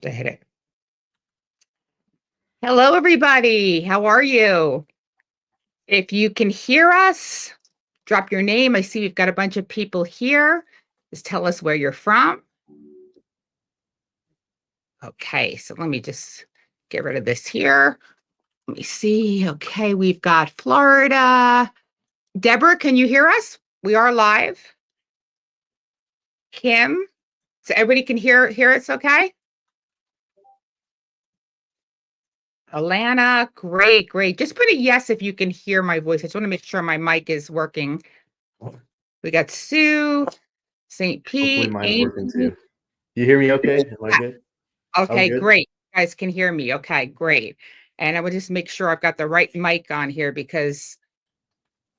To hit it. Hello, everybody. How are you? If you can hear us, drop your name. I see we've got a bunch of people here. Just tell us where you're from. Okay, so let me just get rid of this here. Let me see. Okay, we've got Florida. Deborah, can you hear us? We are live. Kim, so everybody can hear us okay? Alana, great. Just put a yes if you can hear my voice. I just want to make sure my mic is working. We got Sue, St. Hopefully Pete, mine's Amy. working too. You hear me okay? Am I good? I'm Okay, good. great. You guys can hear me. Okay, great. And I will just make sure I've got the right mic on here because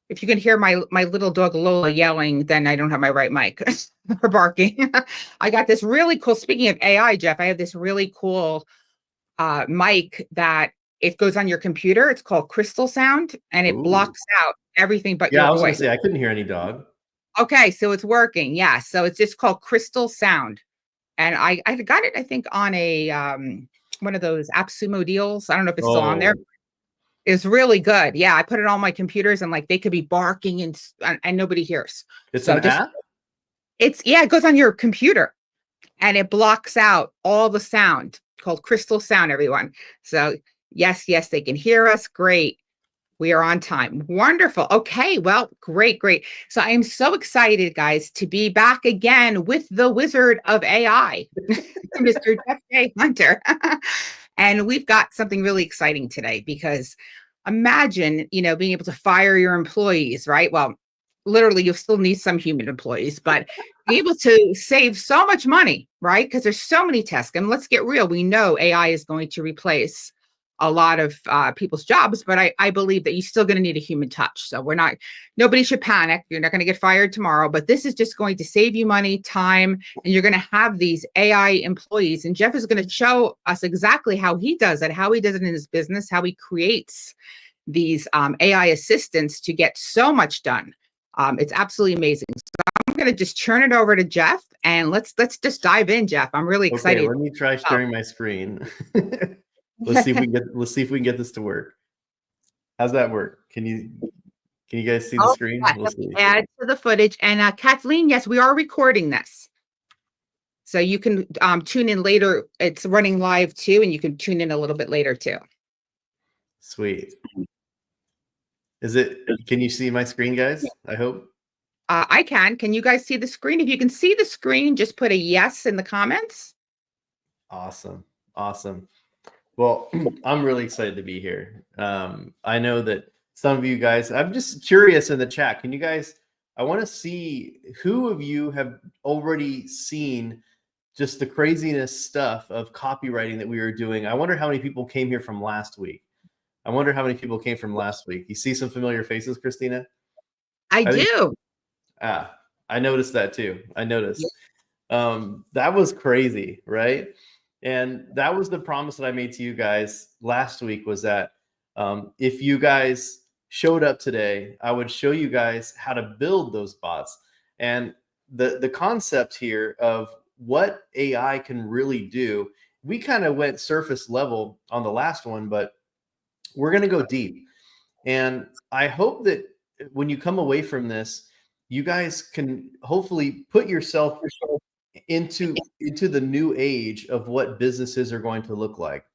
if you can hear my little dog Lola yelling, then I don't have my right mic or barking. I got this really cool, speaking of AI, Jeff, I have this really cool mic that it goes on your computer. It's called Crystal Sound and it Ooh. blocks out everything but Yeah, your I was gonna voice. say I couldn't hear any dog. Okay, so it's working. Yeah, so it's just called Crystal Sound. And I got it, I think, on a one of those AppSumo deals. I don't know if it's still on there. Oh, It's really good. Yeah, I put it on my computers and like they could be barking and nobody hears. it's an So just app? it goes on your computer and it blocks out all the sound called Crystal Sound, everyone. So yes, they can hear us. Great. We are on time. Wonderful. Okay, well, great. So I am so excited, guys, to be back again with the wizard of AI, Mr. Jeff J. Hunter. And we've got something really exciting today because imagine, being able to fire your employees, right? Well, literally, you'll still need some human employees, but be able to save so much money, right? Because there's so many tasks. And let's get real, we know AI is going to replace a lot of people's jobs, but I believe that you're still going to need a human touch. So nobody should panic. You're not going to get fired tomorrow, but this is just going to save you money, time, and you're going to have these AI employees. And Jeff is going to show us exactly how he does it in his business, how he creates these AI assistants to get so much done. It's absolutely amazing. So I'm going to just turn it over to Jeff and let's just dive in, Jeff. I'm really Okay, excited. let me try sharing my screen. Let's see if we can get this to work. How's that work? Can you guys see the Oh, screen? yes, We'll let me see. add to the footage. And Kathleen, yes, we are recording this. So you can tune in later. It's running live too, and you can tune in a little bit later too. Sweet. Can you see my screen, guys? I hope. I can. Can you guys see the screen? If you can see the screen, just put a yes in the comments. Awesome. Well, I'm really excited to be here. I know that some of you guys, I'm just curious in the chat. I want to see who of you have already seen just the craziness stuff of copywriting that we were doing. I wonder how many people came here from last week. You see some familiar faces, Christina? I I think, do. I noticed that too. That was crazy, right? And that was the promise that I made to you guys last week, was that if you guys showed up today, I would show you guys how to build those bots. And the concept here of what AI can really do, we kind of went surface level on the last one, but we're going to go deep. And I hope that when you come away from this, you guys can hopefully put yourself into the new age of what businesses are going to look like.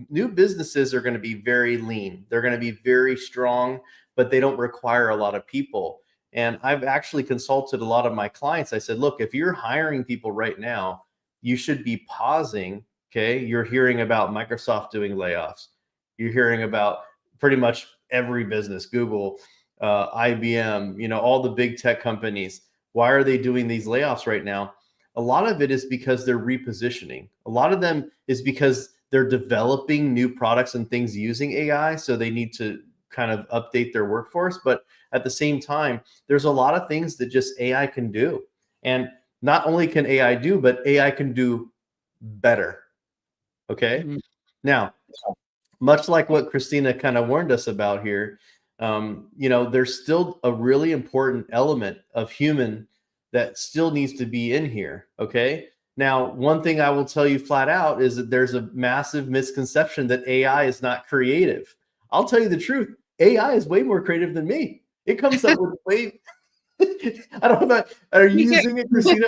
New businesses are going to be very lean. They're going to be very strong, but they don't require a lot of people. And I've actually consulted a lot of my clients. I said, look, if you're hiring people right now, you should be pausing. Okay. You're hearing about Microsoft doing layoffs. You're hearing about pretty much every business, Google, IBM, all the big tech companies. Why are they doing these layoffs right now? A lot of it is because they're repositioning. A lot of them is because they're developing new products and things using AI. So they need to kind of update their workforce. But at the same time, there's a lot of things that just AI can do. And not only can AI do, but AI can do better. Okay. Mhm. Now, much like what Christina kind of warned us about here, there's still a really important element of human that still needs to be in here. Okay. Now, one thing I will tell you flat out is that there's a massive misconception that AI is not creative. I'll tell you the truth. AI is way more creative than me. It comes up with way. I don't know. Are you Me too. using it, Christina,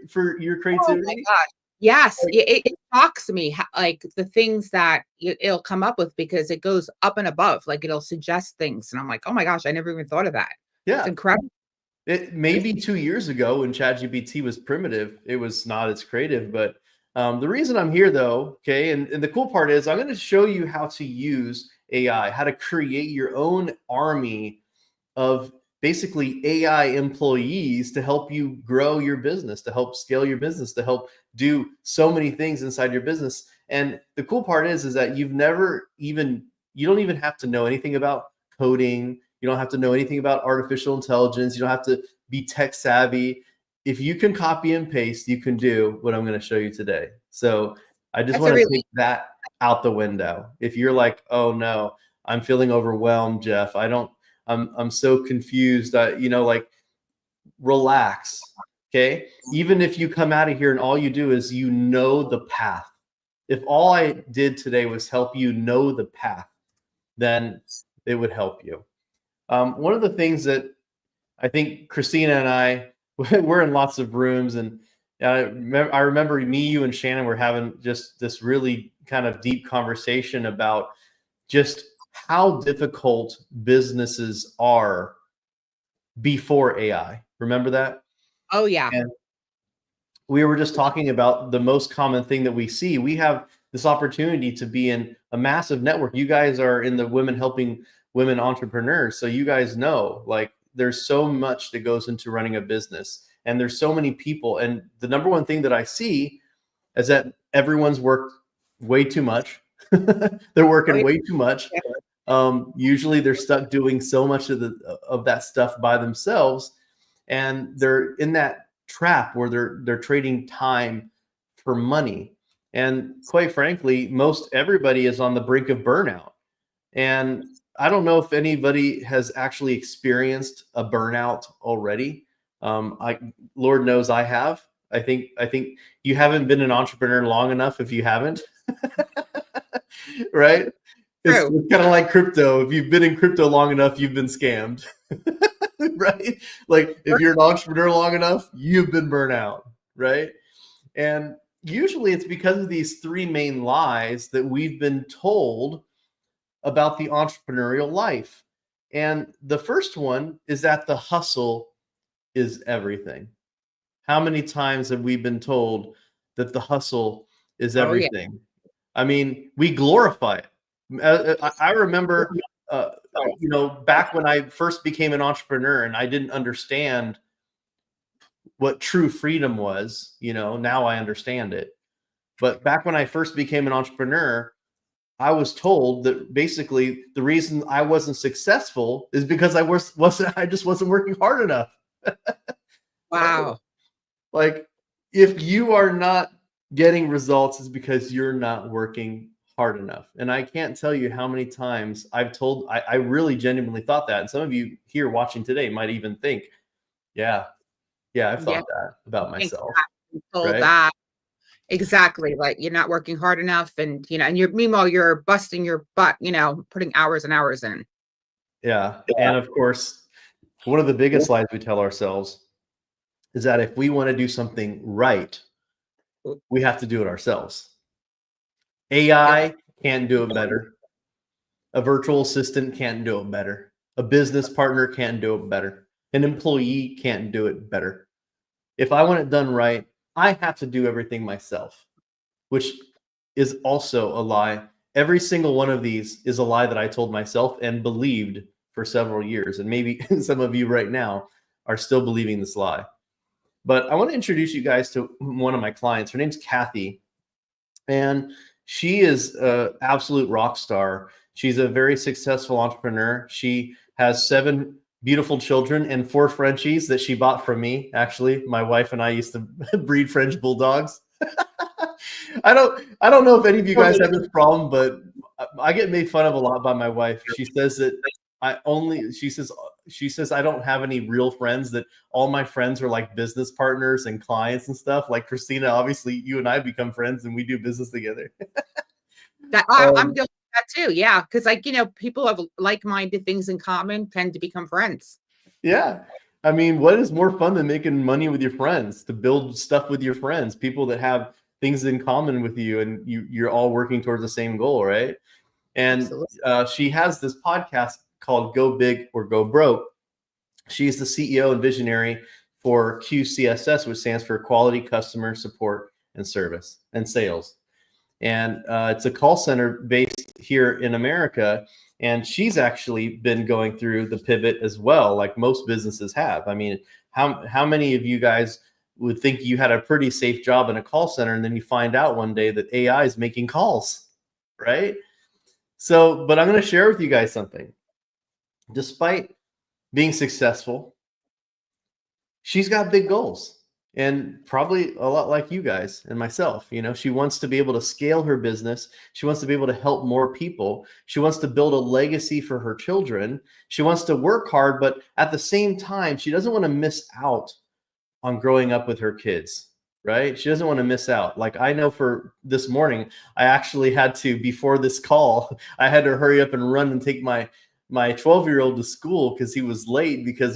for your Oh my creativity? gosh. Yes, Like, it shocks me like the things that it'll come up with because it goes up and above. Like it'll suggest things, and I'm like, oh my gosh, I never even thought of that. It's yeah. incredible. It maybe 2 years ago when ChatGPT was primitive, it was not as creative. But the reason I'm here, though, okay, and the cool part is I'm going to show you how to use AI, how to create your own army of basically AI employees to help you grow your business, to help scale your business, to help do so many things inside your business. And the cool part is that you don't even have to know anything about coding. You don't have to know anything about artificial intelligence. You don't have to be tech savvy. If you can copy and paste, you can do what I'm going to show you today. So I just That's a want to really take that out the window. If you're like, oh no, I'm feeling overwhelmed, Jeff. I'm so confused. Like, relax. Okay. Even if you come out of here and all you do is the path. If all I did today was help you know the path, then it would help you. One of the things that I think Christina and I, we're in lots of rooms, and I remember me, you, and Shannon were having just this really kind of deep conversation about just how difficult businesses are before AI. Remember that? oh yeah. And we were just talking about the most common thing that we see. We have this opportunity to be in a massive network. You guys are in the women helping women entrepreneurs. So you guys know, like, there's so much that goes into running a business, and there's so many people. And the number one thing that I see is that everyone's worked way too much. They're Oh working yeah. way too much. Usually they're stuck doing so much of that stuff by themselves, and they're in that trap where they're trading time for money. And quite frankly, most everybody is on the brink of burnout. And I don't know if anybody has actually experienced a burnout already. I Lord knows I have. I think you haven't been an entrepreneur long enough if you haven't. Right? It's True. kind of like crypto. If you've been in crypto long enough, you've been scammed. Right? Like, if you're an entrepreneur long enough, you've been burnt out, right? And usually it's because of these three main lies that we've been told about the entrepreneurial life. And the first one is that the hustle is everything. How many times have we been told that the hustle is Oh yeah. everything? I mean, we glorify it. I remember, back when I first became an entrepreneur and I didn't understand what true freedom was. Now I understand it. But back when I first became an entrepreneur, I was told that basically the reason I wasn't successful is because I just wasn't working hard enough. Wow. Like, if you are not getting results, it's because you're not working hard enough. And I can't tell you how many times I really genuinely thought that. And some of you here watching today might even think, yeah, I've Yeah. thought that about myself. Exactly. Told Right. that. Exactly. Like you're not working hard enough, and and meanwhile you're busting your butt, putting hours and hours in. Yeah. And of course, one of the biggest lies we tell ourselves is that if we want to do something right, we have to do it ourselves. Yep. AI can't do it better. A virtual assistant can't do it better. A business partner can't do it better. An employee can't do it better. If I want it done right, I have to do everything myself, which is also a lie. Every single one of these is a lie that I told myself and believed for several years. And maybe some of you right now are still believing this lie. But I want to introduce you guys to one of my clients. Her name's Kathy, and she is an absolute rock star. She's a very successful entrepreneur. She has 7 beautiful children and 4 Frenchies that she bought from me. Actually, my wife and I used to breed French bulldogs. I don't know if any of you guys have this problem, but I get made fun of a lot by my wife. She says she says, I don't have any real friends, that all my friends are like business partners and clients and stuff. Like Christina, obviously you and I become friends and we do business together. That I'm guilty of that too. Yeah. Because people have like-minded things in common tend to become friends. Yeah. I mean, what is more fun than making money with your friends, to build stuff with your friends, people that have things in common with you, and you're all working towards the same goal, right? And she has this podcast called Go Big or Go Broke. She's the CEO and visionary for QCSS, which stands for Quality Customer Support and Service and Sales. And it's a call center based here in America. And she's actually been going through the pivot as well, like most businesses have. I mean, how many of you guys would think you had a pretty safe job in a call center, and then you find out one day that AI is making calls, right? So, but I'm going to share with you guys something. Despite being successful, she's got big goals, and probably a lot like you guys and myself. She wants to be able to scale her business. She wants to be able to help more people. She wants to build a legacy for her children. She wants to work hard, but at the same time, she doesn't want to miss out on growing up with her kids, right? She doesn't want to miss out. Like, I know for this morning, I actually had to, before this call, I had to hurry up and run and take my 12-year-old to school because he was late, because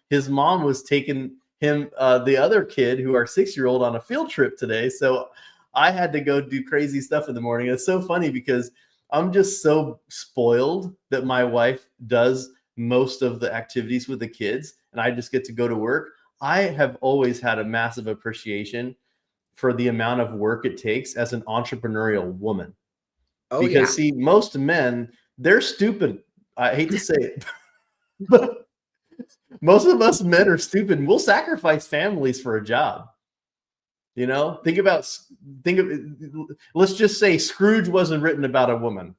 his mom was taking him, the other kid, who our 6-year-old, on a field trip today. So I had to go do crazy stuff in the morning. It's so funny because I'm just so spoiled that my wife does most of the activities with the kids and I just get to go to work. I have always had a massive appreciation for the amount of work it takes as an entrepreneurial woman. Because see, most men, they're stupid. I hate to say it, but most of us men are stupid. We'll sacrifice families for a job. Let's just say Scrooge wasn't written about a woman,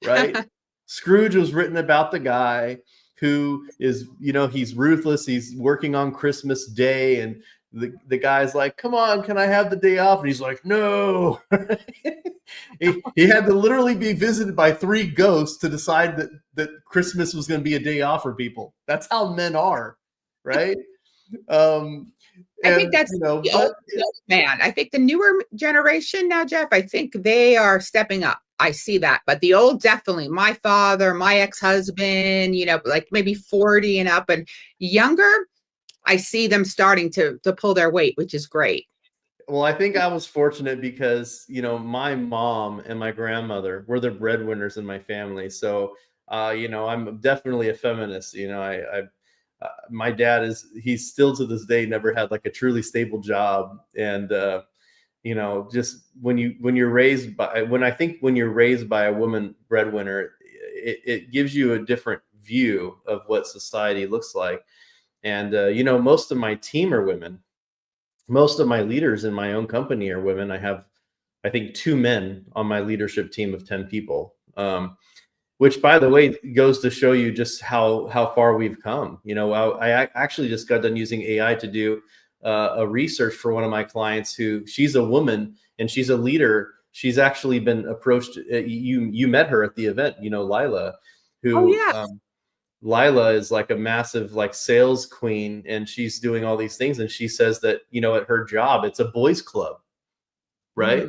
right? Scrooge was written about the guy who is, he's ruthless. He's working on Christmas Day, and the guy's like, come on, can I have the day off? And he's like, no. he had to literally be visited by 3 ghosts to decide that Christmas was going to be a day off for people. That's how men are, right? I think that's the old man. I think the newer generation now, Jeff, I think they are stepping up. I see that. But the old, definitely, my father, my ex-husband, like maybe 40 and up and younger, I see them starting to pull their weight, which is great. Well, I think I was fortunate because, my mom and my grandmother were the breadwinners in my family. So, I'm definitely a feminist. My dad he's still to this day never had like a truly stable job. And, just when you're raised by a woman breadwinner, it gives you a different view of what society looks like. And, most of my team are women. Most of my leaders in my own company are women. I have, I think, 2 men on my leadership team of 10 people. Which, by the way, goes to show you just how far we've come. I actually just got done using AI to do a research for one of my clients she's a woman and she's a leader. She's actually been approached. You met her at the event, Lila, who Lila is like a massive sales queen, and she's doing all these things. And she says that, at her job, it's a boys club, right?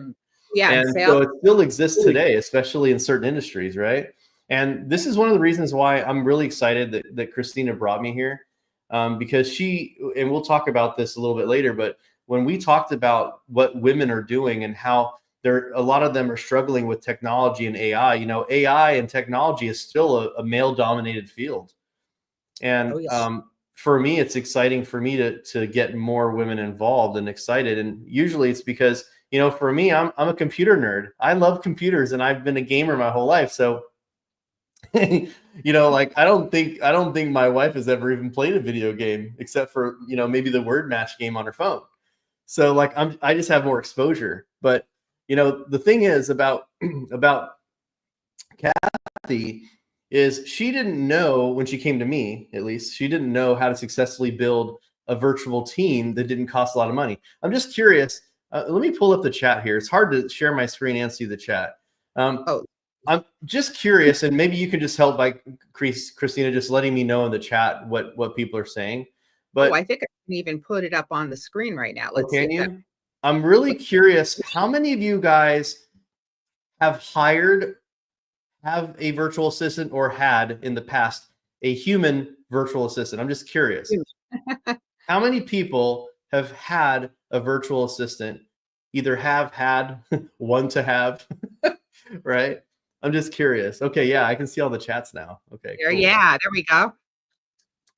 Yeah. And so it still exists today, especially in certain industries, right? And this is one of the reasons why I'm really excited that Christina brought me here, because and we'll talk about this a little bit later, but when we talked about what women are doing and how a lot of them are struggling with technology and AI, AI and technology is still a male-dominated field. And for me, it's exciting for me to get more women involved and excited. And usually it's because, for me, I'm a computer nerd. I love computers and I've been a gamer my whole life. So I don't think my wife has ever even played a video game except for, maybe the word match game on her phone. So I just have more exposure. But, the thing is about Kathy is she didn't know, when she came to me, at least, she didn't know how to successfully build a virtual team that didn't cost a lot of money. I'm just curious. Let me pull up the chat here. It's hard to share my screen and see the chat. I'm just curious, and maybe you can just help by Christina, just letting me know in the chat what people are saying. Oh, But I think I can even put it up on the screen right now. oh, Let's see can if that. you? I'm really curious. How many of you guys have a virtual assistant or had in the past a human virtual assistant? I'm just curious. How many people have had a virtual assistant? Either have had, one to have, right? I'm just curious. Okay, yeah, I can see all the chats now. Okay, There, cool. yeah, there we go.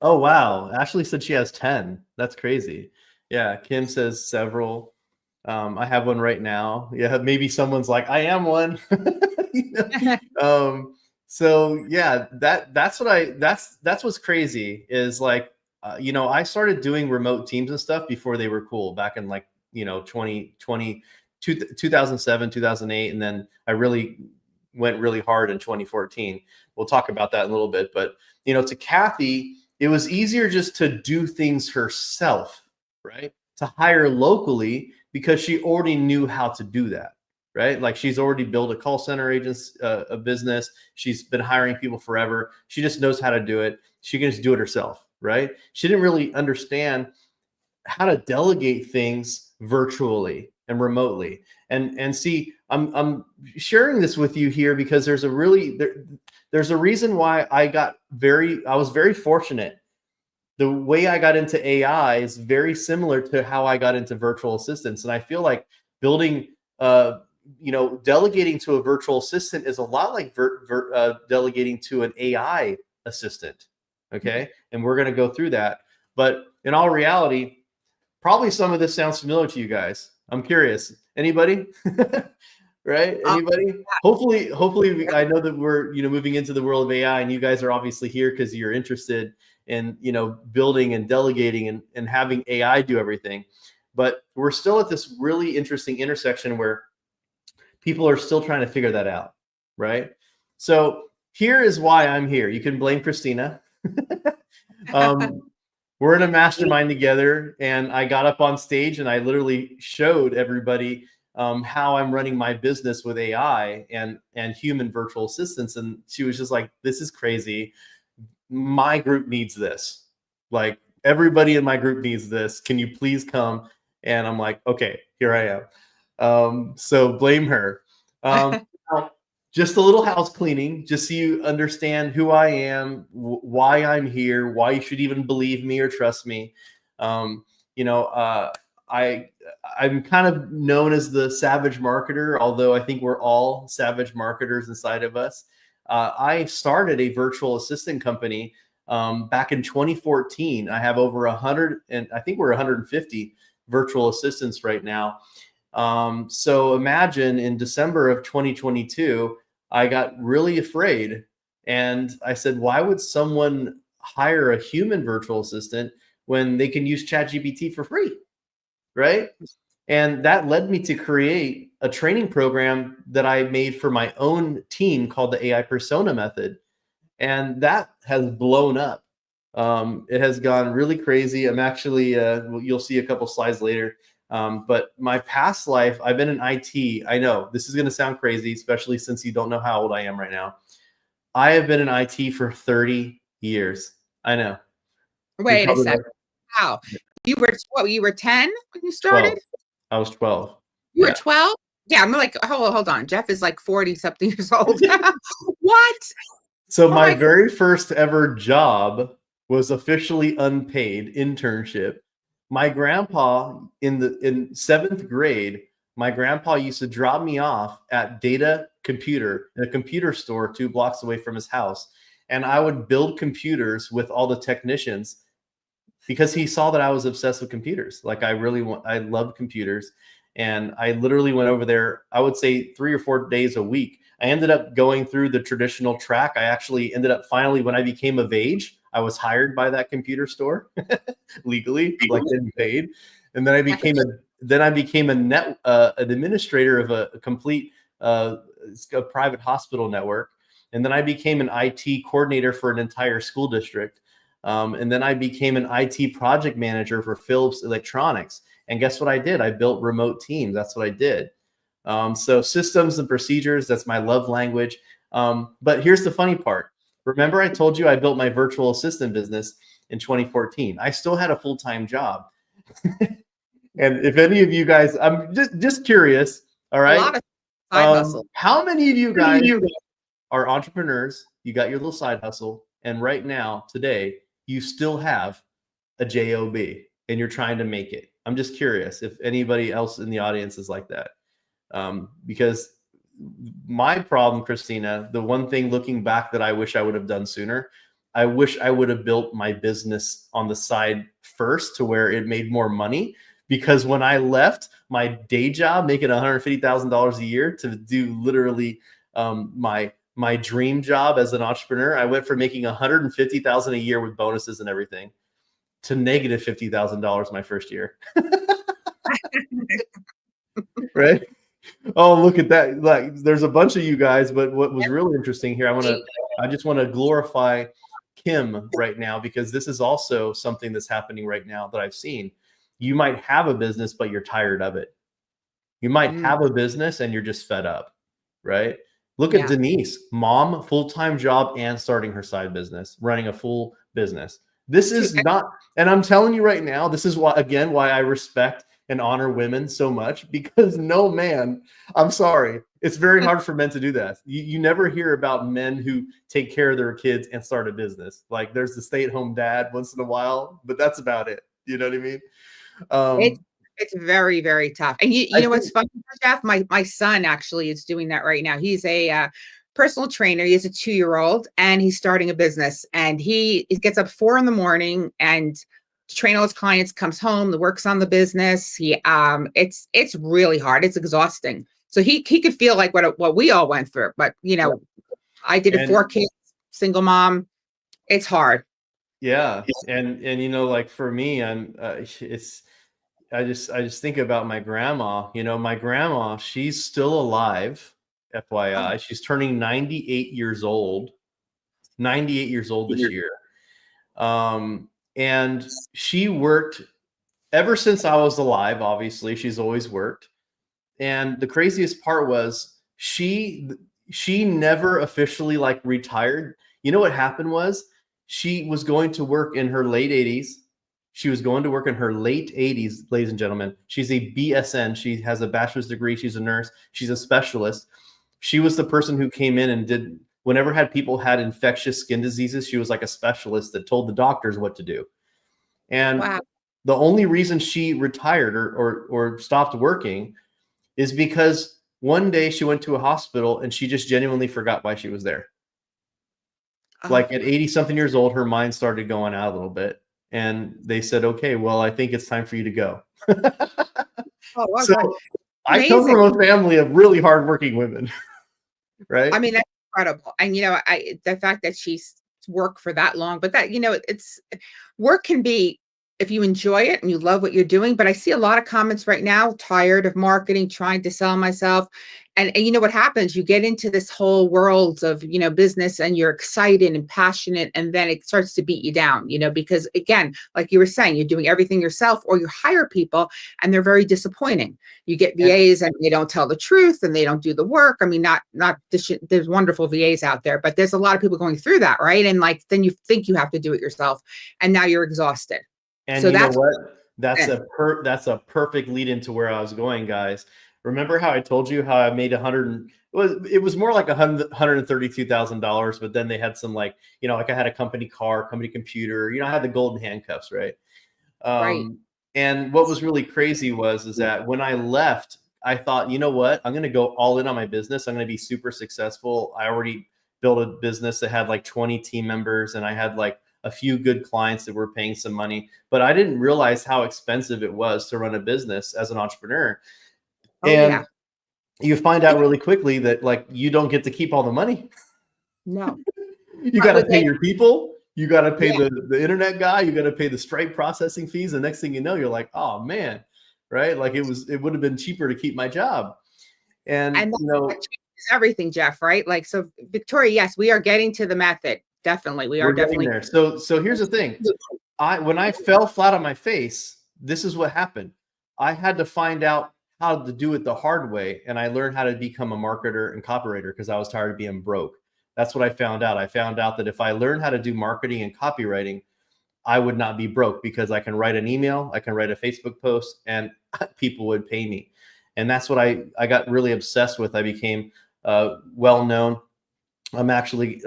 Oh, wow. Ashley said she has 10. That's crazy. Yeah, Kim says several. I have one right now. Yeah, maybe someone's like, I am one. You know? So yeah, that's what's crazy is like, I started doing remote teams and stuff before they were cool back in like, 2007, 2008. And then I really went really hard in 2014. We'll talk about that in a little bit. But, to Kathy, it was easier just to do things herself, right? To hire locally because she already knew how to do that, right? Like she's already built a call center a business. She's been hiring people forever. She just knows how to do it. She can just do it herself, right? She didn't really understand how to delegate things virtually and remotely. And see, I'm sharing this with you here because there's a reason why I was very fortunate. The way I got into AI is very similar to how I got into virtual assistants. And I feel like building, delegating to a virtual assistant is a lot like delegating to an AI assistant. Okay. And we're going to go through that. But in all reality, probably some of this sounds familiar to you guys. I'm curious. Anybody? Right? Anybody? Hopefully, I know that we're moving into the world of AI, and you guys are obviously here because you're interested in building and delegating and having AI do everything. But we're still at this really interesting intersection where people are still trying to figure that out, right? So here is why I'm here. You can blame Christina. We're in a mastermind together, and I got up on stage and I literally showed everybody how I'm running my business with AI and human virtual assistants. And she was just like, this is crazy. My group needs this. Like everybody in my group needs this. Can you please come? And I'm like, okay, here I am. So blame her. Just a little house cleaning, just so you understand who I am, why I'm here, why you should even believe me or trust me. I'm kind of known as the savage marketer, although I think we're all savage marketers inside of us. I started a virtual assistant company back in 2014. I have over 100, and I think we're 150 virtual assistants right now. So imagine in December of 2022, I got really afraid, and I said, why would someone hire a human virtual assistant when they can use ChatGPT for free, right? And that led me to create a training program that I made for my own team called the AI Persona Method. And that has blown up. It has gone really crazy. I'm actually, you'll see a couple slides later. But my past life, I've been in IT. I know this is going to sound crazy, especially since you don't know how old I am right now. I have been in IT for 30 years. I know. Wait a second. Wow. You were 10 when you started? 12. I was 12. You were 12? Yeah, I'm like, hold on. Jeff is like 40 something years old. What? So my very first ever job was officially unpaid internship. My grandpa in 7th grade, my grandpa used to drop me off at Data Computer in a computer store 2 blocks away from his house. And I would build computers with all the technicians because he saw that I was obsessed with computers. Like I loved computers. And I literally went over there, I would say 3 or 4 days a week. I ended up going through the traditional track. I actually ended up finally, when I became of age, I was hired by that computer store legally, like getting paid. And then I became an administrator of a complete a private hospital network. And then I became an IT coordinator for an entire school district. And then I became an IT project manager for Philips Electronics. And guess what I did? I built remote teams. That's what I did. So systems and procedures, that's my love language. But here's the funny part. Remember, I told you I built my virtual assistant business in 2014. I still had a full-time job. And if any of you guys, I'm just curious, all A right? lot of side hustle. How many of you guys are entrepreneurs? You got your little side hustle, and right now, today, you still have a job and you're trying to make it. I'm just curious if anybody else in the audience is like that. Because my problem, Christina, the one thing looking back that I wish I would have done sooner, I wish I would have built my business on the side first to where it made more money. Because when I left my day job, making $150,000 a year to do literally my dream job as an entrepreneur, I went from making $150,000 a year with bonuses and everything to negative $50,000 my first year. Right? Oh, look at that. Like, there's a bunch of you guys, but what was really interesting here, I just want to glorify Kim right now, because this is also something that's happening right now that I've seen. You might have a business, but you're tired of it. You might have a business and you're just fed up, right? Look at Denise, mom, full-time job and starting her side business, running a full business. This is not, and I'm telling you right now, this is why, again, why I respect and honor women so much, because no man, I'm sorry, it's very hard for men to do that. You never hear about men who take care of their kids and start a business. Like, there's the stay-at-home dad once in a while, but that's about it. You know what I mean? It's very, very tough. And you know what's funny, Jeff? My son actually is doing that right now. He's a personal trainer. He has a 2-year-old, and he's starting a business. And he gets up 4 a.m. and train all his clients. Comes home, the works on the business. It's really hard. It's exhausting. So he could feel like what we all went through. But I did it 4 kids, single mom. It's hard. Yeah, and like for me, I just think about my grandma. My grandma, she's still alive, FYI. She's turning 98 years old. 98 years old this year. And she worked ever since I was alive. Obviously, she's always worked. And the craziest part was she never officially like retired. You know what happened was she was going to work in her late 80s. She was going to work in her late 80s, ladies and gentlemen. She's a BSN. She has a bachelor's degree. She's a nurse. She's a specialist. She was the person who came in and did, whenever people had infectious skin diseases, she was like a specialist that told the doctors what to do. And the only reason she retired or stopped working is because one day she went to a hospital and she just genuinely forgot why she was there. Like at 80 something years old, her mind started going out a little bit. And they said, okay, well, I think it's time for you to go. So I come from a family of really hardworking women, right? I mean, that's incredible. And, the fact that she's worked for that long, but that, it's work can be, if you enjoy it and you love what you're doing. But I see a lot of comments right now, tired of marketing, trying to sell myself. And you know what happens? You get into this whole world of, business, and you're excited and passionate, and then it starts to beat you down, because again, like you were saying, you're doing everything yourself, or you hire people and they're very disappointing. You get VAs and they don't tell the truth and they don't do the work. I mean, there's wonderful VAs out there, but there's a lot of people going through that, right? And like, then you think you have to do it yourself, and now you're exhausted. And so know what? That's a perfect lead into where I was going, guys. Remember how I told you how I made it was more like $132,000, but then they had some like I had a company car, company computer, I had the golden handcuffs, right? Right. And what was really crazy is that when I left, I thought, you know what? I'm going to go all in on my business. I'm going to be super successful. I already built a business that had like 20 team members, and I had like a few good clients that were paying some money, but I didn't realize how expensive it was to run a business as an entrepreneur. You find out really quickly that like you don't get to keep all the money. No. You got to pay your people. You got to pay the internet guy. You got to pay the Stripe processing fees. The next thing you know, you're like, oh man, right? Like it would have been cheaper to keep my job. And that changes everything, Jeff, right? Like, so Victoria, yes, we are getting to the method. Definitely. We're definitely there. So here's the thing. When I fell flat on my face, this is what happened. I had to find out how to do it the hard way. And I learned how to become a marketer and copywriter because I was tired of being broke. That's what I found out. I found out that if I learned how to do marketing and copywriting, I would not be broke, because I can write an email, I can write a Facebook post, and people would pay me. And that's what I got really obsessed with. I became well known. I'm actually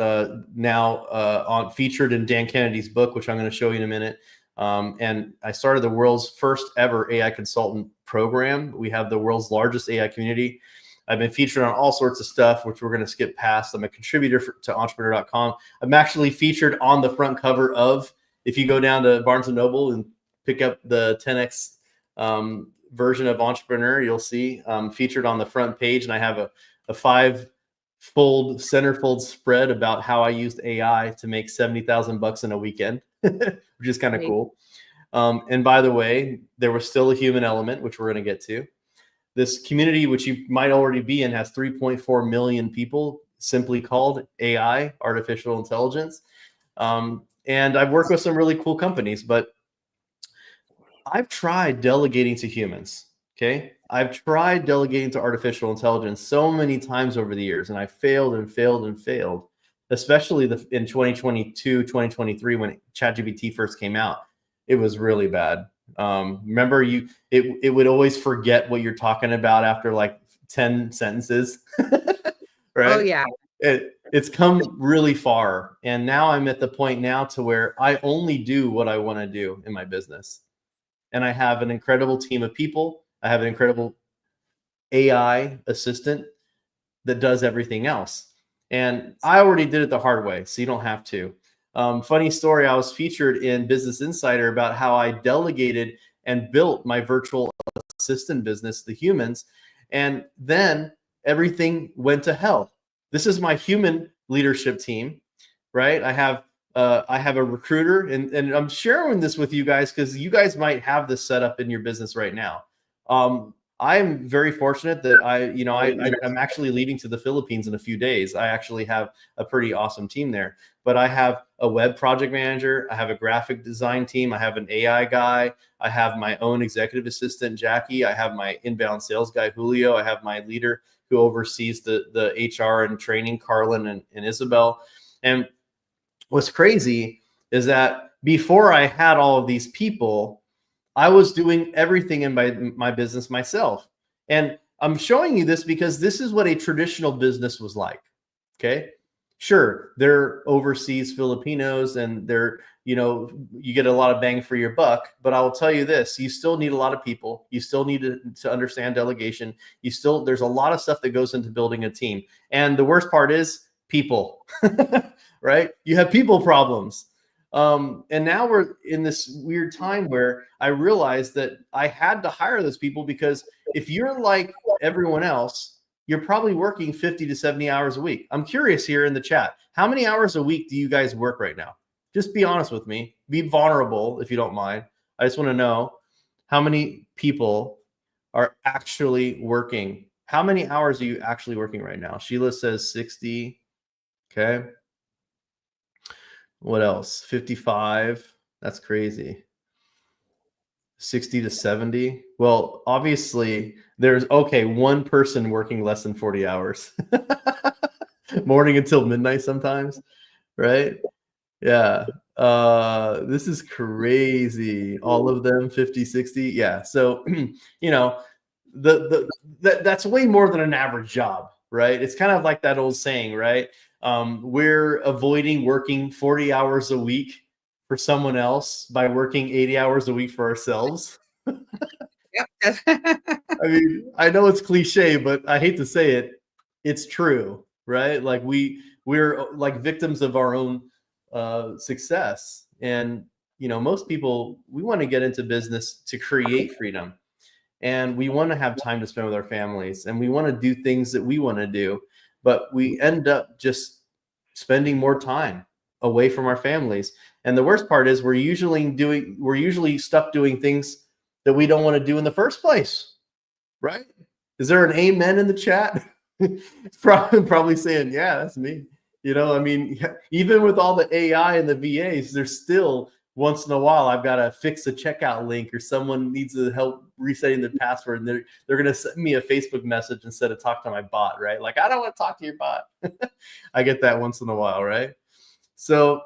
now featured in Dan Kennedy's book, which I'm going to show you in a minute. And I started the world's first ever AI consultant program. We have the world's largest AI community. I've been featured on all sorts of stuff, which we're going to skip past. I'm a contributor to entrepreneur.com. I'm actually featured on the front cover of, if you go down to Barnes & Noble and pick up the 10X version of Entrepreneur, you'll see featured on the front page. And I have a 5-fold centerfold spread about how I used AI to make $70,000 in a weekend, which is kind of cool. And by the way, there was still a human element, which we're going to get to. This community, which you might already be in, has 3.4 million people, simply called AI, artificial intelligence. And I've worked with some really cool companies, but I've tried delegating to humans. Okay. I've tried delegating to artificial intelligence so many times over the years, and I failed and failed and failed, especially in 2022, 2023, when ChatGPT first came out. It was really bad. Remember, it would always forget what you're talking about after like 10 sentences, right? Oh yeah. It's come really far. And now I'm at the point now to where I only do what I want to do in my business. And I have an incredible team of people. I have an incredible AI assistant that does everything else. And I already did it the hard way, so you don't have to. Funny story, I was featured in Business Insider about how I delegated and built my virtual assistant business, The Humans, and then everything went to hell. This is my human leadership team, right? I have a recruiter, and I'm sharing this with you guys because you guys might have this set up in your business right now. I'm very fortunate that I'm actually leaving to the Philippines in a few days. I actually have a pretty awesome team there, but I have a web project manager. I have a graphic design team. I have an AI guy. I have my own executive assistant, Jackie. I have my inbound sales guy, Julio. I have my leader who oversees the HR and training, Carlin and Isabel. And what's crazy is that before I had all of these people, I was doing everything in my business myself. And I'm showing you this because this is what a traditional business was like. Okay. Sure, they're overseas Filipinos and they're, you get a lot of bang for your buck. But I will tell you this, you still need a lot of people. You still need to understand delegation. There's a lot of stuff that goes into building a team. And the worst part is people, right? You have people problems. And now we're in this weird time where I realized that I had to hire those people, because if you're like everyone else, you're probably working 50 to 70 hours a week. I'm curious here in the chat, how many hours a week do you guys work right now? Just be honest with me. Be vulnerable if you don't mind. I just want to know how many people are actually working. How many hours are you actually working right now? Sheila says 60. Okay. What else? 55. That's crazy. 60 to 70. Well, obviously there's one person working less than 40 hours. Morning until midnight sometimes, right? Yeah. This is crazy. All of them 50, 60. Yeah. So, that's way more than an average job, right? It's kind of like that old saying, right? We're avoiding working 40 hours a week for someone else by working 80 hours a week for ourselves. Yep. I mean, I know it's cliche, but I hate to say it. It's true, right? Like we're like victims of our own success. And, most people, we want to get into business to create freedom. And we want to have time to spend with our families, and we want to do things that we want to do, but we end up just spending more time away from our families. And the worst part is we're usually stuck doing things that we don't want to do in the first place, right? Is there an amen in the chat? Probably saying, yeah, that's me. I mean, even with all the AI and the VAs, there's still once in a while I've got to fix a checkout link, or someone needs to help resetting their password, and they're going to send me a Facebook message instead of talk to my bot, right? Like, I don't want to talk to your bot. I get that once in a while, right? So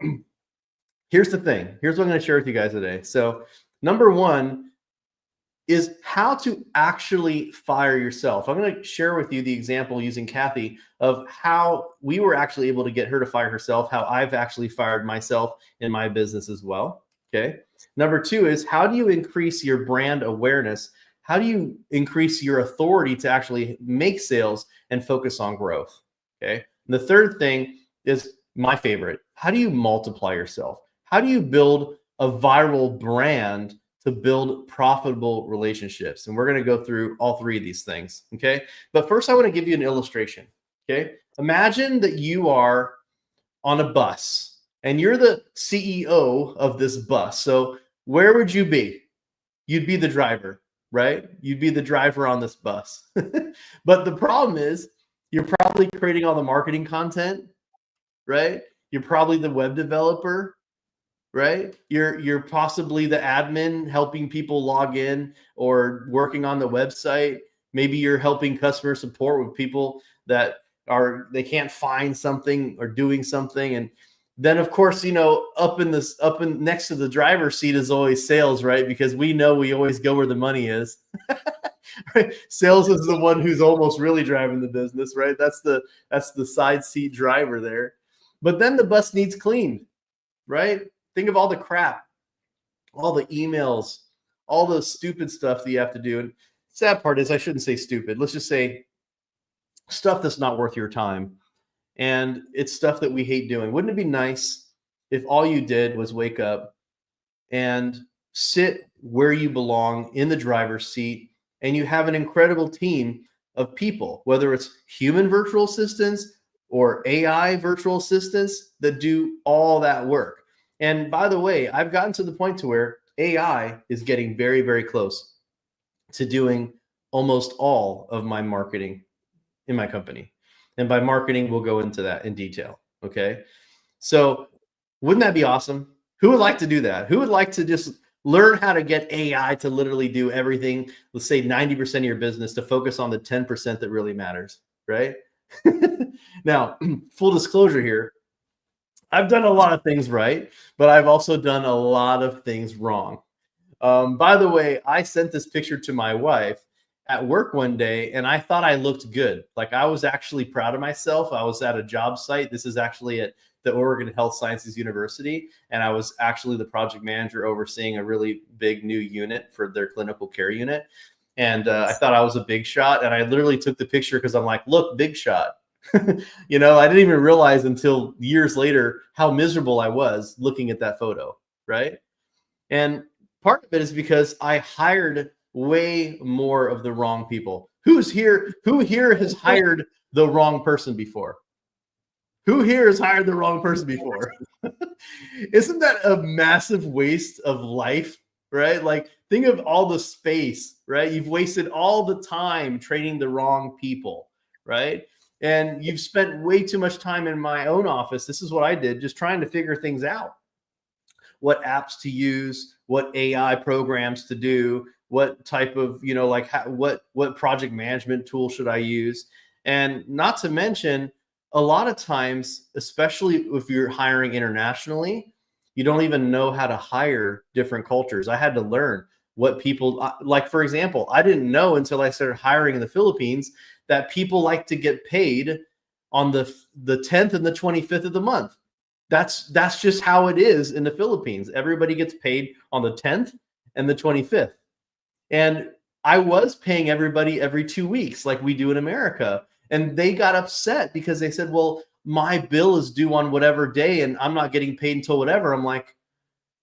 here's the thing. Here's what I'm going to share with you guys today. So number one is how to actually fire yourself. I'm going to share with you the example using Kathy of how we were actually able to get her to fire herself, how I've actually fired myself in my business as well. Okay. Number two is, how do you increase your brand awareness? How do you increase your authority to actually make sales and focus on growth? Okay. And the third thing is my favorite. How do you multiply yourself? How do you build a viral brand to build profitable relationships? And we're going to go through all three of these things. Okay. But first, I want to give you an illustration. Okay. Imagine that you are on a bus and you're the CEO of this bus. So where would you be? You'd be the driver, right? You'd be the driver on this bus. But the problem is, you're probably creating all the marketing content, right? You're probably the web developer, right? You're possibly the admin helping people log in or working on the website. Maybe you're helping customer support with people that they can't find something or doing something. And then of course, up in next to the driver's seat is always sales, right? Because we know we always go where the money is. Right? Sales is the one who's almost really driving the business, right? That's the side seat driver there. But then the bus needs cleaned, right? Think of all the crap, all the emails, all the stupid stuff that you have to do. And sad part is, I shouldn't say stupid. Let's just say stuff that's not worth your time. And it's stuff that we hate doing. Wouldn't it be nice if all you did was wake up and sit where you belong in the driver's seat, and you have an incredible team of people, whether it's human virtual assistants or AI virtual assistants, that do all that work. And by the way, I've gotten to the point to where AI is getting very, very close to doing almost all of my marketing in my company. And by marketing, we'll go into that in detail. Okay. So wouldn't that be awesome? Who would like to do that? Who would like to just learn how to get AI to literally do everything, let's say 90% of your business, to focus on the 10% that really matters, right? Now, full disclosure here, I've done a lot of things right, but I've also done a lot of things wrong. By the way, I sent this picture to my wife at work one day, and I thought I looked good. Like, I was actually proud of myself. I was at a job site. This is actually at the Oregon Health Sciences University, and I was actually the project manager overseeing a really big new unit for their clinical care unit. And I thought I was a big shot, and I literally took the picture because I'm like, look, big shot. I didn't even realize until years later how miserable I was looking at that photo, right? And part of it is because I hired way more of the wrong people. Who here has hired the wrong person before? Who here has hired the wrong person before? Isn't that a massive waste of life, right? Like, think of all the space, right? You've wasted all the time training the wrong people, right? And you've spent way too much time in my own office. This is what I did, just trying to figure things out. What apps to use, what AI programs to do, what type of, what project management tool should I use? And not to mention, a lot of times, especially if you're hiring internationally, you don't even know how to hire different cultures. I had to learn what people like. For example, I didn't know until I started hiring in the Philippines that people like to get paid on the 10th and the 25th of the month. That's just how it is in the Philippines. Everybody gets paid on the 10th and the 25th. And I was paying everybody every 2 weeks like we do in America. And they got upset because they said, well, my bill is due on whatever day and I'm not getting paid until whatever. I'm like,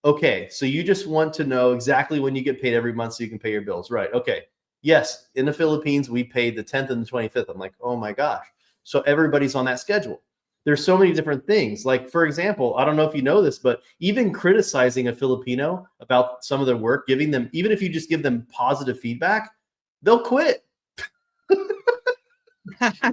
okay, so you just want to know exactly when you get paid every month so you can pay your bills, right? Okay. Yes, in the Philippines, we paid the 10th and the 25th. I'm like, oh my gosh. So everybody's on that schedule. There's so many different things. Like, for example, I don't know if you know this, but even criticizing a Filipino about some of their work, giving them, even if you just give them positive feedback, they'll quit.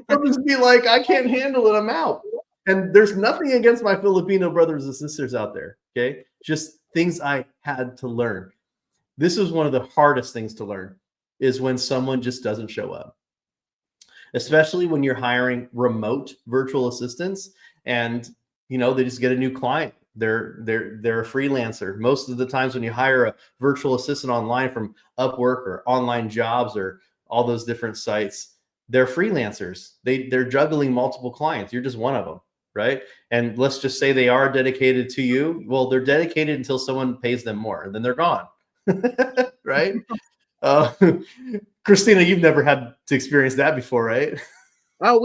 They'll just be like, I can't handle it, I'm out. And there's nothing against my Filipino brothers and sisters out there. Okay. Just things I had to learn. This is one of the hardest things to learn, is when someone just doesn't show up, especially when you're hiring remote virtual assistants and they just get a new client. They're a freelancer. Most of the times when you hire a virtual assistant online from Upwork or Online Jobs or all those different sites, they're freelancers. They're juggling multiple clients. You're just one of them, right? And let's just say they are dedicated to you. Well, they're dedicated until someone pays them more, and then they're gone. Right? Uh, Christina, you've never had to experience that before, right? Oh,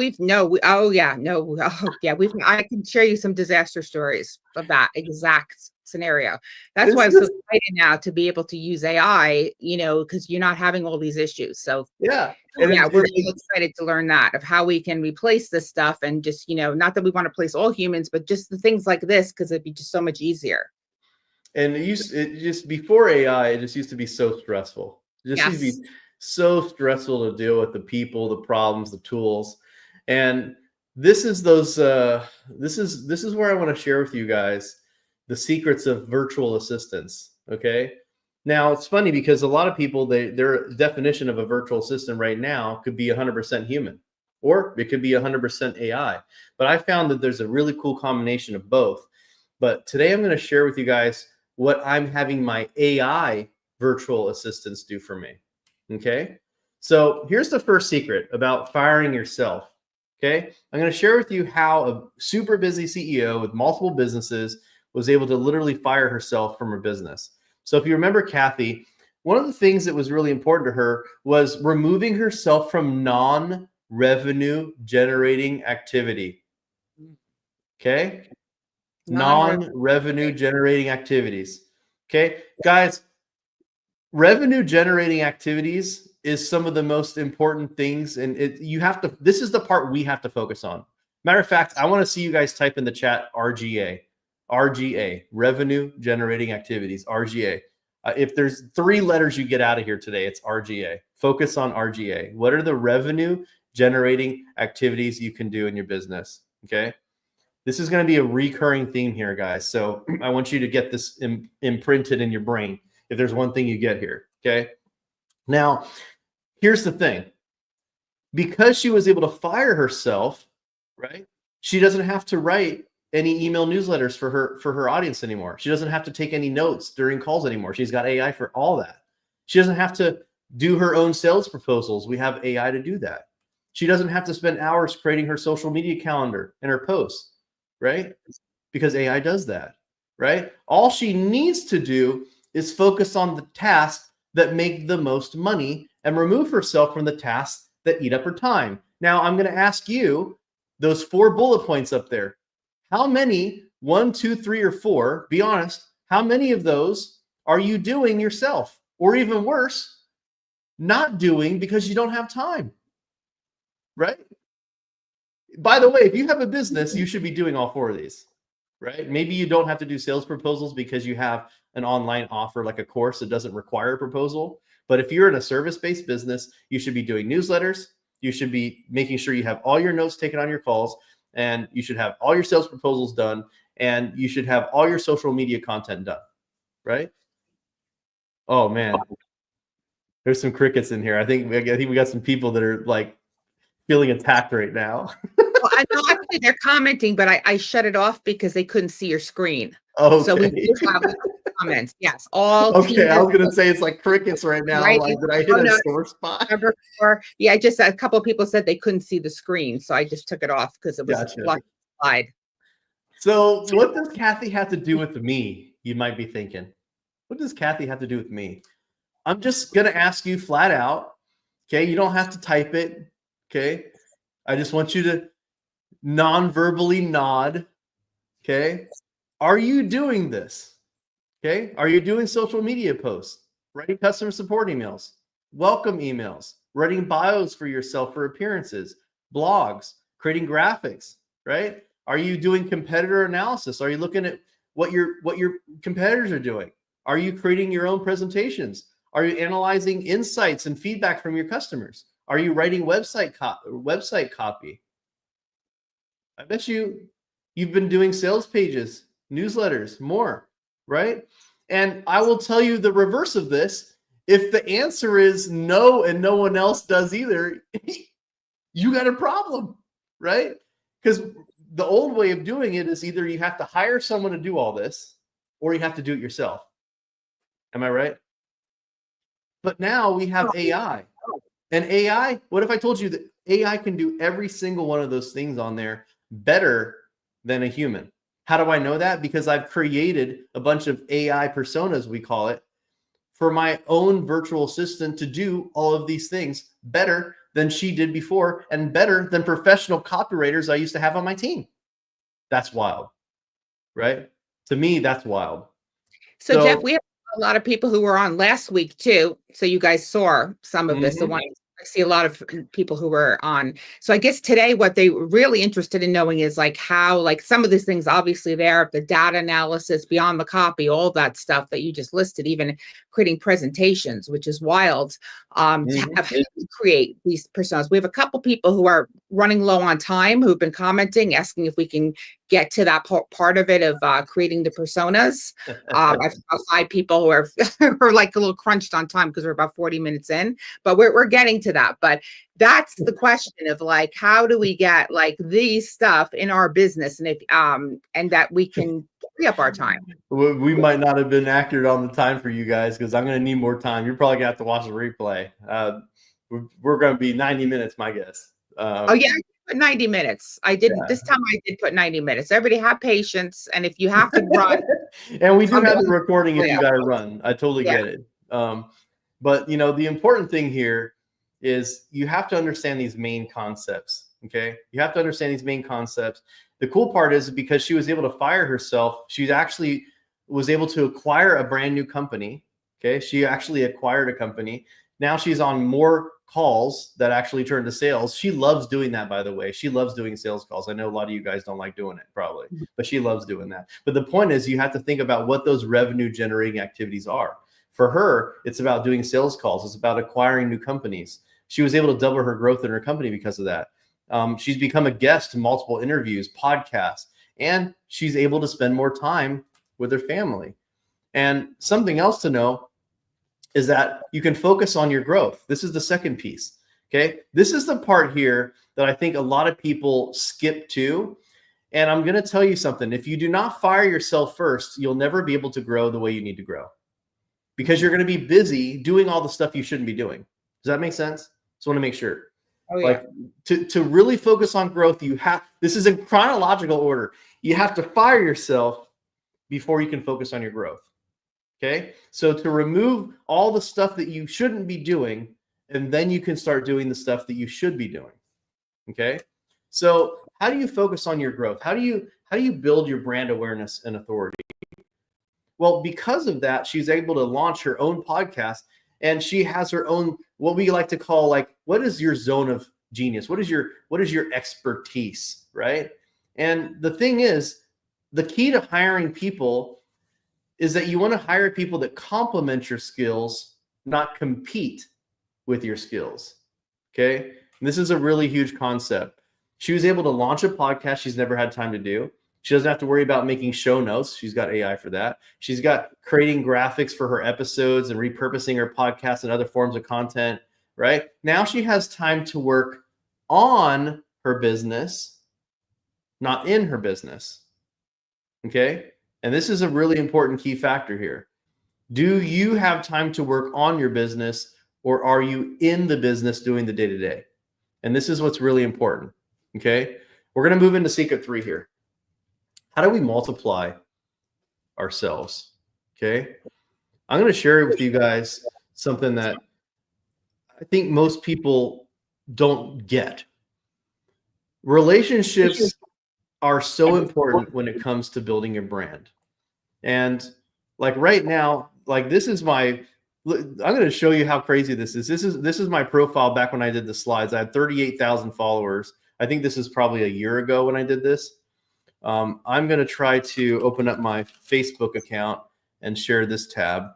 oh yeah, no, oh yeah, I can share you some disaster stories of that exact scenario. That's why It's I'm so just, excited now to be able to use AI, because you're not having all these issues. So yeah. oh, And yeah, we're so excited to learn that, of how we can replace this stuff, and just, not that we want to replace all humans, but just the things like this, because it'd be just so much easier. and it just before AI, it just used to be so stressful. It just used to Yes. be so stressful to deal with the people, the problems, the tools. And this is those this is where I want to share with you guys the secrets of virtual assistants. Okay. Now it's funny because a lot of people, their definition of a virtual assistant right now could be 100% human, or it could be 100% AI. But I found that there's a really cool combination of both. But today I'm going to share with you guys what I'm having my AI virtual assistants do for me. Okay. So here's the first secret about firing yourself. Okay. I'm going to share with you how a super busy CEO with multiple businesses was able to literally fire herself from her business. So if you remember Kathy, one of the things that was really important to her was removing herself from non-revenue generating activity. Okay. Non-revenue generating activities. Okay. Guys, revenue generating activities is some of the most important things. And this is the part we have to focus on. Matter of fact, I want to see you guys type in the chat RGA, revenue generating activities, RGA. If there's 3 letters you get out of here today, it's RGA. Focus on RGA. What are the revenue generating activities you can do in your business? Okay. This is going to be a recurring theme here, guys. So I want you to get this imprinted in your brain if there's one thing you get here. Okay. Now, here's the thing. Because she was able to fire herself, right? She doesn't have to write any email newsletters for her audience anymore. She doesn't have to take any notes during calls anymore. She's got AI for all that. She doesn't have to do her own sales proposals. We have AI to do that. She doesn't have to spend hours creating her social media calendar and her posts, right? Because AI does that, right? All she needs to do is focus on the tasks that make the most money and remove herself from the tasks that eat up her time. Now, I'm going to ask you, those 4 bullet points up there, how many, 1, 2, 3, or 4, be honest, how many of those are you doing yourself? Or even worse, not doing because you don't have time, right? By the way, if you have a business, you should be doing all 4 of these, right? Maybe you don't have to do sales proposals because you have an online offer like a course that doesn't require a proposal. But if you're in a service-based business, you should be doing newsletters. You should be making sure you have all your notes taken on your calls, and you should have all your sales proposals done, and you should have all your social media content done, right? Oh man, there's some crickets in here. I think we got some people that are like feeling attacked right now. Well, I know actually they're commenting, but I shut it off because they couldn't see your screen. So we Okay. do have comments. Yes, all Okay, I team was gonna say it's like crickets right now. right. Like, did I Oh, hit a no, sore spot? number 4. Yeah, just a couple of people said they couldn't see the screen, so I just took it off because it was Gotcha. blocked slide. So, what does Kathy have to do with me? You might be thinking, what does Kathy have to do with me? I'm just gonna ask you flat out. Okay, you don't have to type it. Okay, I just want you to non-verbally nod. Okay, are you doing this? Okay, are you doing social media posts, writing customer support emails, welcome emails, writing bios for yourself for appearances, blogs, creating graphics, right? Are you doing competitor analysis? Are you looking at what your competitors are doing? Are you creating your own presentations? Are you analyzing insights and feedback from your customers? Are you writing website copy? I bet you You've been doing sales pages, newsletters, more, right? And I will tell you the reverse of this. If the answer is no and no one else does either, you got a problem, right? Because the old way of doing it is either you have to hire someone to do all this or you have to do it yourself. Am I right? But now we have AI. And AI, what if I told you that AI can do every single one of those things on there better than a human? How do I know that? Because I've created a bunch of AI personas, we call it, for my own virtual assistant to do all of these things better than she did before and better than professional copywriters I used to have on my team. That's wild, right? To me, that's wild. So Jeff, we have a lot of people who were on last week too. So you guys saw some of this. Mhm. I see a lot of people who were on. So I guess today what they were really interested in knowing is like how, like some of these things obviously there, the data analysis, beyond the copy, all that stuff that you just listed, even creating presentations, which is wild, to have to create these personas. We have a couple people who are running low on time who've been commenting, asking if we can get to that part of it of creating the personas. I've got 5 people who are, are like a little crunched on time because we're about 40 minutes in, but we're getting to that. But that's the question of like, how do we get like these stuff in our business, and if and that we can free up our time. We might not have been accurate on the time for you guys because I'm going to need more time. You're probably going to have to watch the replay. We're going to be 90 minutes, my guess. Oh yeah, I put 90 minutes. I didn't Yeah. this time. I did put 90 minutes. Everybody have patience, and if you have to run, And we do have the recording if Yeah. you got to run. I totally Yeah. get it. But you know, the important thing here is you have to understand these main concepts. Okay, you have to understand these main concepts. The cool part is because she was able to fire herself, she actually was able to acquire a brand new company. Okay, she actually acquired a company. Now she's on more calls that actually turn to sales. She loves doing that, by the way. She loves doing sales calls. I know a lot of you guys don't like doing it probably, but she loves doing that. But the point is you have to think about what those revenue generating activities are. For her, it's about doing sales calls. It's about acquiring new companies. She was able to double her growth in her company because of that. She's become a guest in multiple interviews, podcasts, and she's able to spend more time with her family. And something else to know is that you can focus on your growth. This is the second piece. Okay. This is the part here that I think a lot of people skip to. And I'm going to tell you something. If you do not fire yourself first, you'll never be able to grow the way you need to grow because you're going to be busy doing all the stuff you shouldn't be doing. Does that make sense? Just want to make sure. Oh, yeah. Like to really focus on growth, this is in chronological order. You have to fire yourself before you can focus on your growth. Okay. So to remove all the stuff that you shouldn't be doing, and then you can start doing the stuff that you should be doing. Okay. So how do you focus on your growth? How do you build your brand awareness and authority? Well, because of that, she's able to launch her own podcast, and she has her own, what we like to call, like, what is your zone of genius? What is your expertise, right? And the thing is, the key to hiring people is that you want to hire people that complement your skills, not compete with your skills. Okay. And this is a really huge concept. She was able to launch a podcast she's never had time to do. She doesn't have to worry about making show notes. She's got AI for that. She's got creating graphics for her episodes and repurposing her podcast and other forms of content, right? Now she has time to work on her business, not in her business. Okay. And this is a really important key factor here. Do you have time to work on your business, or are you in the business doing the day-to-day? And this is what's really important. Okay. We're going to move into secret 3 here. How do we multiply ourselves? Okay. I'm going to share with you guys something that I think most people don't get. Relationships are so important when it comes to building your brand. And like right now, like this is I'm going to show you how crazy this is. This is my profile back when I did the slides. I had 38,000 followers. I think this is probably a year ago when I did this. I'm going to try to open up my Facebook account and share this tab.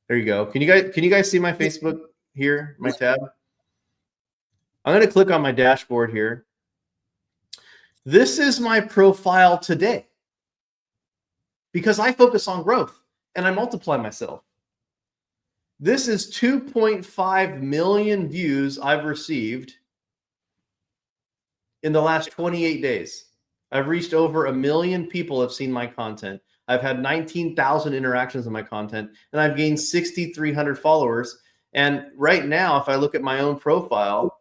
There you go. Can you guys see my Facebook here, my tab? I'm going to click on my dashboard here. This is my profile today because I focus on growth and I multiply myself. This is 2.5 million views I've received in the last 28 days. I've reached over 1 million people have seen my content. I've had 19,000 interactions on my content, and I've gained 6,300 followers. And right now, if I look at my own profile,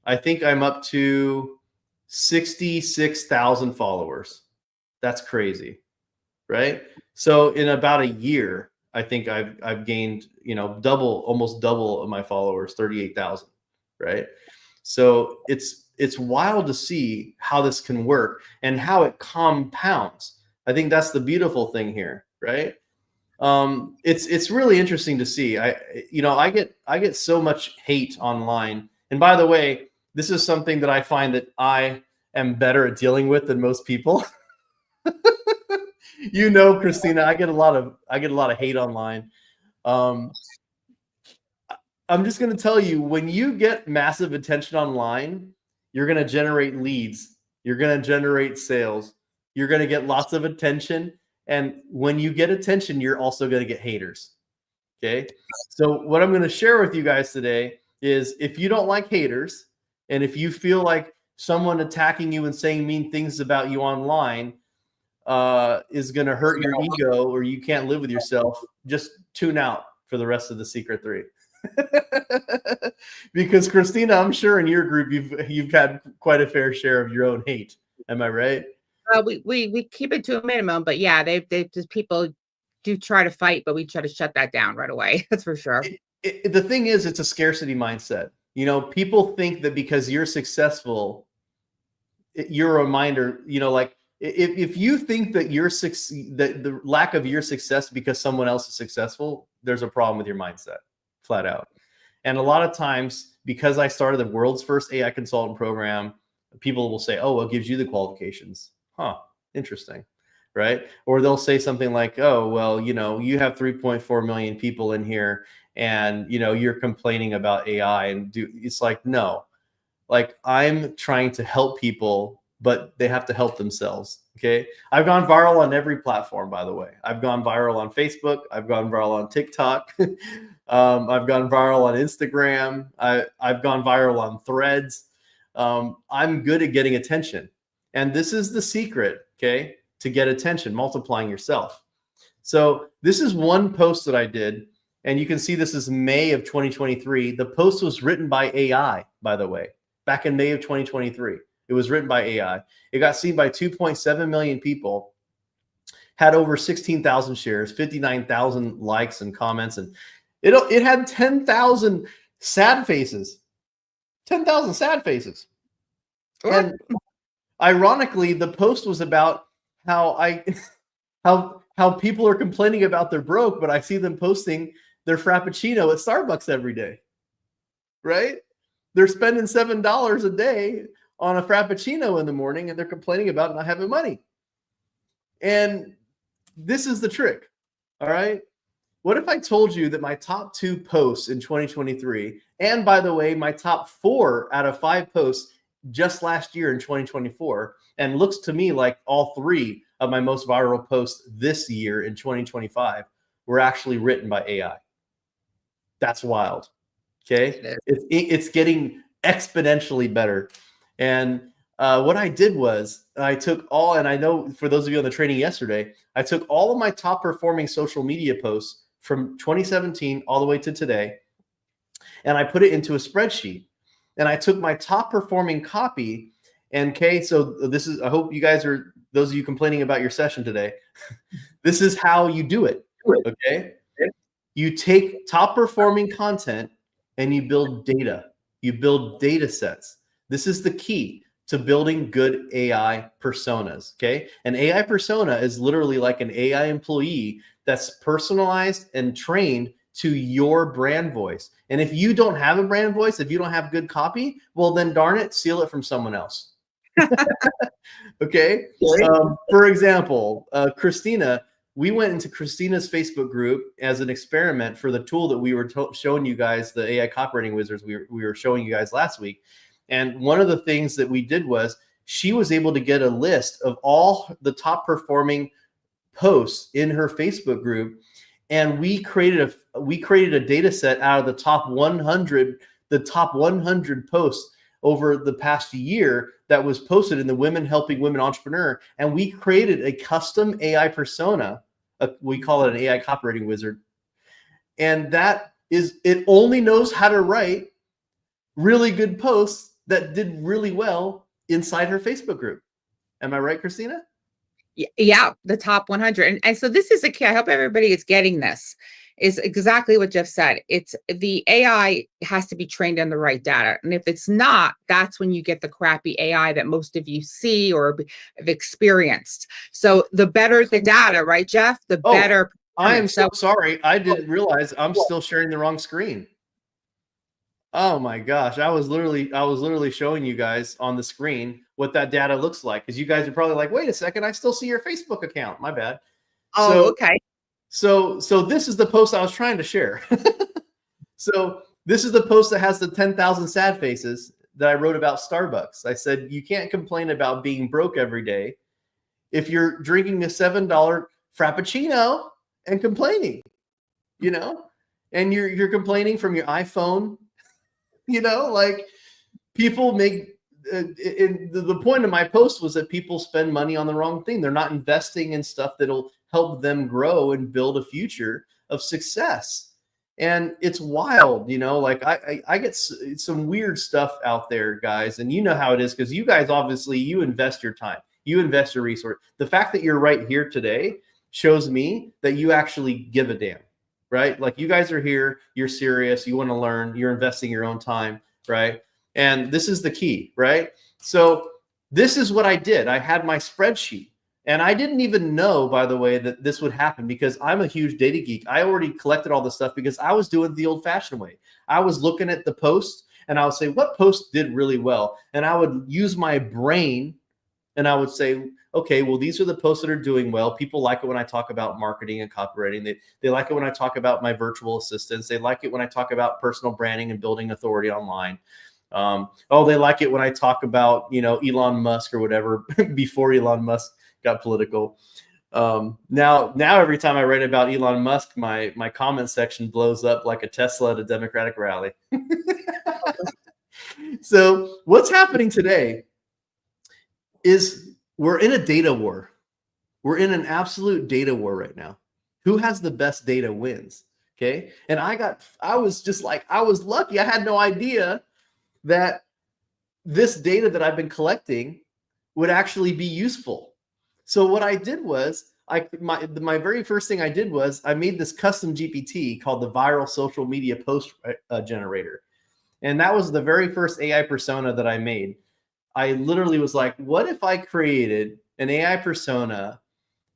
I think I'm up to 66,000 followers. That's crazy, right? So in about a year, I think I've gained, almost double of my followers, 38,000, right? So it's wild to see how this can work and how it compounds. I think that's the beautiful thing here, right? It's really interesting to see. I get so much hate online. And by the way, this is something that I find that I am better at dealing with than most people. Christina, I get a lot of hate online. I'm just going to tell you, when you get massive attention online, you're going to generate leads. You're going to generate sales. You're going to get lots of attention. And when you get attention, you're also going to get haters. Okay. So what I'm going to share with you guys today is, if you don't like haters, and if you feel like someone attacking you and saying mean things about you online is going to hurt your ego, or you can't live with yourself, just tune out for the rest of the Secret 3. Because Christina, I'm sure in your group you've had quite a fair share of your own hate. Am I right? We keep it to a minimum, but yeah, they just, people do try to fight, but we try to shut that down right away. That's for sure. The thing is, it's a scarcity mindset. People think that because you're successful, you're a reminder. Like if you think that that the lack of your success because someone else is successful, there's a problem with your mindset, flat out. And a lot of times, because I started the world's first AI consultant program, people will say, "Oh, what gives you the qualifications?" Huh, interesting, right? Or they'll say something like, "Oh, well, you have 3.4 million people in here, and you're complaining about AI." And it's like, no, like, I'm trying to help people, but they have to help themselves. Okay. I've gone viral on every platform, by the way. I've gone viral on Facebook. I've gone viral on TikTok. I've gone viral on Instagram. I've gone viral on Threads. I'm good at getting attention. And this is the secret, okay, to get attention, multiplying yourself. So this is one post that I did, and you can see this is May of 2023. The post was written by AI, by the way, back in May of 2023. It was written by AI. It got seen by 2.7 million people, had over 16,000 shares, 59,000 likes and comments, and it had 10,000 sad faces. 10,000 sad faces. And ironically, the post was about how how people are complaining about they're broke, but I see them posting their Frappuccino at Starbucks every day, right? They're spending $7 a day on a Frappuccino in the morning, and they're complaining about not having money. And this is the trick, all right? What if I told you that my top 2 posts in 2023, and by the way, my top 4 out of 5 posts just last year in 2024, and looks to me like all 3 of my most viral posts this year in 2025 were actually written by AI. That's wild. Okay. It's getting exponentially better. And what I did was I took all, and I know for those of you on the training yesterday, I took all of my top performing social media posts from 2017 all the way to today, and I put it into a spreadsheet. And I took my top performing copy. And okay, so this is, I hope you guys are, those of you complaining about your session today, this is how you do it. Okay. You take top performing content and you build data. You build data sets. This is the key to building good AI personas. Okay. An AI persona is literally like an AI employee that's personalized and trained to your brand voice. And if you don't have a brand voice, if you don't have good copy, well, then darn it, steal it from someone else. Okay. For example, Christina, we went into Christina's Facebook group as an experiment for the tool that we were showing you guys, the AI copywriting wizards we were showing you guys last week. And one of the things that we did was she was able to get a list of all the top performing posts in her Facebook group, and we created a data set out of the top 100 posts over the past year that was posted in the Women Helping Women Entrepreneur, and we created a custom AI persona. We call it an AI copywriting wizard, and it only knows how to write really good posts that did really well inside her Facebook group. Am I right, Christina? Yeah, the top 100. And so this is a key. I hope everybody is getting this. Is exactly what Jeff said. It's the AI has to be trained on the right data. And if it's not, that's when you get the crappy AI that most of you see or have experienced. So the better the data, right, Jeff? The better. I am so sorry. I didn't realize I'm still sharing the wrong screen. Oh my gosh. I was literally showing you guys on the screen what that data looks like, because you guys are probably like, wait a second, I still see your Facebook account. My bad. Oh, okay. So this is the post I was trying to share. So this is the post that has the 10,000 sad faces that I wrote about Starbucks. I said, you can't complain about being broke every day if you're drinking a $7 Frappuccino and complaining, and you're complaining from your iPhone, like people make, the point of my post was that people spend money on the wrong thing. They're not investing in stuff that'll help them grow and build a future of success. And it's wild, like I get some weird stuff out there, guys. And you know how it is, because you guys, obviously, you invest your time, you invest your resource. The fact that you're right here today shows me that you actually give a damn, right? Like, you guys are here, you're serious, you want to learn, you're investing your own time, right? And this is the key, right? So this is what I did. I had my spreadsheet. And I didn't even know, by the way, that this would happen, because I'm a huge data geek. I already collected all this stuff because I was doing it the old-fashioned way. I was looking at the post, and I would say, what post did really well? And I would use my brain, and I would say, okay, well, these are the posts that are doing well. People like it when I talk about marketing and copywriting. They like it when I talk about my virtual assistants. They like it when I talk about personal branding and building authority online. They like it when I talk about, Elon Musk or whatever, before Elon Musk got political. Now every time I write about Elon Musk, my comment section blows up like a Tesla at a Democratic rally. So what's happening today is we're in a data war. We're in an absolute data war right now. Who has the best data wins. Okay. And I was lucky. I had no idea that this data that I've been collecting would actually be useful. So what I did was, my very first thing I did was I made this custom GPT called the Viral Social Media Post Generator. And that was the very first AI persona that I made. I literally was like, what if I created an AI persona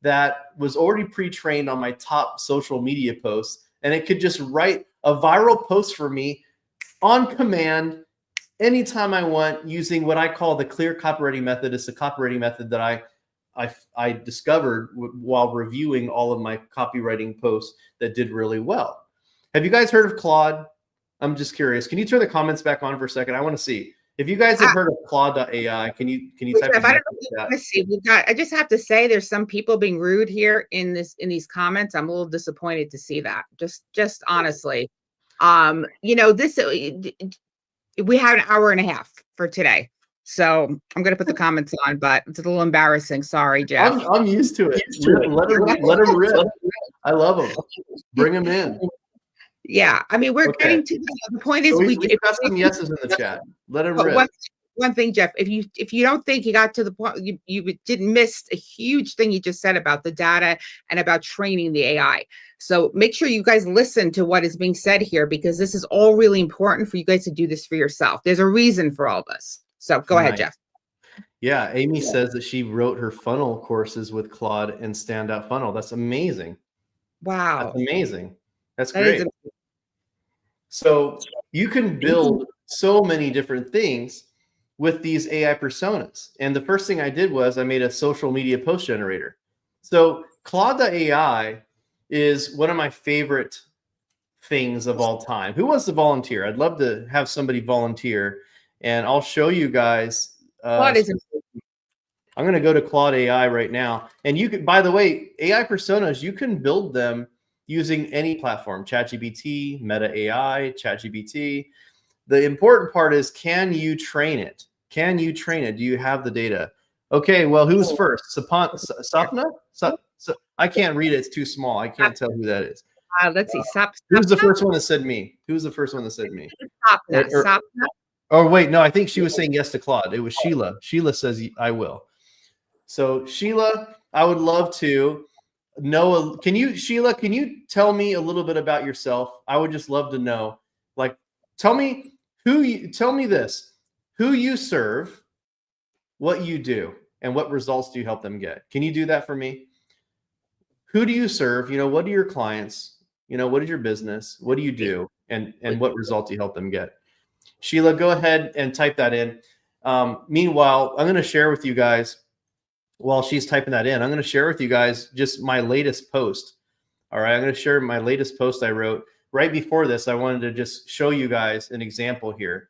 that was already pre-trained on my top social media posts, and it could just write a viral post for me on command anytime I want, using what I call the clear copywriting method. It's a copywriting method that I discovered while reviewing all of my copywriting posts that did really well. Have you guys heard of Claude? I'm just curious. Can you turn the comments back on for a second? I want to see. If you guys have heard of Claude.ai, can you type in that? Let's see. I just have to say, there's some people being rude here in these comments. I'm a little disappointed to see that. Just honestly, this we had an hour and a half for today. So I'm going to put the comments on, but it's a little embarrassing. Sorry, Jeff. I'm used to it. Let them rip. I love them. Bring them in. Yeah. I mean, we're getting to the point is, we've got some yeses in the chat. Let them rip. One thing, Jeff, if you don't think you got to the point, you didn't miss a huge thing you just said about the data and about training the AI. So make sure you guys listen to what is being said here, because this is all really important for you guys to do this for yourself. There's a reason for all this. So go ahead, Jeff. Yeah, Amy says that she wrote her funnel courses with Claude and Standout Funnel. That's amazing. Wow. That's amazing. That's great. So you can build so many different things with these AI personas. And the first thing I did was I made a social media post generator. So Claude.ai is one of my favorite things of all time. Who wants to volunteer? I'd love to have somebody volunteer, and I'll show you guys. I'm going to go to Claude AI right now. And you can, by the way, AI personas, you can build them using any platform, ChatGPT, Meta AI, ChatGPT. The important part is, can you train it? Can you train it? Do you have the data? Okay, well, who's first? Sapna? I can't read it. It's too small. I can't tell who that is. Let's see. Who's the first one that said me? Who's the first one that said me? Sapna. Oh, wait, no, I think she was saying yes to Claude. It was Sheila. Sheila says, I will. So Sheila, I would love to know, Sheila, can you tell me a little bit about yourself? I would just love to know, like, tell me this, who you serve, what you do, and what results do you help them get? Can you do that for me? Who do you serve? What are your clients? What is your business? What do you do? And what result do you help them get? Sheila, go ahead and type that in. Meanwhile, I'm going to share with you guys, while she's typing that in, I'm going to share with you guys just my latest post. All right, I'm going to share my latest post I wrote. Right before this, I wanted to just show you guys an example here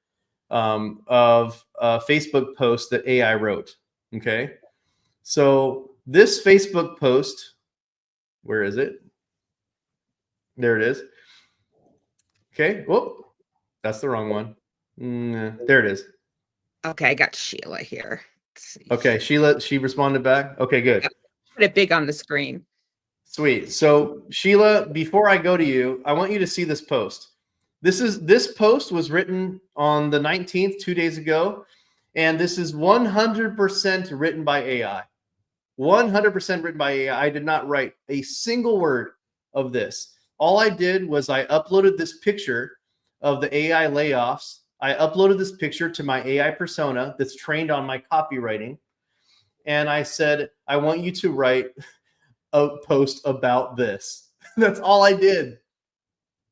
of a Facebook post that AI wrote. Okay, so this Facebook post, where is it? There it is. Okay, whoop, that's the wrong one. There it is. Okay, I got Sheila here. Okay, Sheila, she responded back. Okay, good. Yep. Put it big on the screen. Sweet. So Sheila, before I go to you, I want you to see this post. This post was written on the 19th, 2 days ago, and this is 100% written by AI. 100% written by AI. I did not write a single word of this. All I did was I uploaded this picture of the AI layoffs. I uploaded this picture to my AI persona that's trained on my copywriting. And I said, I want you to write a post about this. That's all I did.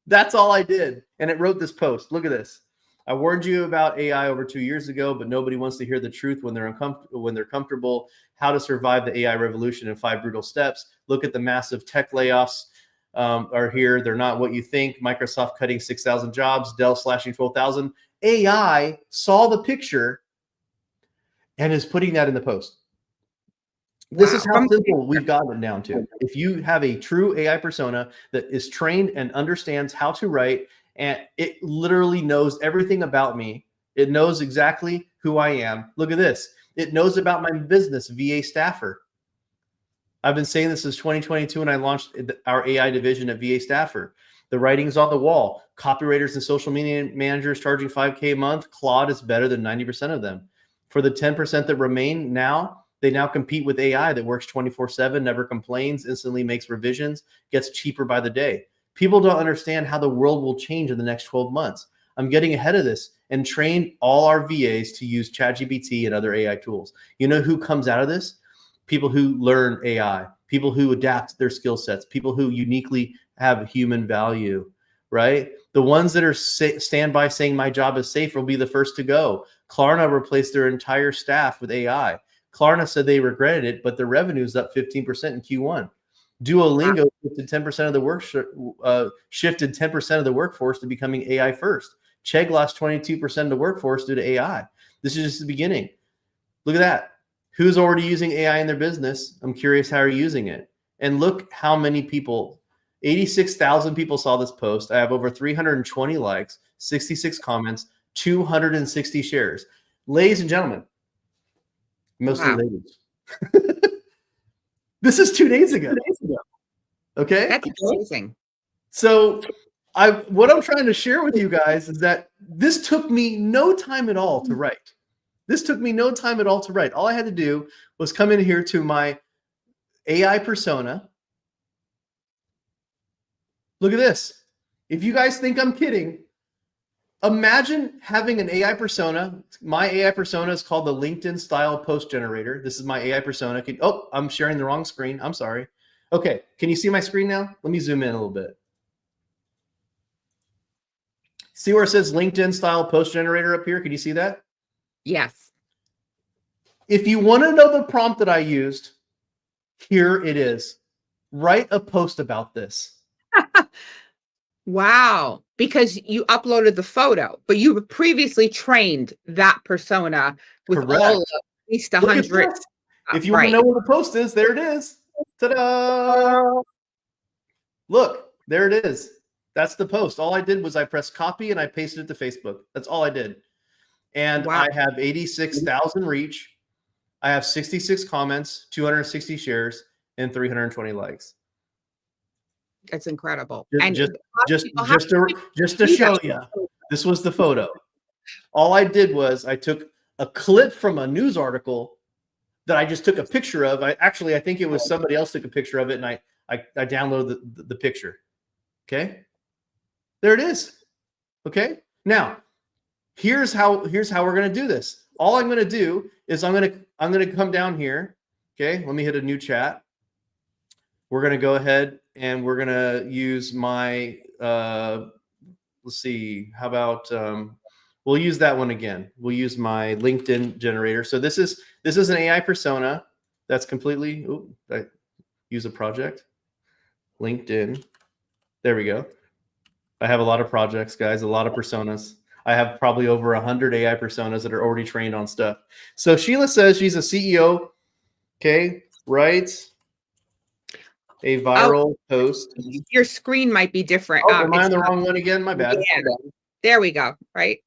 That's all I did. And it wrote this post. Look at this. I warned you about AI over 2 years ago, but nobody wants to hear the truth when they're comfortable. How to survive the AI revolution in 5 brutal steps. Look at the massive tech layoffs are here. They're not what you think. Microsoft cutting 6,000 jobs, Dell slashing 12,000. AI saw the picture and is putting that in the post. This is how simple we've gotten it down to. If you have a true AI persona that is trained and understands how to write, and it literally knows everything about me, it knows exactly who I am. Look at this. It knows about my business, VA Staffer. I've been saying this since 2022 when I launched our AI division at VA Staffer. The writing's on the wall. Copywriters and social media managers charging $5K a month. Claude is better than 90% of them. For the 10% that remain now, they now compete with AI that works 24/7, never complains, instantly makes revisions, gets cheaper by the day. People don't understand how the world will change in the next 12 months. I'm getting ahead of this and train all our VAs to use ChatGPT and other AI tools. You know who comes out of this? People who learn AI, people who adapt their skill sets, people who uniquely have human value, right? The ones that are stand by saying my job is safe will be the first to go. Klarna replaced their entire staff with AI. Klarna said they regretted it, but their revenue is up 15% in Q1. Duolingo shifted 10% of the shifted 10% of the workforce to becoming AI first. Chegg lost 22% of the workforce due to AI. This is just the beginning. Look at that. Who's already using AI in their business? I'm curious how you're using it. And look how many people, 86,000 people saw this post. I have over 320 likes, 66 comments, 260 shares. Ladies and gentlemen, mostly ladies. This is 2 days ago. Okay? That's amazing. So what I'm trying to share with you guys is that this took me no time at all to write. This took me no time at all to write. All I had to do was come in here to my AI persona. Look at this. If you guys think I'm kidding, imagine having an AI persona. My AI persona is called the LinkedIn style post generator. This is my AI persona. Oh, I'm sharing the wrong screen. I'm sorry. Okay. Can you see my screen now? Let me zoom in a little bit. See where it says LinkedIn style post generator up here? Can you see that? Yes. If you want to know the prompt that I used, here it is. Write a post about this. Wow. Because you uploaded the photo, but you previously trained that persona with Correct. all of at least 100 If you want to know where the post is, there it is. Ta-da! Look, there it is. That's the post. All I did was I pressed copy and I pasted it to Facebook. That's all I did. And I have 86,000 reach. I have 66 comments, 260 shares, and 320 likes. That's incredible. Just to show you, this was the photo. All I did was I took a clip from a news article that I just took a picture of. I think it was somebody else took a picture of it, and I downloaded the picture. Okay, there it is. Okay, now here's how we're gonna do this. All I'm gonna do is I'm gonna come down here. Okay, let me hit a new chat. We're gonna go ahead and we're gonna use my let's see, how about we'll use that one again. We'll use my LinkedIn generator. So this is an AI persona that's completely, I use a project, LinkedIn. There we go. I have a lot of projects, guys, a lot of personas. I have probably over 100 AI personas that are already trained on stuff. So Sheila says she's a CEO, okay, writes a viral post. Your screen might be different. Oh, am I on the wrong one again? My bad. Yeah. There we go, right?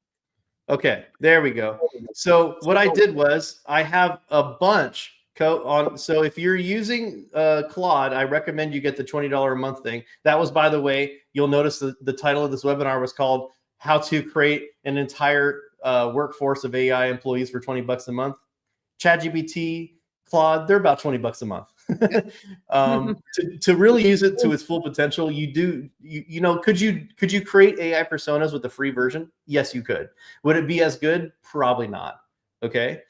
Okay, there we go. So what I did was I have a bunch on. So if you're using Claude, I recommend you get the $20 a month thing. That was, by the way, you'll notice the title of this webinar was called "How to Create an Entire Workforce of AI Employees for $20 a Month." ChatGPT, Claude, they're about $20 a month. To really use it to its full potential, you know, could you create AI personas with the free version? Yes, you could. Would it be as good? Probably not. Okay.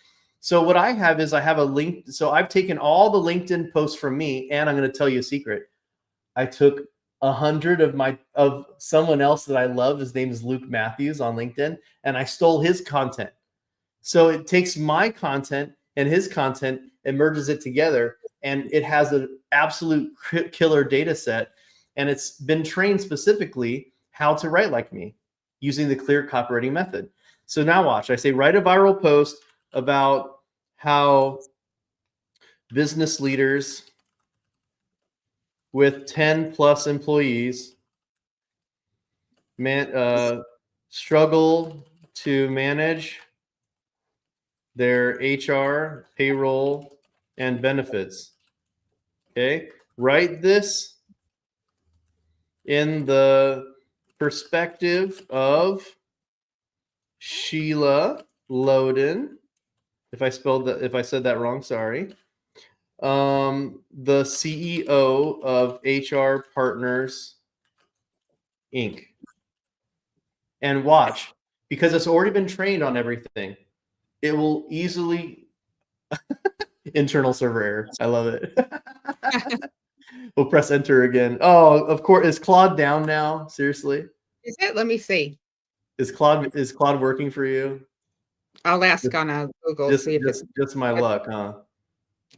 So what I have is I have a link. So I've taken all the LinkedIn posts from me, and I'm going to tell you a secret. I took 100 of someone else that I love. His name is Luke Matthews on LinkedIn, and I stole his content. So it takes my content and his content and merges it together, and it has an absolute killer data set, and it's been trained specifically how to write like me using the clear copywriting method. So now watch. I say write a viral post about how business leaders with 10 plus employees struggle to manage their HR, payroll, and benefits. Okay, write this in the perspective of Sheila Loden. If I said that wrong, sorry. The CEO of HR Partners Inc. And watch, because it's already been trained on everything, it will easily internal server error. I love it. We'll press enter again. Oh, of course. Is Claude down now? Seriously? Is it? Let me see. Is Claude working for you? I'll ask on Google. Just my luck, huh?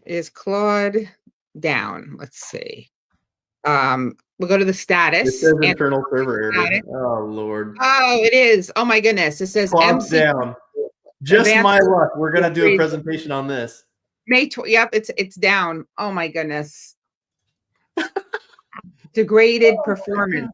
Is Claude down? Let's see. We'll go to the status. It says internal server error. Oh Lord. Oh, it is. Oh my goodness. It says Claude's down. Just my luck. We're gonna do a presentation on this. Yep, it's down. Oh my goodness. Degraded performance.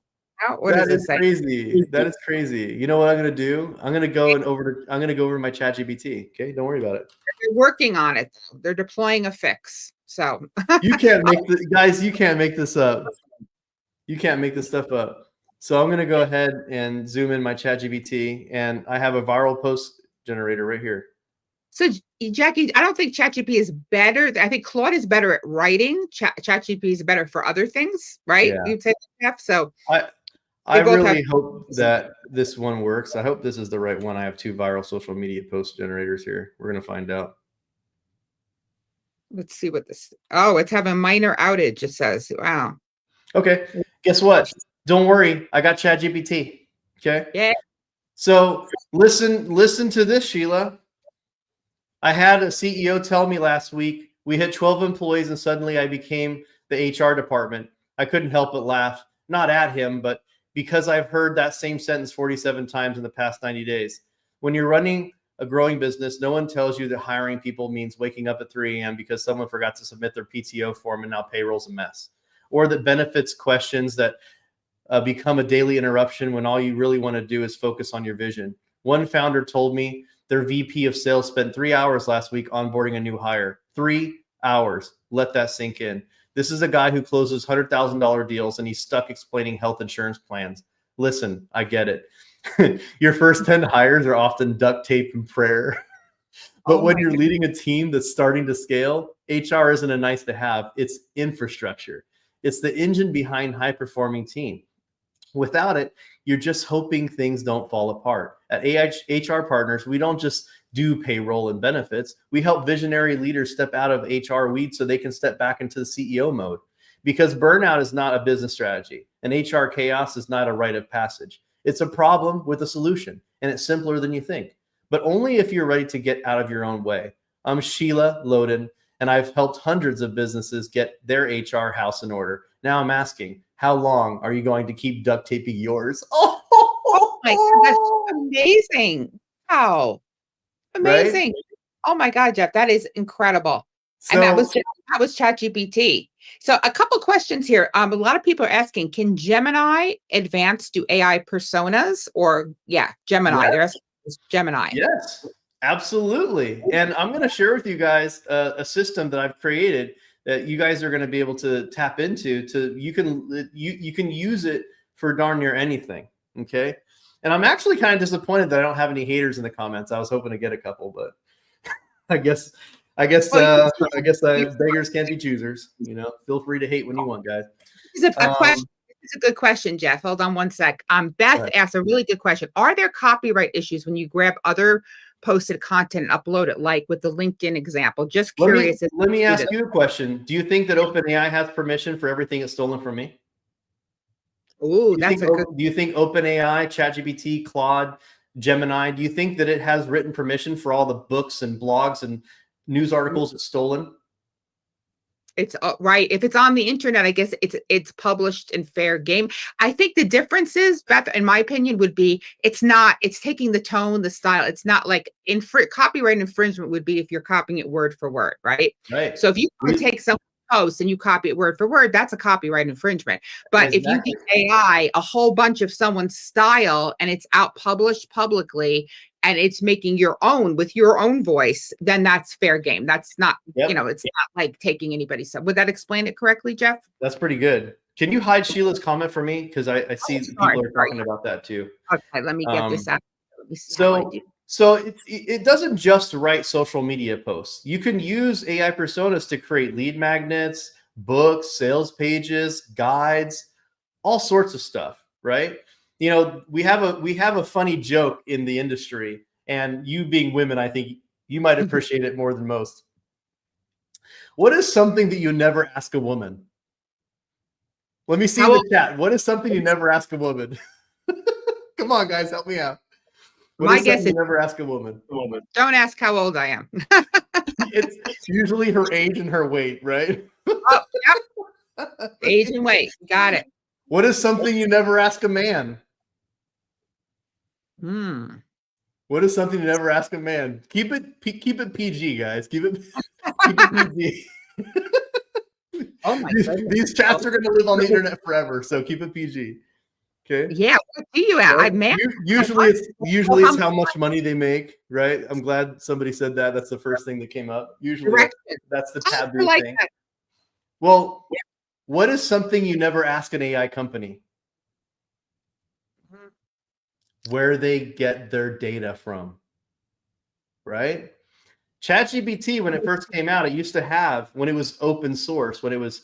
What does it say? Crazy. That is crazy. You know what I'm gonna do? I'm gonna go over to my ChatGPT. Okay, don't worry about it. They're working on it though. They're deploying a fix. So you can't make this, guys. You can't make this up. You can't make this stuff up. So I'm gonna go ahead and zoom in my ChatGPT, and I have a viral post generator right here. So Jackie, I don't think ChatGPT is better. I think Claude is better at writing. ChatGPT is better for other things, right? Yeah. You'd say that, so I really hope that this one works. I hope this is the right one. I have 2 viral social media post generators here. We're gonna find out. Let's see what this. Oh, it's having a minor outage. It says, "Wow." Okay. Guess what? Don't worry. I got ChatGPT. Okay. Yeah. So listen to this, Sheila. I had a CEO tell me last week, we hit 12 employees and suddenly I became the HR department. I couldn't help but laugh, not at him, but because I've heard that same sentence 47 times in the past 90 days. When you're running a growing business, no one tells you that hiring people means waking up at 3 a.m. because someone forgot to submit their PTO form and now payroll's a mess. Or that benefits questions that become a daily interruption when all you really want to do is focus on your vision. One founder told me their VP of sales spent 3 hours last week onboarding a new hire. 3 hours. Let that sink in. This is a guy who closes $100,000 deals and he's stuck explaining health insurance plans. Listen, I get it. Your first 10 hires are often duct tape and prayer. But when you're leading a team that's starting to scale, HR isn't a nice to have. It's infrastructure. It's the engine behind high-performing team. Without it, you're just hoping things don't fall apart. At HR Partners, we don't just do payroll and benefits. We help visionary leaders step out of HR weeds so they can step back into the CEO mode. Because burnout is not a business strategy, and HR chaos is not a rite of passage. It's a problem with a solution, and it's simpler than you think, but only if you're ready to get out of your own way. I'm Sheila Loden, and I've helped hundreds of businesses get their HR house in order. Now I'm asking, how long are you going to keep duct taping yours? Oh my God, that's amazing. Wow. Amazing. Right? Oh my God, Jeff, that is incredible. So, And that was ChatGPT. So a couple questions here. A lot of people are asking, can Gemini Advanced do AI personas? Or Gemini. yes, They're asking, is Gemini. yes, absolutely. And I'm going to share with you guys a system that I've created that you guys are going to be able to tap into. You can use it for darn near anything. Okay. And I'm actually kind of disappointed that I don't have any haters in the comments. I was hoping to get a couple, but I guess beggars can't be choosers. You know, feel free to hate when you want, guys. This is a question. This is a good question, Jeff. Hold on one sec. Beth asked a really good question. Are there copyright issues when you grab other posted content and upload it, like with the LinkedIn example? Just curious. Let me ask you a question. Do you think that OpenAI has permission for everything it's stolen from me? Oh, that's a good. Do you think OpenAI, ChatGPT, Claude, Gemini, do you think that it has written permission for all the books and blogs and news articles it's stolen? It's right. If it's on the internet, I guess it's published in fair game. I think the difference is, Beth, in my opinion, would be it's taking the tone, the style. It's not like copyright infringement would be if you're copying it word for word, right? Right. So if you take some post and you copy it word for word, that's a copyright infringement. But if you give AI a whole bunch of someone's style and it's out published publicly and it's making your own with your own voice, then that's fair game. That's not, it's not like taking anybody's stuff. Would that explain it correctly, Jeff? That's pretty good. Can you hide Sheila's comment for me? Because I see people are talking about that too. Okay, let me get this out. So it doesn't just write social media posts. You can use AI personas to create lead magnets, books, sales pages, guides, all sorts of stuff, right? You know, we have a funny joke in the industry, and you being women, I think you might appreciate it more than most. What is something that you never ask a woman? Let me see the chat. What is something you never ask a woman? Come on, guys, help me out. My guess is never ask a woman. Don't ask how old I am. It's usually her age and her weight, right? Oh, yep. Age and weight. Got it. What is something you never ask a man? What is something you never ask a man? Keep it PG, guys. Keep it PG. Oh my goodness. These chats are going to live on the internet forever, so keep it PG. Okay. Yeah. What do you at? Usually it's how much money they make, right? I'm glad somebody said that. That's the first thing that came up. Usually that's the taboo thing. That. Well, what is something you never ask an AI company? Where they get their data from, right? ChatGPT, when it first came out, it used to have, when it was open source, when it was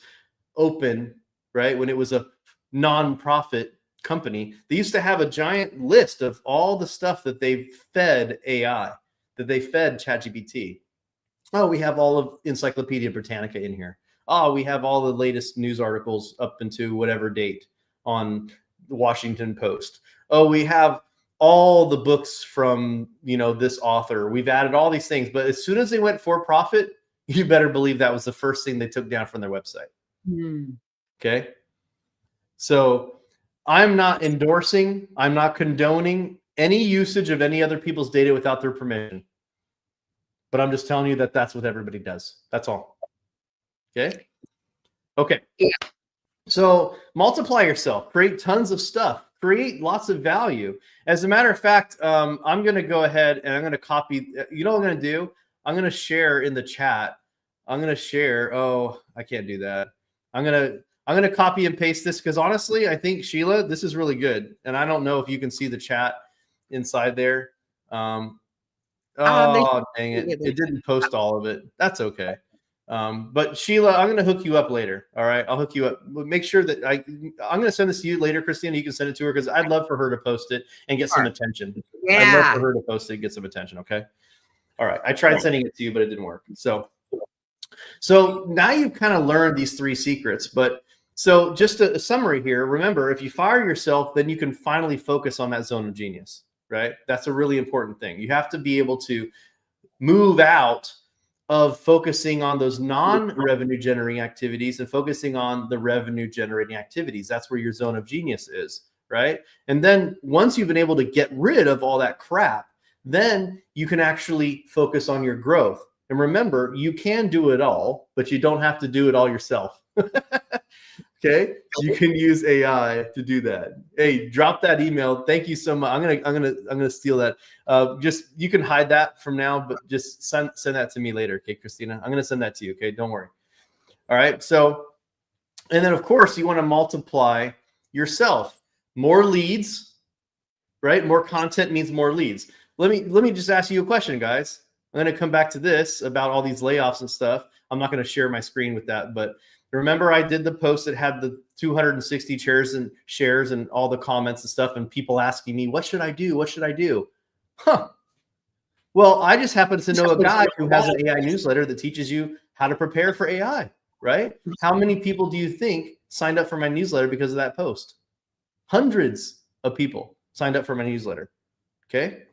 open, right? When it was a non-profit company, they used to have a giant list of all the stuff that they fed AI, that they fed ChatGPT. Oh, we have all of Encyclopedia Britannica in here. Oh, we have all the latest news articles up into whatever date on the Washington Post. Oh, we have all the books from, this author. We've added all these things, but as soon as they went for profit, you better believe that was the first thing they took down from their website. Okay. So I'm not endorsing, I'm not condoning any usage of any other people's data without their permission. but I'm just telling you that that's what everybody does. That's all. Okay. Okay. Yeah. So multiply yourself, create tons of stuff, create lots of value. As a matter of fact, I'm going to go ahead and I'm going to copy. You know what I'm going to do? I'm going to share in the chat. I'm going to share. Oh, I can't do that. I'm going to copy and paste this because honestly, I think Sheila, this is really good. And I don't know if you can see the chat inside there. Oh, dang it. It didn't post all of it. That's okay. But Sheila, I'm going to hook you up later. All right. I'll hook you up. Make sure that I'm going to send this to you later, Christina. You can send it to her because I'd love for her to post it and get some attention. Yeah. I'd love for her to post it and get some attention. Okay. All right. I tried sending it to you, but it didn't work. So now you've kind of learned these 3 secrets, but so just a summary here. Remember, if you fire yourself, then you can finally focus on that zone of genius, right? That's a really important thing. You have to be able to move out of focusing on those non-revenue generating activities and focusing on the revenue generating activities. That's where your zone of genius is, right? And then once you've been able to get rid of all that crap, then you can actually focus on your growth. And remember, you can do it all, but you don't have to do it all yourself. Okay, you can use AI to do that. Hey, drop that email. Thank you so much. I'm gonna steal that. Just you can hide that from now, but just send that to me later, okay, Christina? I'm gonna send that to you. Okay, don't worry. All right. So, and then of course you want to multiply yourself. More leads, right? More content means more leads. Let me just ask you a question, guys. I'm gonna come back to this about all these layoffs and stuff. I'm not gonna share my screen with that, but remember I did the post that had the 260 shares and all the comments and stuff and people asking me, what should I do? What should I do? Huh. Well, I just happen to know a guy who has an AI newsletter that teaches you how to prepare for AI, right? How many people do you think signed up for my newsletter because of that post? Hundreds of people signed up for my newsletter. Okay.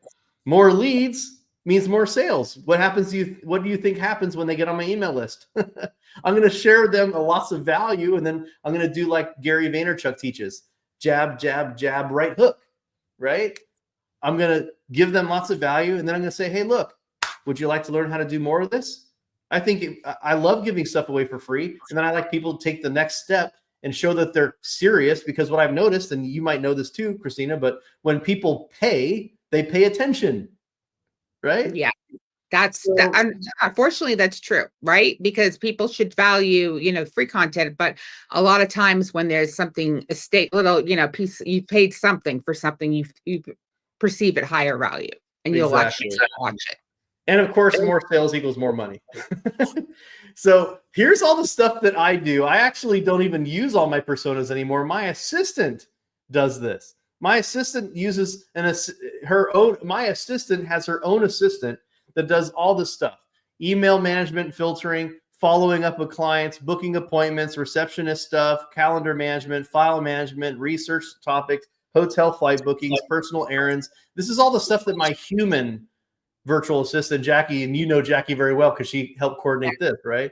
More leads means more sales. What do you think happens when they get on my email list? I'm going to share them lots of value, and then I'm going to do like Gary Vaynerchuk teaches: jab, jab, jab, right hook, right? I'm going to give them lots of value, and then I'm going to say, hey, look, would you like to learn how to do more of this? I love giving stuff away for free, and then I like people to take the next step and show that they're serious, because what I've noticed, and you might know this too, Christina, but when people pay, they pay attention. Right? Yeah. Unfortunately, that's true, right? Because people should value, free content, but a lot of times when there's something piece, you paid something for something, you perceive it higher value, and you'll actually watch it. And of course, more sales equals more money. So here's all the stuff that I do. I actually don't even use all my personas anymore. My assistant does this. My assistant uses my assistant has her own assistant that does all this stuff: email management, filtering, following up with clients, booking appointments, receptionist stuff, calendar management, file management, research topics, hotel flight bookings, personal errands. This is all the stuff that my human virtual assistant, Jackie, and you know Jackie very well because she helped coordinate this, right?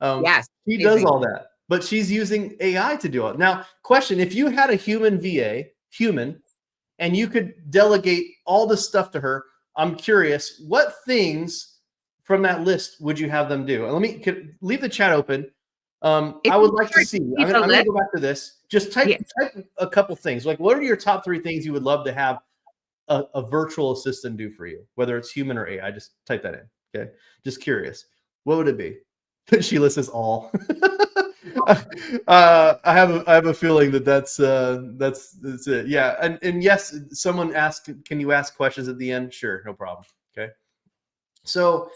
Yes. She does all that, but she's using AI to do it. Now, question: if you had a human VA, and you could delegate all this stuff to her, I'm curious, what things from that list would you have them do? Leave the chat open. I would like to see. I'm going to go back to this. Just type a couple things. Like, what are your top 3 things you would love to have a virtual assistant do for you, whether it's human or AI? Just type that in. Okay. Just curious. What would it be? Sheila says all. I have a feeling that's it. Yeah. And yes, someone asked, can you ask questions at the end? Sure. No problem. Okay. So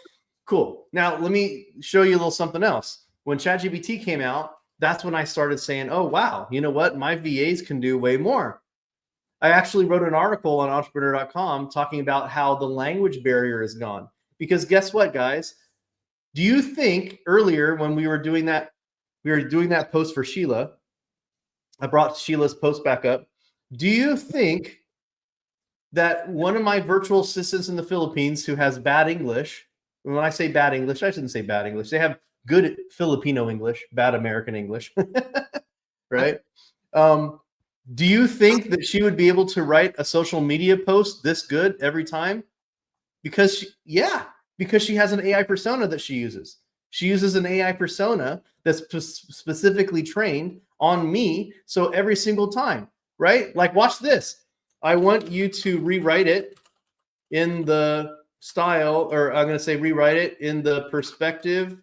cool. Now let me show you a little something else. When ChatGPT came out, that's when I started saying, oh, wow, you know what? My VAs can do way more. I actually wrote an article on entrepreneur.com talking about how the language barrier is gone. Because guess what, guys? Do you think earlier when we were doing that post for Sheila, I brought Sheila's post back up. Do you think that one of my virtual assistants in the Philippines who has bad English, when I say bad English, I shouldn't say bad English. They have good Filipino English, bad American English, right? Do you think that she would be able to write a social media post this good every time? Because yeah, Because she has an AI persona that she uses. She uses an AI persona that's specifically trained on me. So every single time, right? Like, watch this. I want you to rewrite it in the style, or I'm going to say rewrite it in the perspective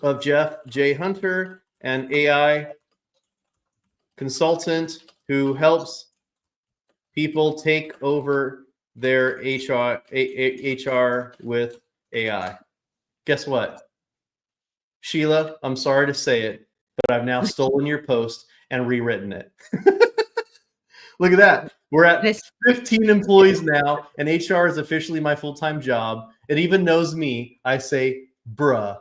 of Jeff J. Hunter, an AI consultant who helps people take over their HR with AI. Guess what? Sheila, I'm sorry to say it, but I've now stolen your post and rewritten it. Look at that. We're at 15 employees now, and HR is officially my full-time job. It even knows me. I say, bruh.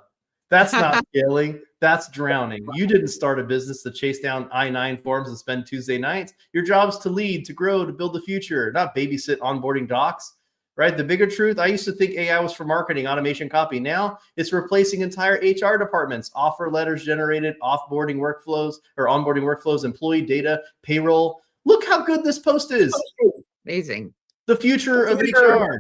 That's not scaling. That's drowning. You didn't start a business to chase down I-9 forms and spend Tuesday nights. Your job's to lead, to grow, to build the future, not babysit onboarding docs, right? The bigger truth, I used to think AI was for marketing, automation, copy. Now it's replacing entire HR departments, offer letters generated, offboarding workflows or onboarding workflows, employee data, payroll. Look how good this post is. Amazing. The future of HR.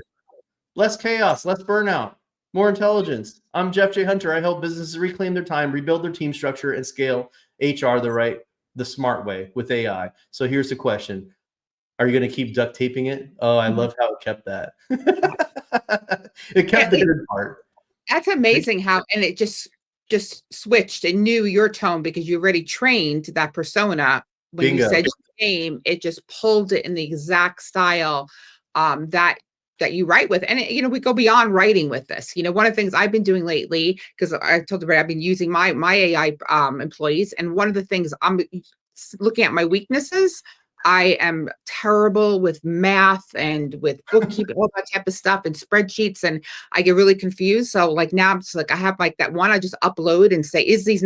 Less chaos, less burnout, more intelligence. I'm Jeff J. Hunter. I help businesses reclaim their time, rebuild their team structure, and scale HR the smart way with AI. So here's the question. Are you going to keep duct taping it? Oh, I love how it kept that. It kept the good part. That's amazing how, and it just switched and knew your tone because you already trained that persona. When Bingo. You said your name, it just pulled it in the exact style that you write with. And we go beyond writing with this. One of the things I've been doing lately, because I told you, I've been using my AI employees, and one of the things I'm looking at my weaknesses. I am terrible with math and with bookkeeping, all that type of stuff, and spreadsheets, and I get really confused. So like now I'm just like, I have like that one, I just upload and say, is this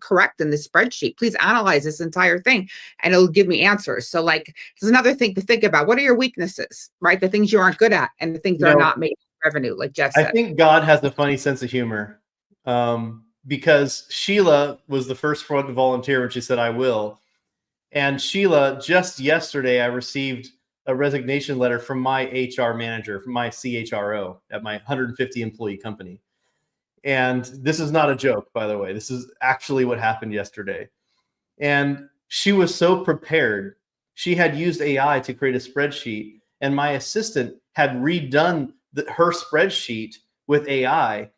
correct in the spreadsheet? Please analyze this entire thing, and it'll give me answers. So like, there's another thing to think about. What are your weaknesses, right? The things you aren't good at and the things that are not making revenue, like Jeff said. I think God has a funny sense of humor, because Sheila was the first one to volunteer when she said, I will. And Sheila, just yesterday, I received a resignation letter from my HR manager, from my CHRO at my 150 employee company. And this is not a joke, by the way. This is actually what happened yesterday. And she was so prepared. She had used AI to create a spreadsheet, and my assistant had redone her spreadsheet with AI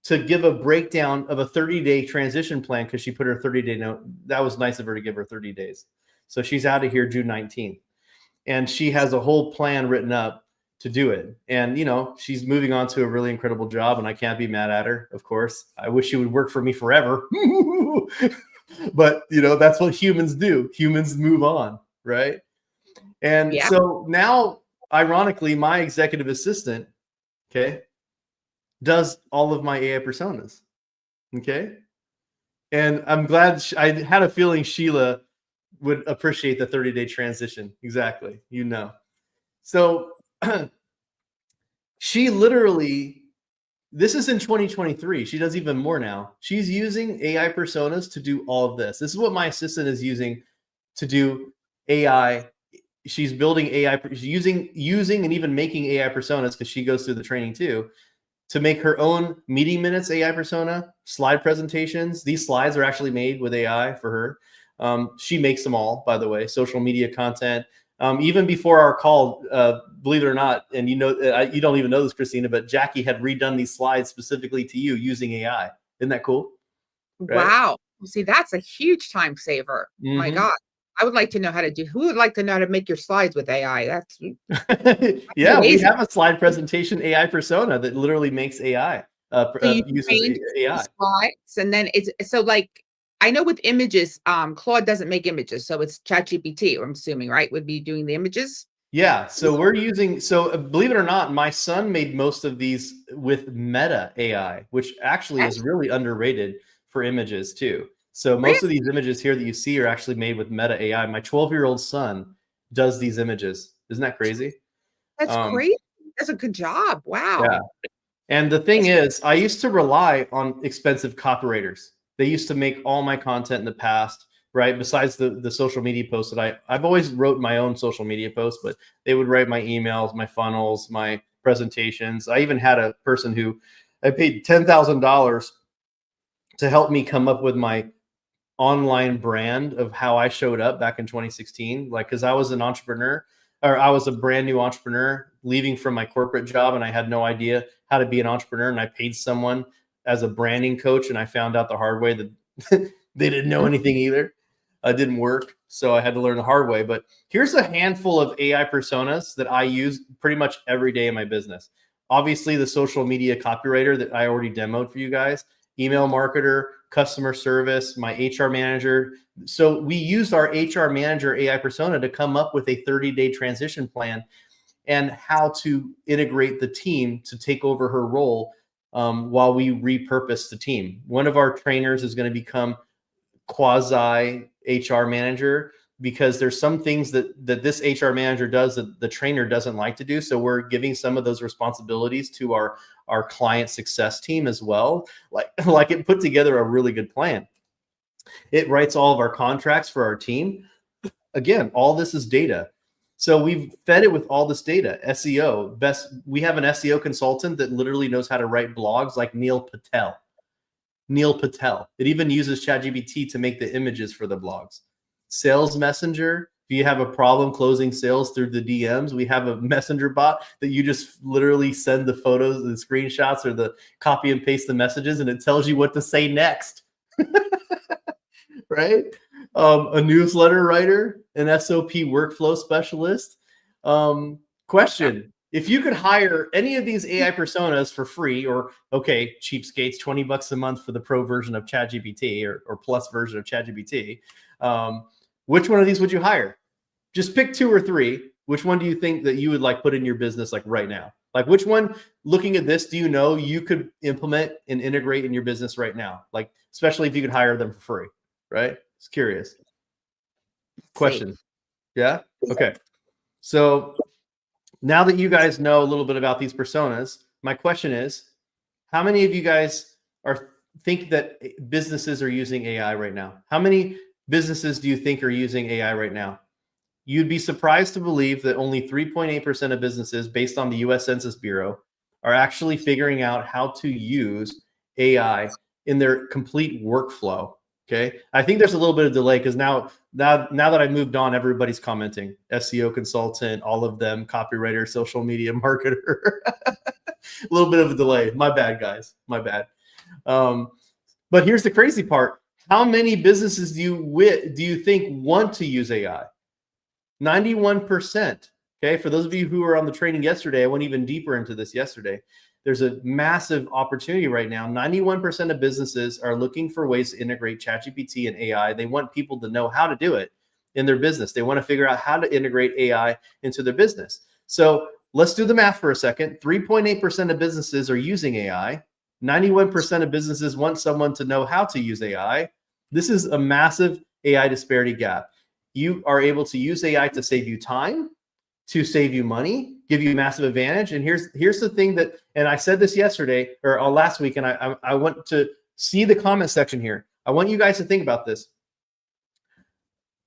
to give a breakdown of a 30-day transition plan, because she put her 30-day note. That was nice of her to give her 30 days. So she's out of here June 19th. And she has a whole plan written up to do it. And, she's moving on to a really incredible job, and I can't be mad at her, of course. I wish she would work for me forever. But, that's what humans do. Humans move on, right? And so now, ironically, my executive assistant, okay, does all of my AI personas. Okay. And I'm glad I had a feeling Sheila would appreciate the 30-day transition. Exactly. So she literally, this is in 2023. She does even more now. She's using AI personas to do all of this. This is what my assistant is using to do AI. She's building AI, using and even making AI personas, because she goes through the training too, to make her own meeting minutes AI persona, slide presentations. These slides are actually made with AI for her. She makes them all, by the way, social media content. Even before our call, believe it or not, and you don't even know this, Christina, but Jackie had redone these slides specifically to you using AI. Isn't that cool? Right? Wow. See, that's a huge time saver. Mm-hmm. My God. I would like to know how to who would like to know how to make your slides with AI? That's yeah, amazing. We have a slide presentation AI persona that literally makes AI, uses AI. Slides, and then it's so like, I know with images, Claude doesn't make images, so it's ChatGPT, I'm assuming, right? Would be doing the images. Yeah, so we're using, believe it or not, my son made most of these with Meta AI, which actually is really underrated for images too. So most of these images here that you see are actually made with Meta AI. My 12-year-old son does these images. Isn't that crazy? That's crazy. That's a good job. Wow. Yeah. And the thing is, I used to rely on expensive copywriters. They used to make all my content in the past, right? Besides the social media posts that I've always wrote my own social media posts, but they would write my emails, my funnels, my presentations. I even had a person who I paid $10,000 to help me come up with my online brand of how I showed up back in 2016. Like, cause I was an entrepreneur, or I was a brand new entrepreneur leaving from my corporate job, and I had no idea how to be an entrepreneur. And I paid someone as a branding coach, and I found out the hard way that they didn't know anything either. It didn't work. So I had to learn the hard way. But here's a handful of AI personas that I use pretty much every day in my business. Obviously, the social media copywriter that I already demoed for you guys, email marketer, customer service, my HR manager. So we used our HR manager AI persona to come up with a 30-day transition plan and how to integrate the team to take over her role while we repurpose the team. One of our trainers is going to become quasi HR manager, because there's some things that this HR manager does that the trainer doesn't like to do. So we're giving some of those responsibilities to our client success team as well. Like it put together a really good plan. It writes all of our contracts for our team. Again, all this is data. So we've fed it with all this data. SEO, we have an SEO consultant that literally knows how to write blogs, like Neil Patel. It even uses ChatGPT to make the images for the blogs. Sales Messenger, if you have a problem closing sales through the DMs, we have a messenger bot that you just literally send the photos, the screenshots, or the copy and paste the messages, and it tells you what to say next. Right? A newsletter writer, an SOP workflow specialist. Question: if you could hire any of these AI personas for free, or okay, cheapskates, $20 a month for the pro version of ChatGPT or plus version of ChatGPT, which one of these would you hire? Just pick 2 or 3. Which one do you think that you would like put in your business like right now? Like which one, looking at this, do you know you could implement and integrate in your business right now? Like, especially if you could hire them for free, right? Just curious. Question. Yeah? Okay. So now that you guys know a little bit about these personas, my question is, how many of you guys think that businesses are using AI right now? How many businesses do you think are using AI right now? You'd be surprised to believe that only 3.8% of businesses, based on the US Census Bureau, are actually figuring out how to use AI in their complete workflow. Okay. I think there's a little bit of delay because now that I've moved on, everybody's commenting. SEO consultant, all of them, copywriter, social media marketer. A little bit of a delay. My bad, guys. My bad. But here's the crazy part. How many businesses do you think want to use AI? 91%. Okay. For those of you who were on the training yesterday, I went even deeper into this yesterday. There's a massive opportunity right now. 91% of businesses are looking for ways to integrate ChatGPT and AI. They want people to know how to do it in their business. They want to figure out how to integrate AI into their business. So let's do the math for a second. 3.8% of businesses are using AI. 91% of businesses want someone to know how to use AI. This is a massive AI disparity gap. You are able to use AI to save you time, to save you money, give you a massive advantage. And here's the thing that, and I said this yesterday or last week, and I want to see the comment section here. I want you guys to think about this.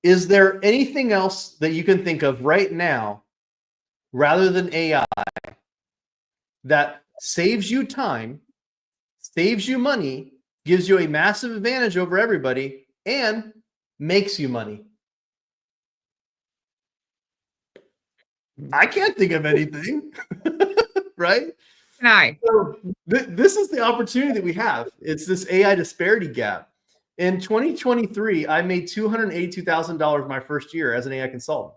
Is there anything else that you can think of right now, rather than AI, that saves you time, saves you money, gives you a massive advantage over everybody, and makes you money? I can't think of anything, right? So this is the opportunity that we have. It's this AI disparity gap. In 2023, I made $282,000 my first year as an AI consultant.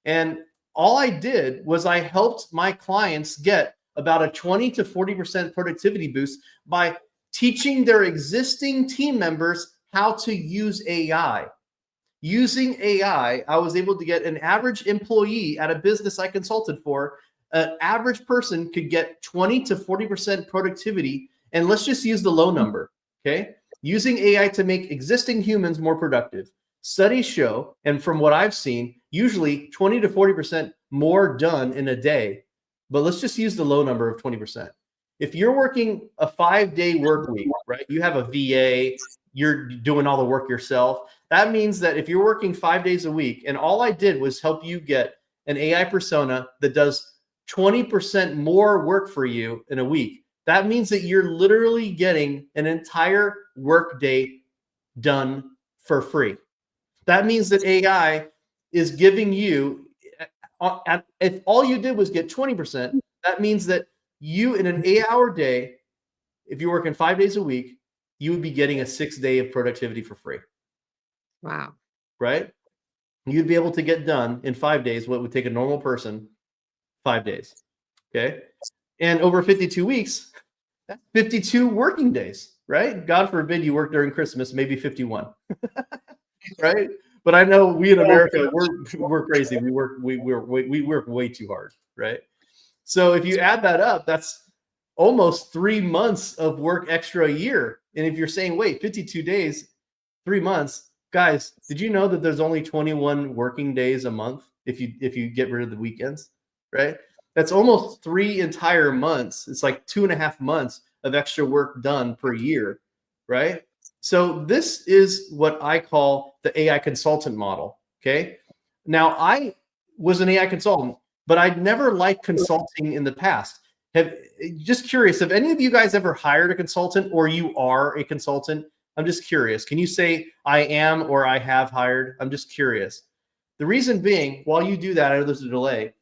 And all I did was I helped my clients get about a 20 to 40% productivity boost by teaching their existing team members how to use AI. Using AI, I was able to get an average employee at a business I consulted for. An average person could get 20 to 40% productivity. And let's just use the low number, okay? Using AI to make existing humans more productive. Studies show, and from what I've seen, usually 20 to 40% more done in a day. But let's just use the low number of 20%. If you're working a 5-day work week, right? You have a VA, you're doing all the work yourself. That means that if you're working 5 days a week, and all I did was help you get an AI persona that does 20% more work for you in a week. That means that you're literally getting an entire work day done for free. That means that AI is giving you, if all you did was get 20%, that means that you in an 8-hour day, if you're working 5 days a week, you would be getting a 6 day of productivity for free. Wow. Right? You'd be able to get done in 5 days what would take a normal person 5 days. Okay. And over 52 weeks, that's 52 working days, right? God forbid you work during Christmas, maybe 51. Right? But I know we in America, we're crazy. We work way too hard, right? So if you add that up, that's almost 3 months of work extra a year. And if you're saying, wait, 52 days, 3 months, guys, did you know that there's only 21 working days a month if you get rid of the weekends, right? That's almost 3 entire months. It's like 2.5 months of extra work done per year, right? So this is what I call the AI consultant model, okay? Now, I was an AI consultant, but I'd never liked consulting in the past. Just curious, have any of you guys ever hired a consultant, or you are a consultant? I'm just curious. Can you say I am or I have hired? I'm just curious. The reason being, while you do that, I know there's a delay.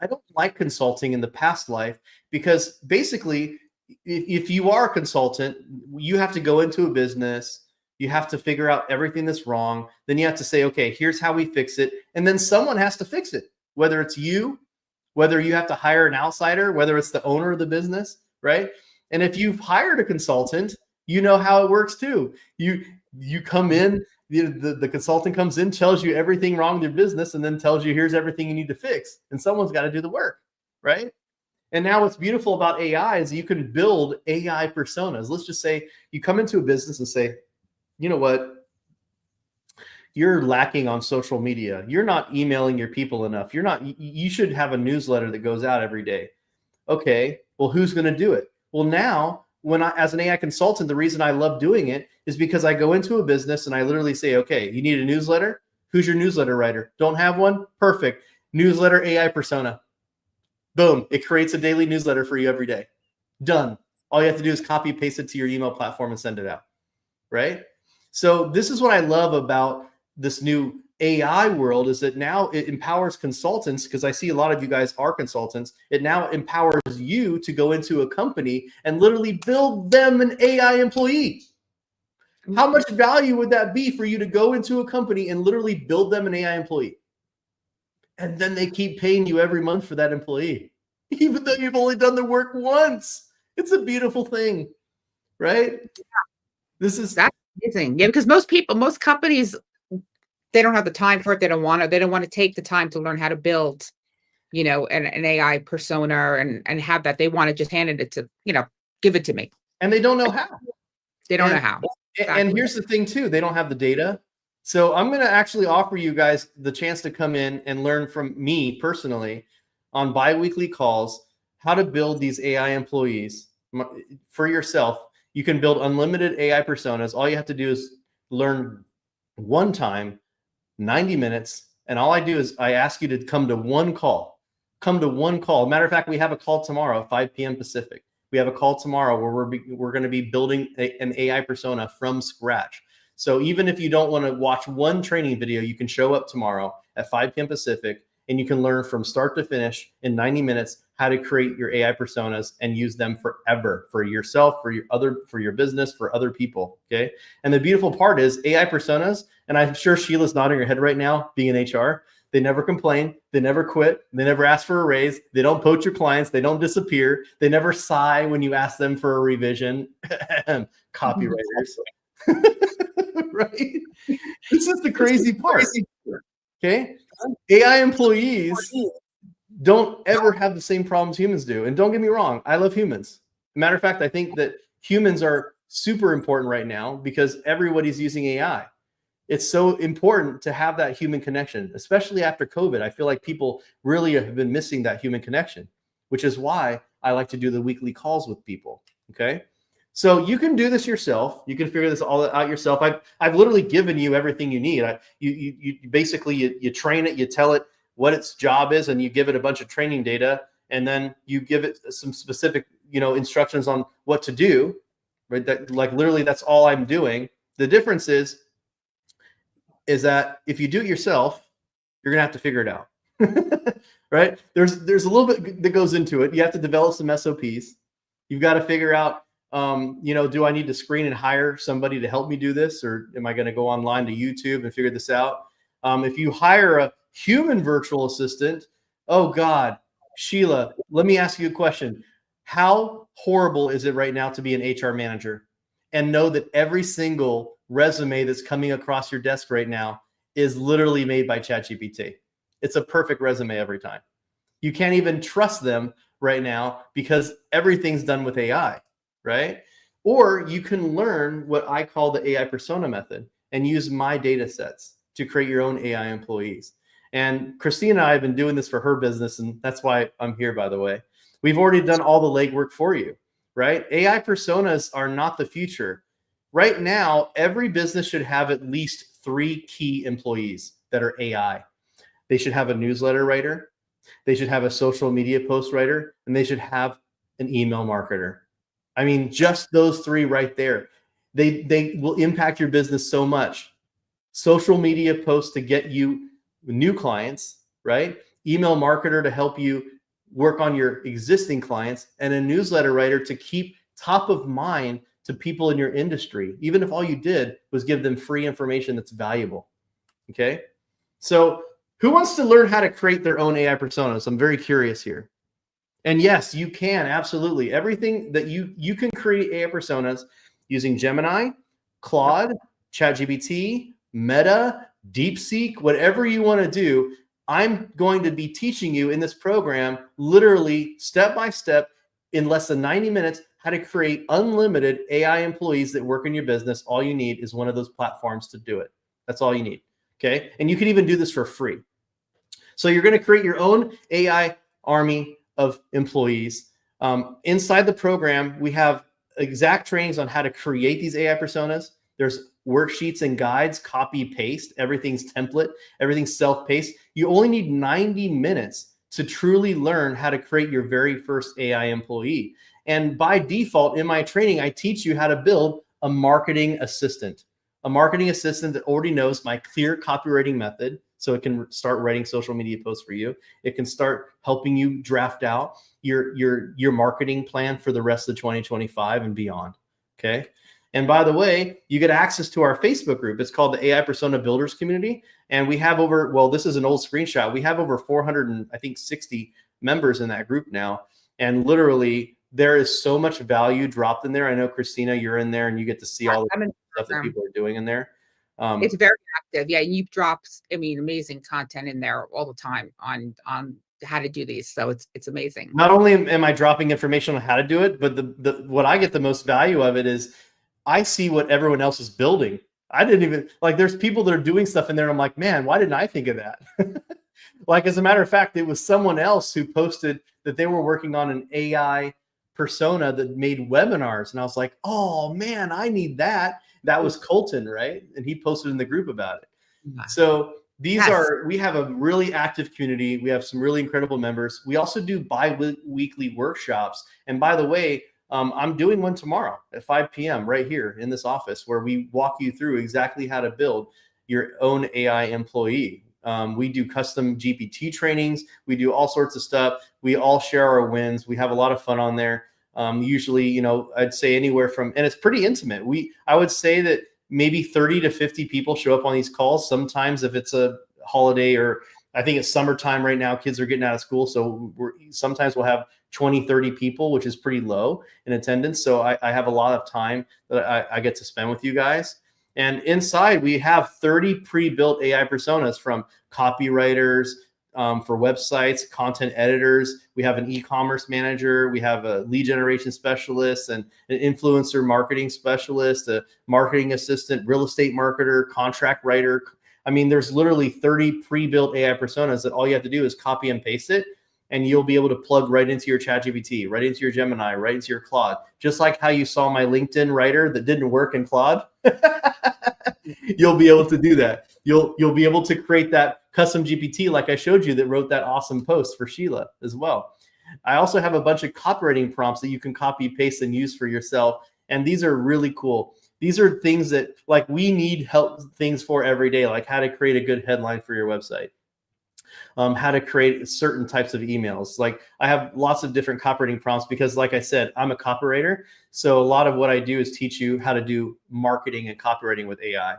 I don't like consulting in the past life because basically, if you are a consultant, you have to go into a business, you have to figure out everything that's wrong. Then you have to say, okay, here's how we fix it. And then someone has to fix it, whether it's you, whether you have to hire an outsider, whether it's the owner of the business, right? And if you've hired a consultant, you know how it works too. You come in, the consultant comes in, tells you everything wrong with your business, and then tells you here's everything you need to fix. And someone's got to do the work, right? And now what's beautiful about AI is you can build AI personas. Let's just say you come into a business and say, you know what? You're lacking on social media. You're not emailing your people enough. You should have a newsletter that goes out every day. Okay, well, who's going to do it? Well, now, as an AI consultant, the reason I love doing it is because I go into a business and I literally say, okay, you need a newsletter? Who's your newsletter writer? Don't have one? Perfect. Newsletter AI persona. Boom. It creates a daily newsletter for you every day. Done. All you have to do is copy paste it to your email platform and send it out. Right? So this is what I love about this new AI world, is that now it empowers consultants, because I see a lot of you guys are consultants. It now empowers you to go into a company and literally build them an AI employee. How much value would that be for you to go into a company and literally build them an AI employee? And then they keep paying you every month for that employee, even though you've only done the work once. It's a beautiful thing, right? That's amazing. Yeah, because most companies, they don't have the time for it. They don't want to take the time to learn how to build, an AI persona and have that. They want to just hand it to, give it to me. And they don't know how. They don't know how. Exactly. And here's the thing too, they don't have the data. So I'm going to actually offer you guys the chance to come in and learn from me personally on bi-weekly calls, how to build these AI employees for yourself. You can build unlimited AI personas. All you have to do is learn one time, 90 minutes. And all I do is I ask you to come to one call. Matter of fact, we have a call tomorrow, 5 p.m. Pacific. We have a call tomorrow where we're going to be building an AI persona from scratch. So even if you don't want to watch one training video, you can show up tomorrow at 5 p.m. Pacific, and you can learn from start to finish in 90 minutes how to create your AI personas and use them forever, for yourself, for your business, for other people. Okay. And the beautiful part is AI personas, and I'm sure Sheila's nodding her head right now, being in HR, they never complain, they never quit, they never ask for a raise, they don't poach your clients, they don't disappear, they never sigh when you ask them for a revision. Copywriters. Right? This is the crazy part. Okay. AI employees don't ever have the same problems humans do. And don't get me wrong, I love humans. Matter of fact, I think that humans are super important right now because everybody's using AI. It's so important to have that human connection, especially after COVID. I feel like people really have been missing that human connection, which is why I like to do the weekly calls with people. Okay. So you can do this yourself. You can figure this all out yourself. I've literally given you everything you need. You basically, you train it, you tell it what its job is, and you give it a bunch of training data. and then you give it some specific, instructions on what to do, right? That, like, literally that's all I'm doing. The difference is that if you do it yourself, you're gonna have to figure it out. Right? There's a little bit that goes into it. You have to develop some SOPs. You've got to figure out, do I need to screen and hire somebody to help me do this, or am I going to go online to YouTube and figure this out? If you hire a human virtual assistant, oh God, Sheila, let me ask you a question. How horrible is it right now to be an HR manager and know that every single resume that's coming across your desk right now is literally made by ChatGPT? It's a perfect resume every time. You can't even trust them right now because everything's done with AI, right? Or you can learn what I call the AI persona method and use my data sets to create your own AI employees. And Christina and I have been doing this for her business, and that's why I'm here, by the way. We've already done all the legwork for you, right? AI personas are not the future. Right now, every business should have at least 3 key employees that are AI. They should have a newsletter writer, they should have a social media post writer, and they should have an email marketer. I mean, just those 3 right there. They will impact your business so much. Social media posts to get you new clients, right? Email marketer to help you work on your existing clients, and a newsletter writer to keep top of mind to people in your industry, even if all you did was give them free information that's valuable. Okay. So who wants to learn how to create their own AI personas? I'm very curious here. And yes, you can, absolutely. Everything that you can create AI personas using Gemini, Claude, ChatGPT, Meta, DeepSeek, whatever you want to do. I'm going to be teaching you in this program, literally step by step, in less than 90 minutes, how to create unlimited AI employees that work in your business. All you need is one of those platforms to do it. That's all you need. Okay. And you can even do this for free. So you're going to create your own AI army of employees. Inside the program, we have exact trainings on how to create these AI personas. There's worksheets and guides, copy, paste. Everything's template. Everything's self-paced. You only need 90 minutes to truly learn how to create your very first AI employee. And by default, in my training, I teach you how to build a marketing assistant that already knows my clear copywriting method. So it can start writing social media posts for you. It can start helping you draft out your marketing plan for the rest of 2025 and beyond. Okay. And by the way, you get access to our Facebook group. It's called the AI Persona Builders Community. And we have over, well, this is an old screenshot. We have over 460 members in that group now. And literally, there is so much value dropped in there. I know, Christina, you're in there and you get to see all the stuff that people are doing in there. It's very active. Yeah, you drop, amazing content in there all the time on how to do these. So it's amazing. Not only am I dropping information on how to do it, but the what I get the most value of it is I see what everyone else is building. I didn't even, like, there's people that are doing stuff in there. And I'm like, man, why didn't I think of that? Like, as a matter of fact, it was someone else who posted that they were working on an AI persona that made webinars. And I was like, oh man, I need that. That was Colton, right? And he posted in the group about it. So these are, we have a really active community. We have some really incredible members. We also do bi-weekly workshops. And by the way, I'm doing one tomorrow at 5 p.m. right here in this office, where we walk you through exactly how to build your own AI employee. We do custom GPT trainings. We do all sorts of stuff. We all share our wins. We have a lot of fun on there. Usually, I'd say anywhere from, and it's pretty intimate. I would say that maybe 30 to 50 people show up on these calls. Sometimes if it's a holiday, or I think it's summertime right now, kids are getting out of school. So sometimes we'll have 20, 30 people, which is pretty low in attendance. So I have a lot of time that I get to spend with you guys. And inside we have 30 pre-built AI personas, from copywriters, for websites, content editors. We have an e-commerce manager. We have a lead generation specialist, and an influencer marketing specialist, a marketing assistant, real estate marketer, contract writer. I mean, there's literally 30 pre-built AI personas that all you have to do is copy and paste it, and you'll be able to plug right into your ChatGPT, right into your Gemini, right into your Claude. Just like how you saw my LinkedIn writer that didn't work in Claude. You'll be able to do that. You'll be able to create that custom GPT like I showed you that wrote that awesome post for Sheila as well. I also have a bunch of copywriting prompts that you can copy, paste, and use for yourself. And these are really cool. These are things that like we need help things for every day, like how to create a good headline for your website. How to create certain types of emails. Like I have lots of different copywriting prompts because like I said, I'm a copywriter. So a lot of what I do is teach you how to do marketing and copywriting with AI.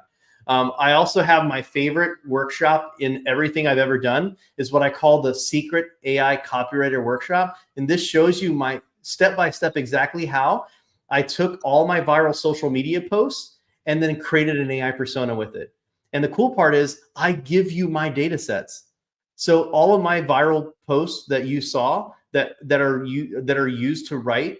I also have my favorite workshop in everything I've ever done is what I call the Secret AI Copywriter Workshop. And this shows you my step-by-step exactly how I took all my viral social media posts and then created an AI persona with it. And the cool part is I give you my data sets. So all of my viral posts that you saw that are used to write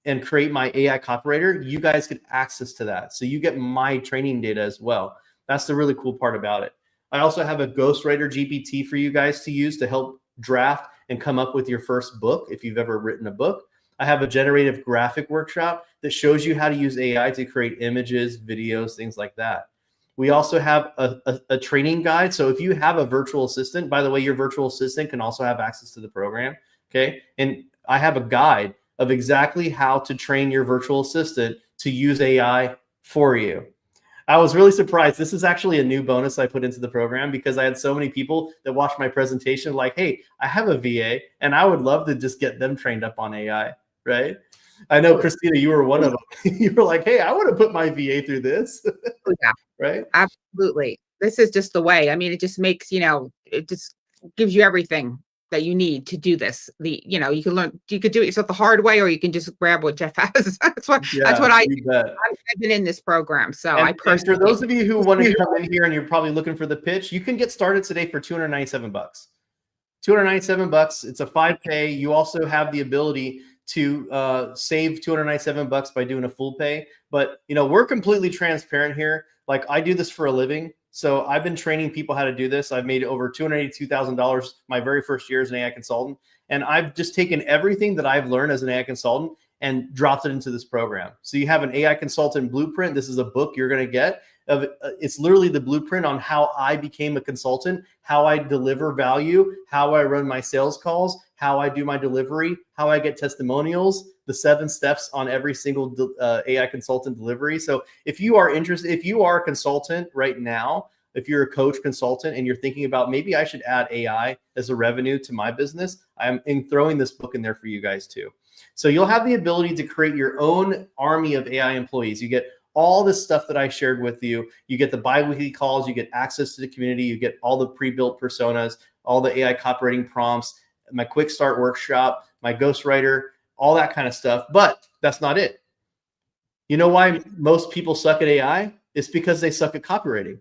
and create my AI copywriter, you guys get access to that. So you get my training data as well. That's the really cool part about it. I also have a ghostwriter GPT for you guys to use to help draft and come up with your first book if you've ever written a book. I have a generative graphic workshop that shows you how to use AI to create images, videos, things like that. We also have a training guide. So if you have a virtual assistant, by the way, your virtual assistant can also have access to the program. Okay. And I have a guide of exactly how to train your virtual assistant to use AI for you. I was really surprised. This is actually a new bonus I put into the program because I had so many people that watched my presentation like, hey, I have a VA and I would love to just get them trained up on AI, right? I know, Christina, you were one of them. You were like, hey, I want to put my VA through this. Oh, yeah, Right? absolutely. This is just the way. I mean, it just makes, it just gives you everything that you need to do this. You can learn, you could do it yourself the hard way, or you can just grab what Jeff has. That's what I You bet. I've been in this program. So And, I personally, and for those of you who want to come in here and you're probably looking for the pitch, you can get started today for $297. $297. It's a 5K. You also have the ability to save $297 by doing a full pay. But we're completely transparent here. Like I do this for a living. So I've been training people how to do this. I've made over $282,000 my very first year as an AI consultant. And I've just taken everything that I've learned as an AI consultant and dropped it into this program. So you have an AI consultant blueprint. This is a book you're going to get. It's literally the blueprint on how I became a consultant, how I deliver value, how I run my sales calls, how I do my delivery, how I get testimonials, the 7 steps on every single AI consultant delivery. So if you are interested, if you are a consultant right now, if you're a coach consultant and you're thinking about maybe I should add AI as a revenue to my business, I'm throwing this book in there for you guys too. So you'll have the ability to create your own army of AI employees. You get all this stuff that I shared with you. You get the bi-weekly calls, you get access to the community, you get all the pre-built personas, all the AI copywriting prompts, my quick start workshop, my ghostwriter, all that kind of stuff. But that's not it. You know why most people suck at AI? It's because they suck at copywriting.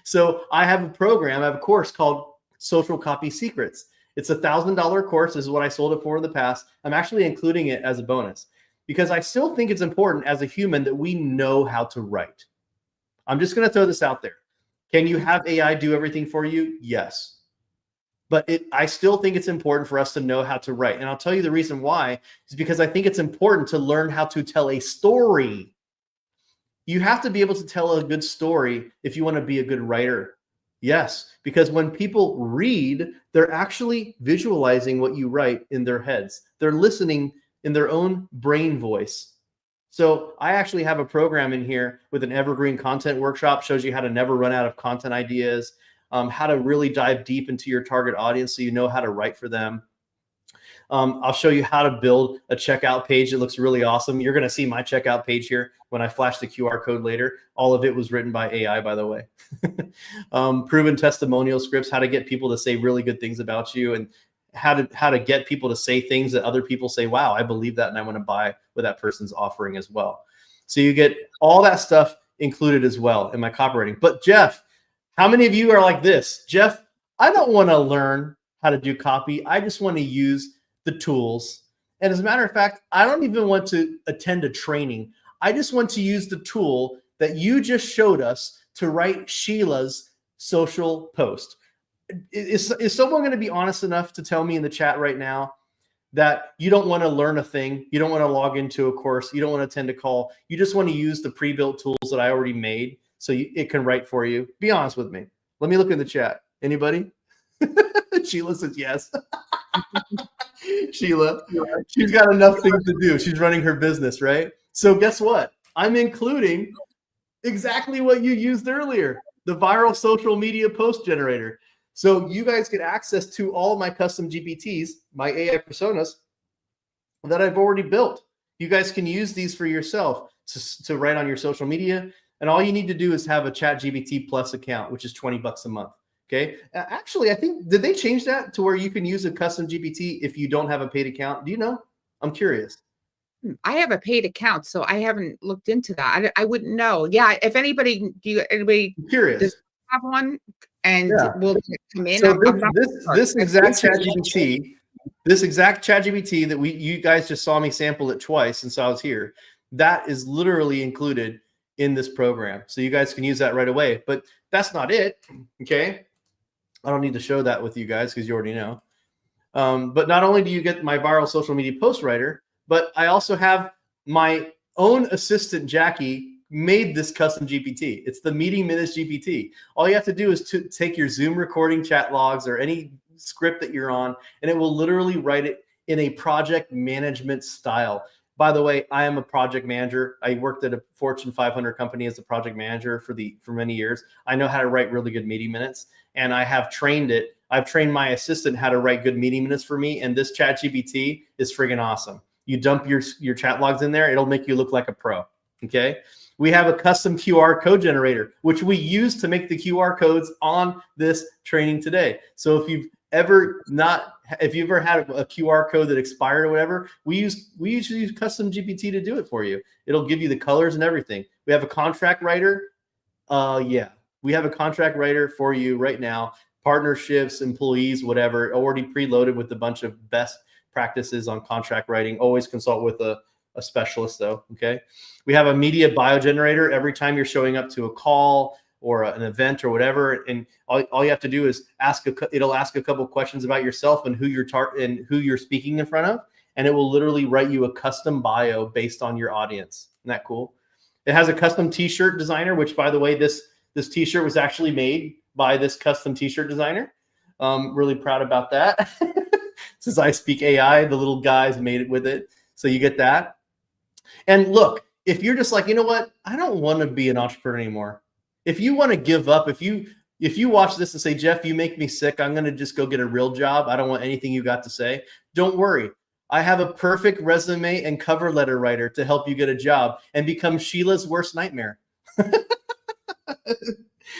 So I have a program, I have a course called Social Copy Secrets. It's a $1,000 course. This is what I sold it for in the past. I'm actually including it as a bonus because I still think it's important as a human that we know how to write. I'm just going to throw this out there. Can you have AI do everything for you? Yes. But I still think it's important for us to know how to write. And I'll tell you the reason why is because I think it's important to learn how to tell a story. You have to be able to tell a good story if you want to be a good writer. Yes, because when people read, they're actually visualizing what you write in their heads. They're listening in their own brain voice. So I actually have a program in here with an evergreen content workshop, shows you how to never run out of content ideas, how to really dive deep into your target audience so you know how to write for them. I'll show you how to build a checkout page. It looks really awesome. You're going to see my checkout page here when I flash the QR code later. All of it was written by AI, by the way. Proven testimonial scripts, how to get people to say really good things about you, and how to get people to say things that other people say, wow, I believe that and I want to buy what that person's offering as well. So you get all that stuff included as well in my copywriting. But Jeff, how many of you are like this? Jeff, I don't want to learn how to do copy. I just want to use the tools. And as a matter of fact, I don't even want to attend a training. I just want to use the tool that you just showed us to write Sheila's social post. Is someone going to be honest enough to tell me in the chat right now that you don't want to learn a thing, you don't want to log into a course, you don't want to attend a call, you just want to use the pre-built tools that I already made so it can write for you? Be honest with me. Let me look in the chat. Anybody? Sheila says yes. Sheila, she's got enough things to do. She's running her business, right? So guess what? I'm including exactly what you used earlier, the viral social media post generator. So you guys get access to all of my custom GPTs, my AI personas that I've already built. You guys can use these for yourself to write on your social media. And all you need to do is have a ChatGPT Plus account, which is $20 a month. Okay. Actually, I think, did they change that to where you can use a custom GPT if you don't have a paid account? Do you know? I'm curious. I have a paid account, so I haven't looked into that. I wouldn't know. Yeah, if anybody, anybody I'm curious. does have one and Yeah. will come in? So I'm not this exact ChatGPT, that you guys just saw me sample it twice since I was here, that is literally included in this program. So you guys can use that right away. But that's not it. Okay. I don't need to show that with you guys because you already know. But not only do you get my viral social media post writer, but I also have my own assistant, Jackie, made this custom GPT. It's the Meeting Minutes GPT. All you have to do is to take your Zoom recording chat logs or any script that you're on, and it will literally write it in a project management style. By the way, I am a project manager. I worked at a Fortune 500 company as a project manager for many years. I know how to write really good meeting minutes, and I have trained it. I've trained my assistant how to write good meeting minutes for me, and this ChatGPT is friggin' awesome. You dump your chat logs in there, it'll make you look like a pro. Okay. We have a custom QR code generator, which we use to make the QR codes on this training today. So if you've ever had a QR code that expired or whatever, we usually use custom GPT to do it for you. It'll give you the colors and everything. We have a contract writer. We have a contract writer for you right now. Partnerships, employees, whatever, already preloaded with a bunch of best practices on contract writing. Always consult with a specialist though. Okay. We have a media bio generator every time you're showing up to a call or an event or whatever. And all you have to do is it'll ask a couple of questions about yourself and who you're speaking in front of. And it will literally write you a custom bio based on your audience. Isn't that cool? It has a custom t-shirt designer, which by the way, this t-shirt was actually made by this custom t-shirt designer. Really proud about that. Since I speak AI, the little guys made it with it. So you get that. And look, if you're just like, you know what, I don't want to be an entrepreneur anymore. If you want to give up, if you watch this and say, Jeff, you make me sick, I'm going to just go get a real job. I don't want anything you got to say. Don't worry. I have a perfect resume and cover letter writer to help you get a job and become Sheila's worst nightmare.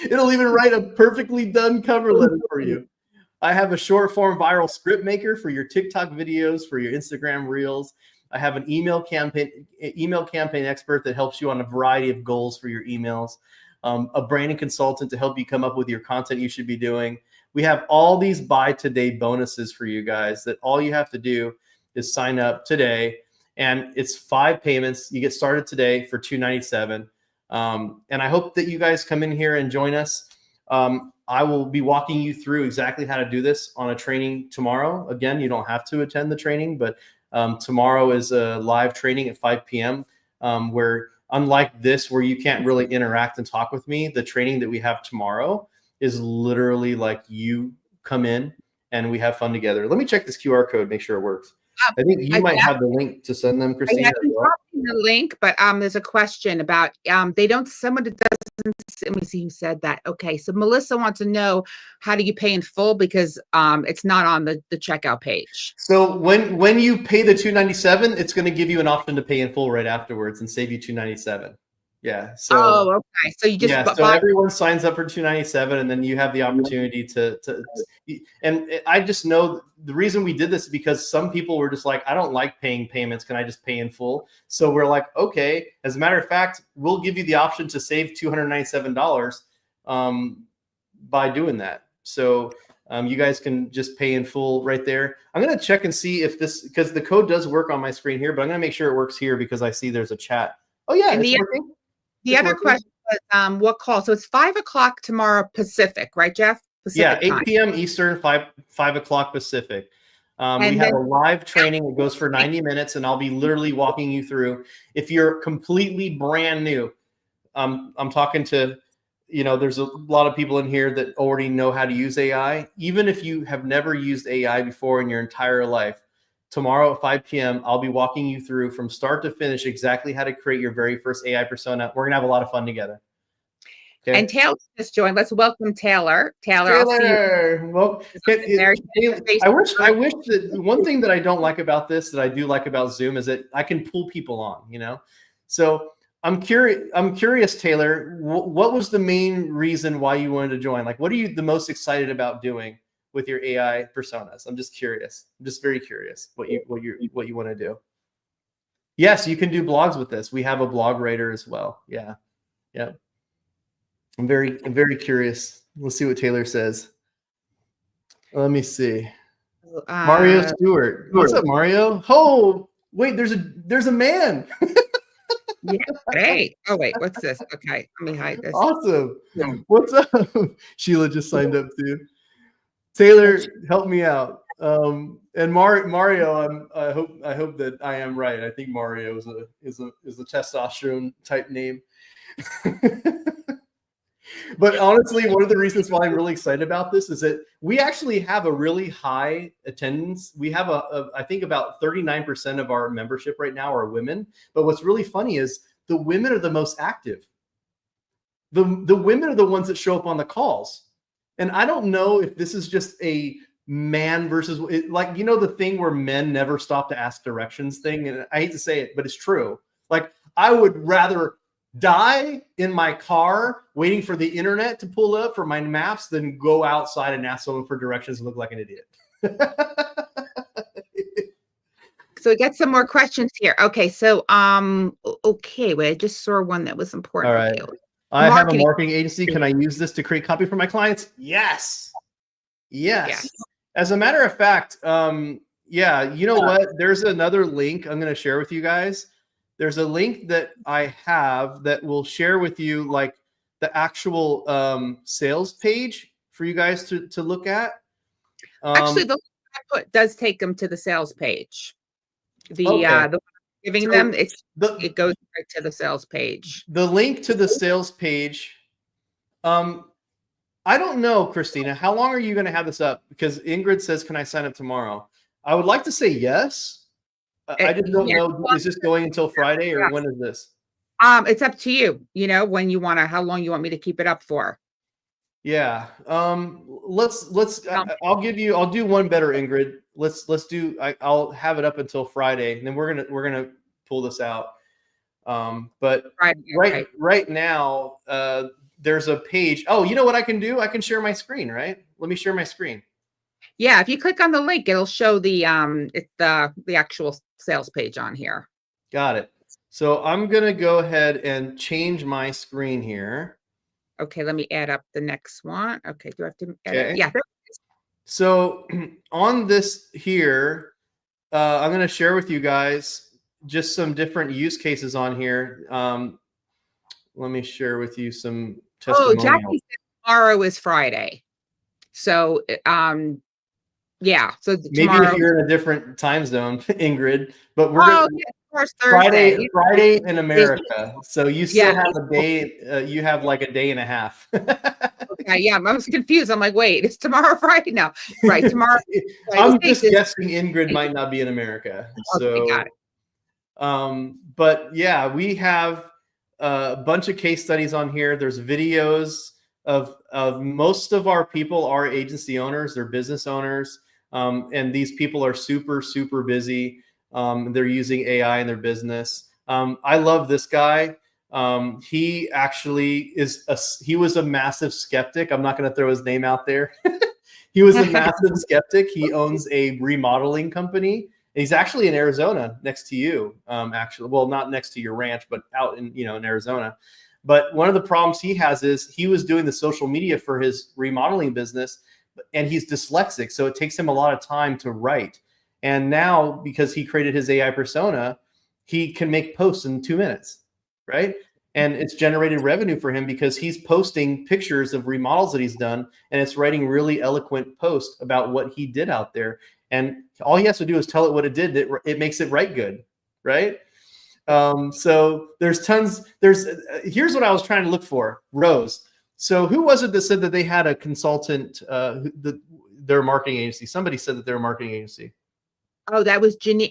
It'll even write a perfectly done cover letter for you. I have a short form viral script maker for your TikTok videos, for your Instagram reels. I have an email campaign expert that helps you on a variety of goals for your emails. A branding consultant to help you come up with your content you should be doing. We have all these buy today bonuses for you guys that all you have to do is sign up today. And it's 5 payments. You get started today for $297. And I hope that you guys come in here and join us. I will be walking you through exactly how to do this on a training tomorrow. Again, you don't have to attend the training, but tomorrow is a live training at 5 p.m. Where unlike this, where you can't really interact and talk with me, the training that we have tomorrow is literally like you come in and we have fun together. Let me check this QR code, make sure it works. I think you might have the link to send them, Christina. I can copy the link, but there's a question about someone that doesn't, let me see who said that. Okay, so Melissa wants to know, how do you pay in full, because it's not on the checkout page. So when you pay the $297, it's going to give you an option to pay in full right afterwards and save you $297. Yeah. So okay. So you just so everyone signs up for $297, and then you have the opportunity to and I just know the reason we did this is because some people were just like, I don't like paying payments. Can I just pay in full? So we're like, okay. As a matter of fact, we'll give you the option to save $297 by doing that. So you guys can just pay in full right there. I'm going to check and see if this, because the code does work on my screen here, but I'm going to make sure it works here because I see there's a chat. Oh yeah, it's working. The other question was, what call? So it's 5 o'clock tomorrow Pacific, right, Jeff? Pacific 8 time. p.m. Eastern, 5 o'clock Pacific. We have a live training that goes for 90 minutes, and I'll be literally walking you through. If you're completely brand new, I'm talking to, there's a lot of people in here that already know how to use AI. Even if you have never used AI before in your entire life, tomorrow at 5 p.m., I'll be walking you through from start to finish exactly how to create your very first AI persona. We're going to have a lot of fun together. Okay. And Taylor just joined. Let's welcome Taylor. Taylor, I'll see you. Taylor, well, I wish that one thing that I don't like about this that I do like about Zoom is that I can pull people on, you know? So I'm curious, Taylor, what was the main reason why you wanted to join? Like, what are you the most excited about doing with your AI personas? I'm just curious. I'm just very curious what you want to do. Yes, you can do blogs with this. We have a blog writer as well. Yeah. Yeah. I'm very curious. Let's see what Taylor says. Let me see. Mario Stewart. What's up, Mario? Oh, wait, there's a man. Yeah. Hey. Oh, wait. What's this? Okay. Let me hide this. Awesome. What's up? Sheila just signed up too. Taylor, help me out. And Mario, I hope that I am right. I think Mario is a testosterone type name. But honestly, one of the reasons why I'm really excited about this is that we actually have a really high attendance. We have I think about 39% of our membership right now are women. But what's really funny is the women are the most active. The women are the ones that show up on the calls. And I don't know if this is just a man versus, like, you know, the thing where men never stop to ask directions thing. And I hate to say it, but it's true. Like, I would rather die in my car waiting for the internet to pull up for my maps than go outside and ask someone for directions and look like an idiot. So we got some more questions here. Okay, so okay, wait, I just saw one that was important. All right. I have a marketing agency. Can I use this to create copy for my clients? Yes. Yes. As a matter of fact, yeah, you know what? There's another link I'm going to share with you guys. There's a link that I have that will share with you like the actual sales page for you guys to look at. Actually, the link I put does take them to the sales page. The giving them it goes right to the sales page. The link to the sales page. I don't know, Christina. How long are you going to have this up? Because Ingrid says, "Can I sign up tomorrow?" I would like to say yes. I just don't know. Is this going until Friday or when is this? It's up to you. You know, when you want to, how long you want me to keep it up for. Yeah. I'll do one better, Ingrid. I'll have it up until Friday, and then we're gonna pull this out. But right now, there's a page. Oh, you know what I can do? I can share my screen, right? Let me share my screen. Yeah, if you click on the link, it'll show the actual sales page on here. Got it. So I'm gonna go ahead and change my screen here. Okay, let me add up the next one. Okay, do I have to edit? Yeah. So on this here, I'm gonna share with you guys just some different use cases on here. Let me share with you some testimonials. Oh, Jackie said tomorrow is Friday. So yeah, so maybe if you're in a different time zone, Ingrid, but we're Friday in America. So you still have a day, you have like a day and a half. Okay, yeah, I was confused. I'm like, wait, it's tomorrow Friday? No, right, tomorrow. I'm just guessing Ingrid might not be in America. So, got it. But yeah, we have a bunch of case studies on here. There's videos of most of our people are agency owners, they're business owners. And these people are super, super busy. They're using AI in their business. I love this guy. He actually he was a massive skeptic. I'm not going to throw his name out there. He was a massive skeptic. He owns a remodeling company. He's actually in Arizona next to you. Actually, well, not next to your ranch, but out in Arizona. But one of the problems he has is he was doing the social media for his remodeling business, and he's dyslexic, so it takes him a lot of time to write. And now, because he created his AI persona, he can make posts in 2 minutes, right? And it's generated revenue for him because he's posting pictures of remodels that he's done, and it's writing really eloquent posts about what he did out there. And all he has to do is tell it what it did. It makes it write good, right? So there's tons. Here's what I was trying to look for, Rose. So who was it that said that they had a consultant, their marketing agency? Somebody said that they're a marketing agency. Oh, that was Jeannie.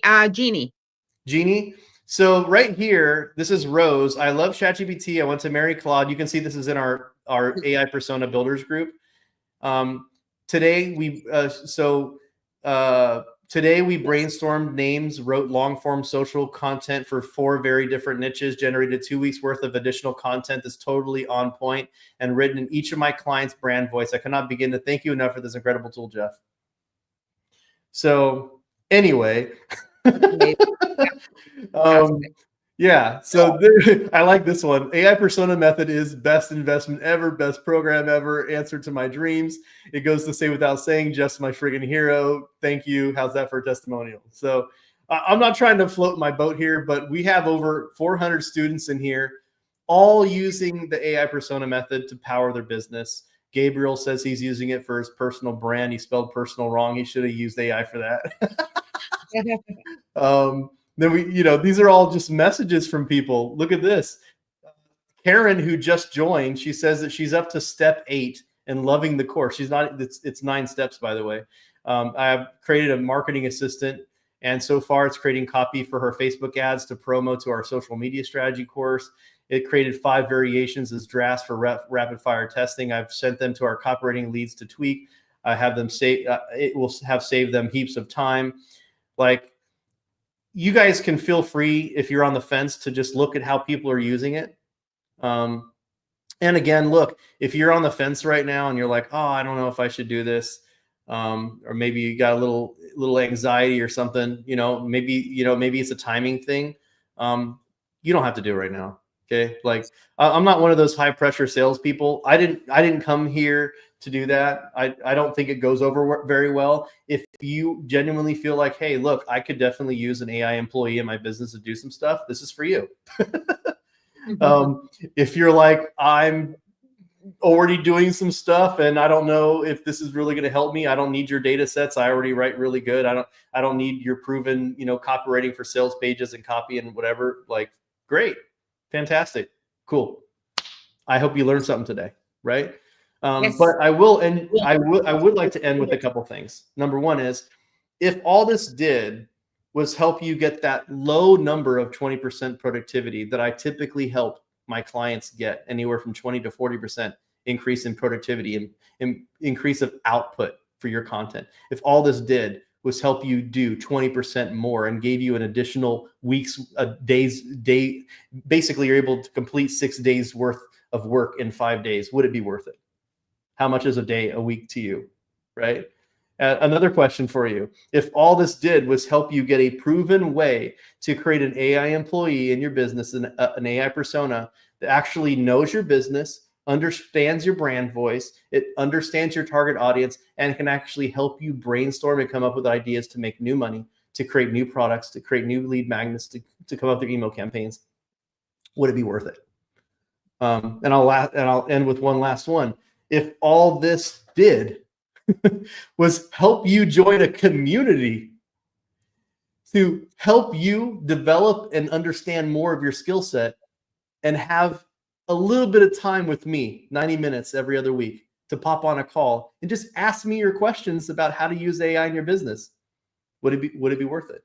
Jeannie. So right here, this is Rose. I love ChatGPT. I went to Mary Claude. You can see this is in our AI persona builders group. Today we today we brainstormed names, wrote long form social content for 4 very different niches, generated 2 weeks worth of additional content that's totally on point and written in each of my clients' brand voice. I cannot begin to thank you enough for this incredible tool, Jeff. So anyway, yeah, so I like this one. AI persona method is best investment ever, best program ever, answer to my dreams. It goes to say without saying, just my friggin' hero. Thank you. How's that for a testimonial? So I'm not trying to float my boat here, but we have over 400 students in here, all using the AI persona method to power their business. Gabriel says he's using it for his personal brand. He spelled personal wrong. He should have used AI for that. Then these are all just messages from people. Look at this. Karen, who just joined, she says that she's up to step 8 and loving the course. She's not, it's 9 steps, by the way. I have created a marketing assistant, and so far it's creating copy for her Facebook ads to promo to our social media strategy course. It created 5 variations as drafts for rapid fire testing. I've sent them to our copywriting leads to tweak. I have them it will have saved them heaps of time. Like, you guys can feel free, if you're on the fence, to just look at how people are using it. And again, look, if you're on the fence right now and you're like, oh, I don't know if I should do this, or maybe you got a little anxiety or something, maybe it's a timing thing. You don't have to do it right now. Okay. Like, I'm not one of those high pressure salespeople. I didn't come here to do that. I don't think it goes over very well. If you genuinely feel like, hey, look, I could definitely use an AI employee in my business to do some stuff, this is for you. If you're like, I'm already doing some stuff and I don't know if this is really going to help me, I don't need your data sets. I already write really good. I don't need your proven, copywriting for sales pages and copy and whatever. Like, great. Fantastic. Cool. I hope you learned something today. Right. Yes. But I would like to end with a couple things. Number one is, if all this did was help you get that low number of 20% productivity that I typically help my clients get, anywhere from 20 to 40% increase in productivity and increase of output for your content. If all this did was help you do 20% more and gave you an additional day, basically you're able to complete 6 days worth of work in 5 days, would it be worth it? How much is a week to you, right? Another question for you. If all this did was help you get a proven way to create an AI employee in your business, an AI persona that actually knows your business, understands your brand voice, it understands your target audience, and can actually help you brainstorm and come up with ideas to make new money, to create new products, to create new lead magnets, to come up with their email campaigns, would it be worth it? And I'll end with one last one. If all this did was help you join a community to help you develop and understand more of your skill set and have a little bit of time with me, 90 minutes every other week, to pop on a call and just ask me your questions about how to use AI in your business, would it be worth it?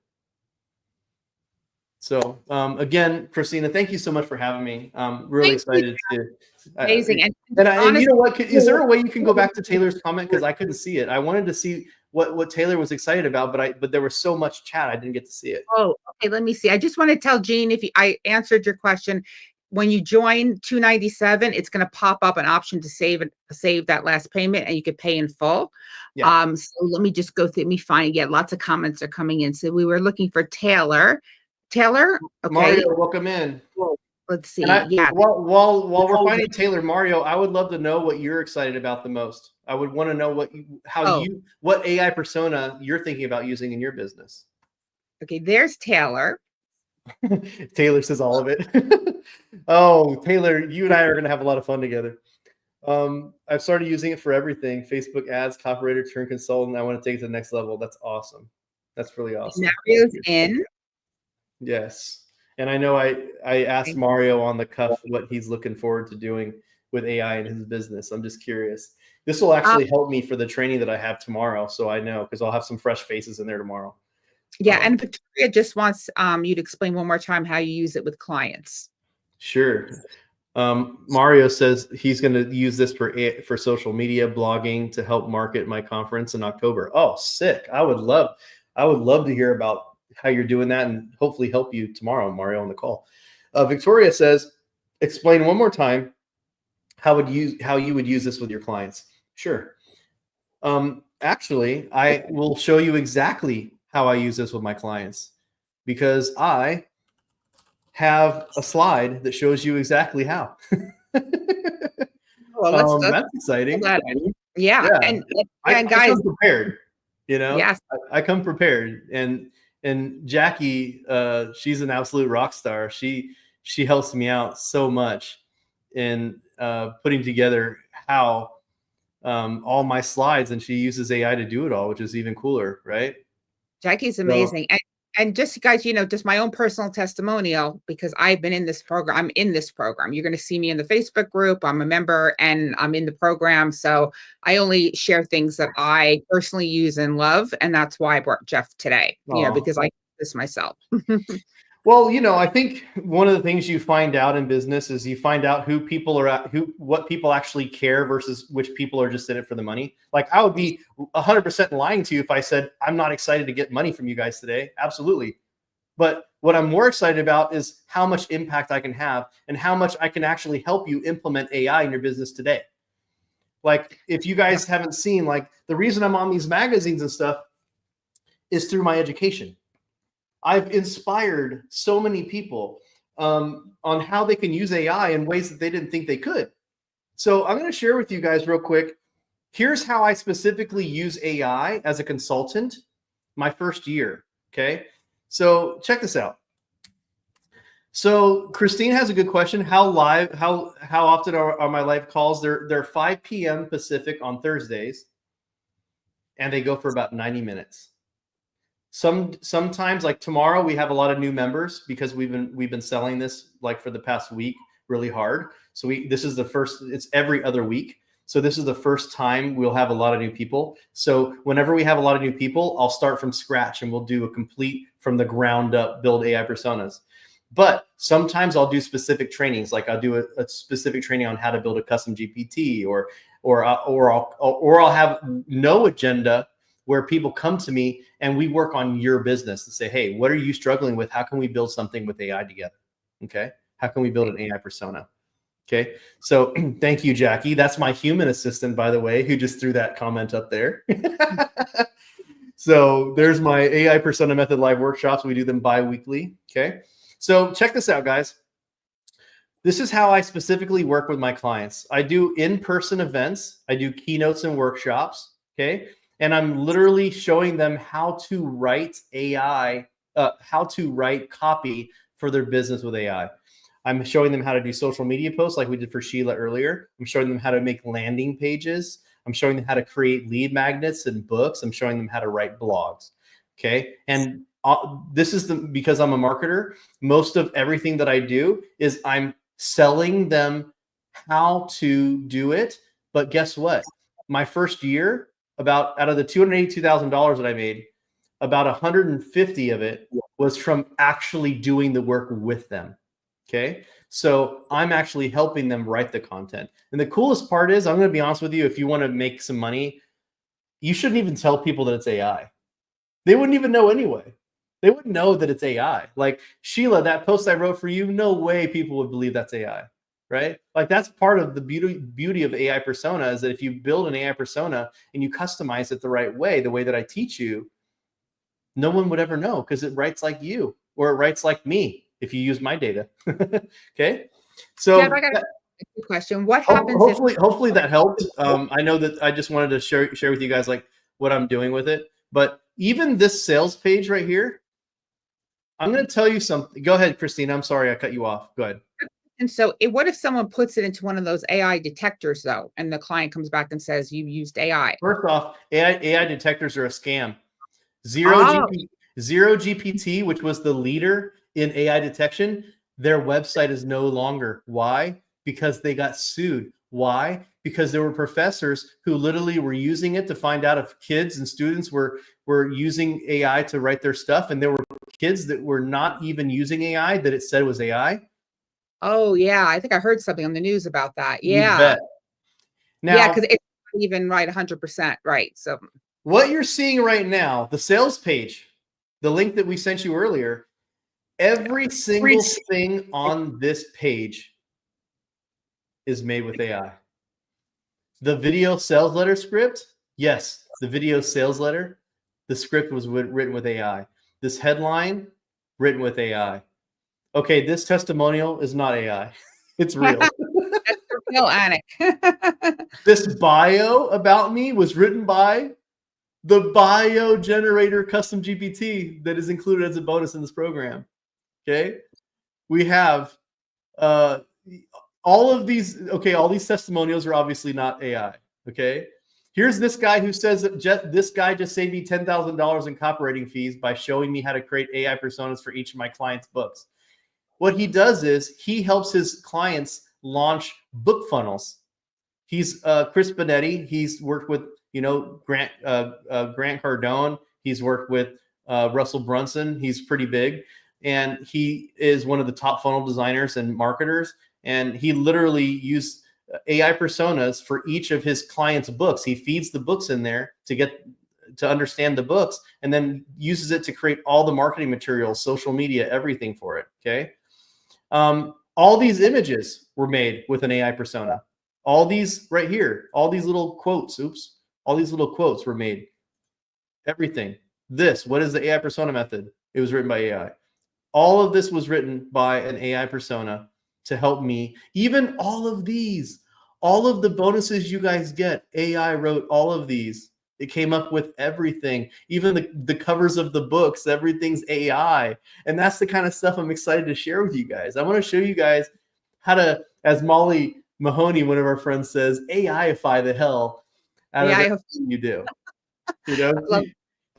So again, Christina, thank you so much for having me. I'm really excited to. Amazing. And you know what? Is there a way you can go back to Taylor's comment, because I couldn't see it? I wanted to see what Taylor was excited about, but there was so much chat I didn't get to see it. Oh, okay. Let me see. I just want to tell Jean, I answered your question. When you join 297, it's going to pop up an option to save that last payment, and you could pay in full. Yeah. So let me just go through. Let me find. Yeah, lots of comments are coming in. So we were looking for Taylor. Taylor, okay. Mario, welcome in. Well, let's see. Yeah. While we're finding Taylor, Mario, I would love to know what you're excited about the most. I would want to know what AI persona you're thinking about using in your business. Okay, there's Taylor. Taylor says all of it. Oh, Taylor, you and I are going to have a lot of fun together. I've started using it for everything: Facebook ads, copywriter, turn consultant. I want to take it to the next level. That's awesome. That's really awesome. Mario's in. Yes. And I know I asked Mario on the cuff what he's looking forward to doing with AI in his business. I'm just curious. This will actually help me for the training that I have tomorrow. So I know, because I'll have some fresh faces in there tomorrow. Yeah, and Victoria just wants you to explain one more time how you use it with clients. Sure. Mario says he's going to use this for social media blogging to help market my conference in October. Oh, sick. I would love to hear about how you're doing that and hopefully help you tomorrow, Mario, on the call. Victoria says, explain one more time how you would use this with your clients. Sure. Actually, I will show you exactly how I use this with my clients because I have a slide that shows you exactly how. Well, That's exciting. Yeah, Yeah, and I guys, come prepared. You know, yes, I come prepared, and Jackie, she's an absolute rock star. She helps me out so much in putting together how all my slides, and she uses AI to do it all, which is even cooler, right? Jackie's So, amazing. And just guys, just my own personal testimonial, because I've been in this program. I'm in this program. You're going to see me in the Facebook group. I'm a member and I'm in the program. So I only share things that I personally use and love. And that's why I brought Jeff today, because I do this myself. well, I think one of the things you find out in business is you find out what people actually care versus which people are just in it for the money. Like I would be 100% lying to you if I said, I'm not excited to get money from you guys today. Absolutely. But what I'm more excited about is how much impact I can have and how much I can actually help you implement AI in your business today. Like if you guys haven't seen, like the reason I'm on these magazines and stuff is through my education. I've inspired so many people on how they can use AI in ways that they didn't think they could. So I'm going to share with you guys real quick. Here's how I specifically use AI as a consultant my first year. Okay. So check this out. So Christine has a good question. How often are my live calls? They're 5 p.m. Pacific on Thursdays, and they go for about 90 minutes. Sometimes like tomorrow we have a lot of new members because we've been selling this like for the past week really hard. So this is the first, it's every other week. So this is the first time we'll have a lot of new people. So whenever we have a lot of new people, I'll start from scratch and we'll do a complete from the ground up build AI personas. But sometimes I'll do specific trainings, like I'll do a specific training on how to build a custom GPT, or I'll have no agenda where people come to me and we work on your business and say, hey, what are you struggling with? How can we build something with AI together? Okay. How can we build an AI persona? Okay. So thank you, Jackie. That's my human assistant, by the way, who just threw that comment up there. So there's my AI persona method live workshops. We do them bi-weekly. Okay. So check this out, guys. This is how I specifically work with my clients. I do in-person events. I do keynotes and workshops. Okay. And I'm literally showing them how to write AI, how to write copy for their business with AI. I'm showing them how to do social media posts like we did for Sheila earlier. I'm showing them how to make landing pages. I'm showing them how to create lead magnets and books. I'm showing them how to write blogs. Okay. And this is because I'm a marketer. Most of everything that I do is I'm selling them how to do it. But guess what? My first year, out of the $282,000 that I made, about 150 of it was from actually doing the work with them. Okay. So I'm actually helping them write the content. And the coolest part is, I'm going to be honest with you, if you want to make some money, you shouldn't even tell people that it's AI. They wouldn't even know anyway. They wouldn't know that it's AI. Like Sheila, that post I wrote for you, no way people would believe that's AI. Right? Like that's part of the beauty of AI persona, is that if you build an AI persona and you customize it the right way, the way that I teach you, no one would ever know because it writes like you, or it writes like me if you use my data. Okay. So Jeff, I got a question. What happens hopefully that helped. I know that I just wanted to share with you guys like what I'm doing with it. But even this sales page right here, I'm going to tell you something. Go ahead, Christina. I'm sorry I cut you off. Go ahead. And so what if someone puts it into one of those AI detectors though, and the client comes back and says, you used AI? First off, AI detectors are a scam. Zero GPT, which was the leader in AI detection, their website is no longer. Why? Because they got sued. Why? because there were professors who literally were using it to find out if kids and students were using AI to write their stuff. And there were kids that were not even using AI that it said was AI. Oh yeah, I think I heard something on the news about that. You Yeah. bet. Yeah, Now, because it's not even right 100% right. So what you're seeing right now, the sales page, the link that we sent you earlier, every single thing on this page is made with AI. The video sales letter script, yes, the video sales letter, the script was written with AI. This headline, written with AI. Okay, this testimonial is not AI. It's real. that's the real Anik. This bio about me was written by the bio generator custom GPT that is included as a bonus in this program. Okay, we have all of these. Okay, all these testimonials are obviously not AI. Okay, here's this guy who says that this guy just saved me $10,000 in copywriting fees by showing me how to create AI personas for each of my clients' books. What he does is he helps his clients launch book funnels. He's Chris Benetti. He's worked with Grant Cardone. He's worked with Russell Brunson. He's pretty big, and he is one of the top funnel designers and marketers. And he literally used AI personas for each of his clients' books. He feeds the books in there to understand the books, and then uses it to create all the marketing materials, social media, everything for it. Okay. All these images were made with an AI persona. All these right here, all these little quotes, all these little quotes were made. Everything. What is the AI persona method? It was written by AI. All of this was written by an AI persona to help me. Even all of these, all of the bonuses you guys get, AI wrote all of these. It came up with everything, even the covers of the books, everything's AI. And that's the kind of stuff I'm excited to share with you guys. I want to show you guys how to, as Molly Mahoney, one of our friends, says, AI-ify the hell out of everything you do.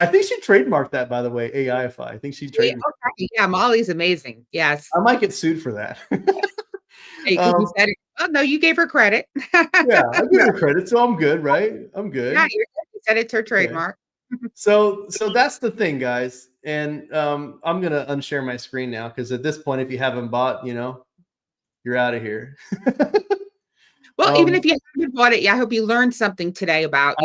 I think she trademarked that, by the way, AI-ify. I think she trademarked. Okay. Yeah, Molly's amazing. Yes. I might get sued for that. Hey, you said it. Oh no, you gave her credit. Yeah, I give her credit, so I'm good, right? I'm good. Yeah, you said it's her trademark. Okay. So that's the thing, guys. And I'm gonna unshare my screen now, because at this point, if you haven't bought, you're out of here. Well, even if you haven't bought it, yeah, I hope you learned something today about,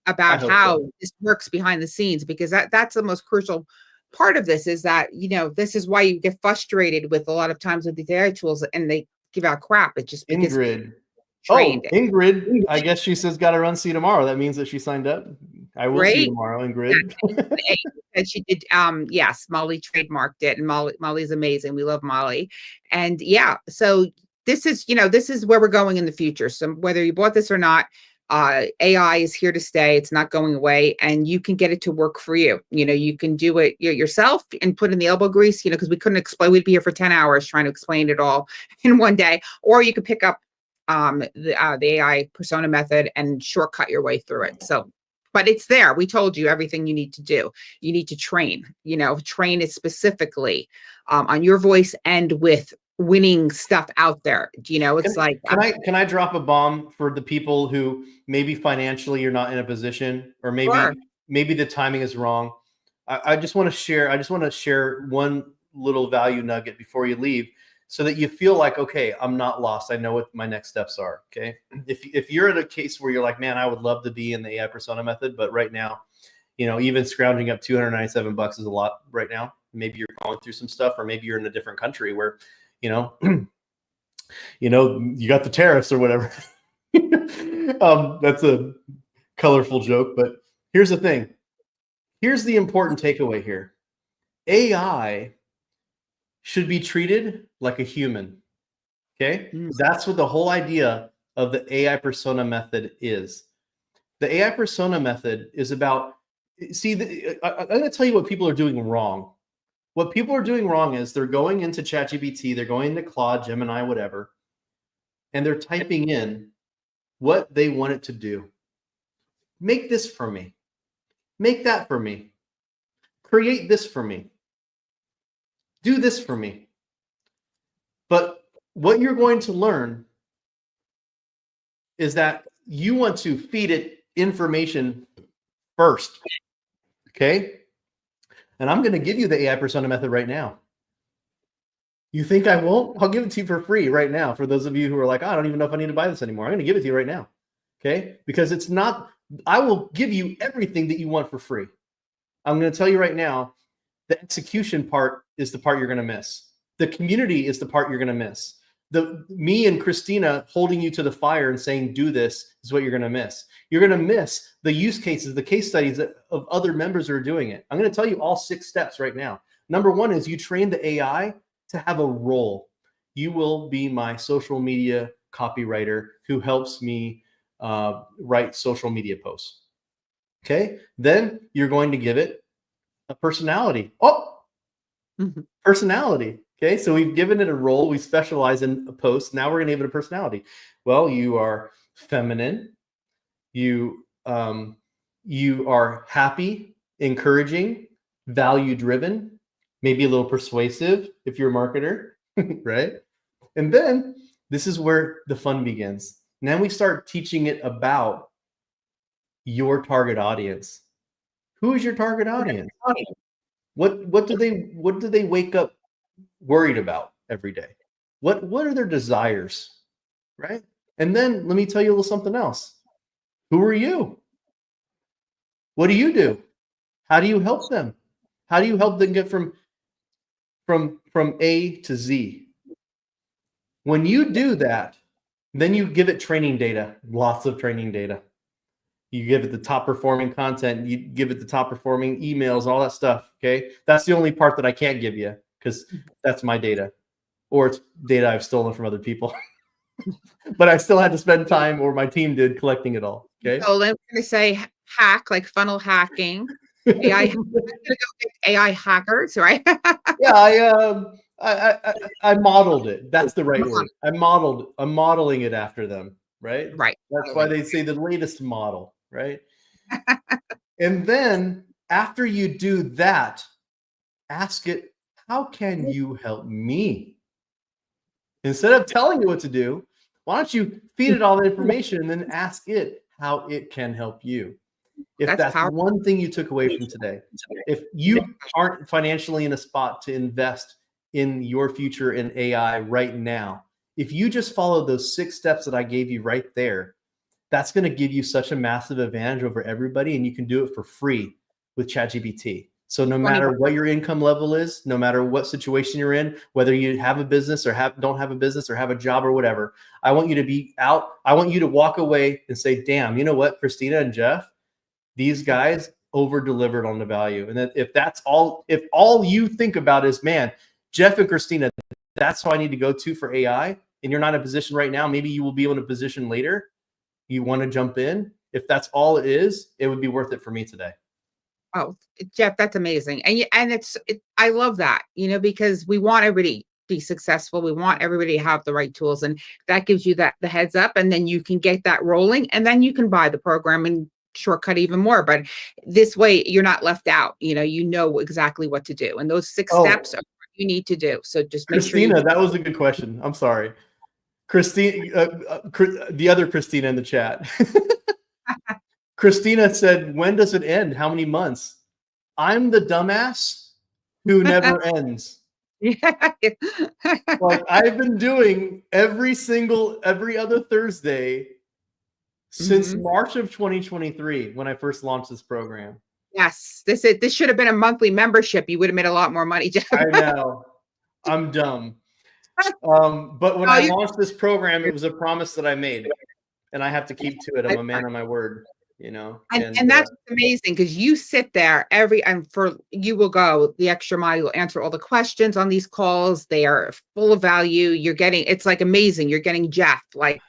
about how this works behind the scenes, because that's the most crucial part of this, is that, this is why you get frustrated with a lot of times with these AI tools and they give out crap. It's just because Ingrid. trained. Oh, Ingrid, I guess she says got to run, see you tomorrow. That means that she signed up. I will see you tomorrow, Ingrid. And she did, yes, Molly trademarked it, and Molly's amazing. We love Molly. And yeah, so this is, this is where we're going in the future. So whether you bought this or not, AI is here to stay. It's not going away, and you can get it to work for you. You can do it yourself and put in the elbow grease, because we couldn't explain, we'd be here for 10 hours trying to explain it all in one day. Or you could pick up the AI persona method and shortcut your way through it. So, but it's there. We told you everything you need to do. You need to train, train it specifically on your voice and with winning stuff out there. It's can I drop a bomb for the people who maybe financially you're not in a position, or maybe the timing is wrong. I just want to share one little value nugget before you leave, so that you feel like, okay, I'm not lost. I know what my next steps are. Okay. If you're in a case where you're like, man, I would love to be in the AI persona method, but right now, even scrounging up $297 is a lot right now. Maybe you're going through some stuff, or maybe you're in a different country where, you got the tariffs or whatever. That's a colorful joke, but here's the thing. Here's the important takeaway here. AI should be treated like a human. Okay. That's what the whole idea of the AI persona method is. The AI persona method is about, I'm going to tell you what people are doing wrong. What people are doing wrong is they're going into ChatGPT, they're going into Claude, Gemini, whatever, and they're typing in what they want it to do. Make this for me. Make that for me. Create this for me. Do this for me. But what you're going to learn is that you want to feed it information first. Okay. And I'm going to give you the AI persona method right now. You think I won't? I'll give it to you for free right now. For those of you who are like, oh, I don't even know if I need to buy this anymore. I'm going to give it to you right now. Okay. Because it's not, I will give you everything that you want for free. I'm going to tell you right now, the execution part is the part you're going to miss. The community is the part you're going to miss. Me and Christina holding you to the fire and saying, do this is what you're going to miss. You're going to miss the use cases, the case studies of other members who are doing it. I'm going to tell you all 6 steps right now. Number 1 is you train the AI to have a role. You will be my social media copywriter who helps me write social media posts. Okay. Then you're going to give it a personality. Personality. Okay. So we've given it a role. We specialize in a post. Now we're going to give it a personality. Well, you are feminine. You are happy, encouraging, value driven, maybe a little persuasive if you're a marketer, right? And then this is where the fun begins. Now we start teaching it about your target audience. Who is your target audience? What do they wake up worried about every day? What are their desires, right? And then let me tell you a little something else. Who are you? What do you do? How do you help them? How do you help them get from A to Z? When you do that, then you give it training data, lots of training data. You give it the top performing content, you give it the top performing emails, all that stuff. Okay. That's the only part that I can't give you because that's my data, or it's data I've stolen from other people. But I still had to spend time, or my team did, collecting it all. Okay. So I'm going to say hack, like funnel hacking. AI, I'm going to go get AI hackers, right? Yeah, I modeled it. That's the right word. I'm modeling it after them, right? Right. That's why they say the latest model, right? And then after you do that, ask it, how can you help me? Instead of telling it what to do, why don't you feed it all the information and then ask it how it can help you? If that's one thing you took away from today, if you aren't financially in a spot to invest in your future in AI right now, if you just follow those 6 steps that I gave you right there, that's going to give you such a massive advantage over everybody, and you can do it for free with ChatGPT. So no matter what your income level is, no matter what situation you're in, whether you have a business or don't have a business or have a job or whatever, I want you to be out. I want you to walk away and say, damn, you know what, Christina and Jeff, these guys over-delivered on the value. And then if all you think about is, man, Jeff and Christina, that's who I need to go to for AI, and you're not in a position right now, maybe you will be in a position later, you want to jump in. If that's all it is, it would be worth it for me today. Oh, Jeff, that's amazing. And I love that, because we want everybody to be successful. We want everybody to have the right tools, and that gives you the heads up, and then you can get that rolling, and then you can buy the program and shortcut even more. But this way you're not left out. You know exactly what to do, and those 6 steps are what you need to do. So just make Christina, sure that was a good question. I'm sorry. Christina, the other Christina in the chat. Christina said, when does it end? How many months? I'm the dumbass who never ends. Like, I've been doing every other Thursday since March of 2023 when I first launched this program. Yes, this should have been a monthly membership. You would have made a lot more money, Jeff. I know. I'm dumb. But when I launched this program, it was a promise that I made, and I have to keep to it. I'm a man of my word, And that's amazing, because you sit there you will go the extra mile. You'll answer all the questions on these calls. They are full of value. It's like amazing. You're getting Jeff, like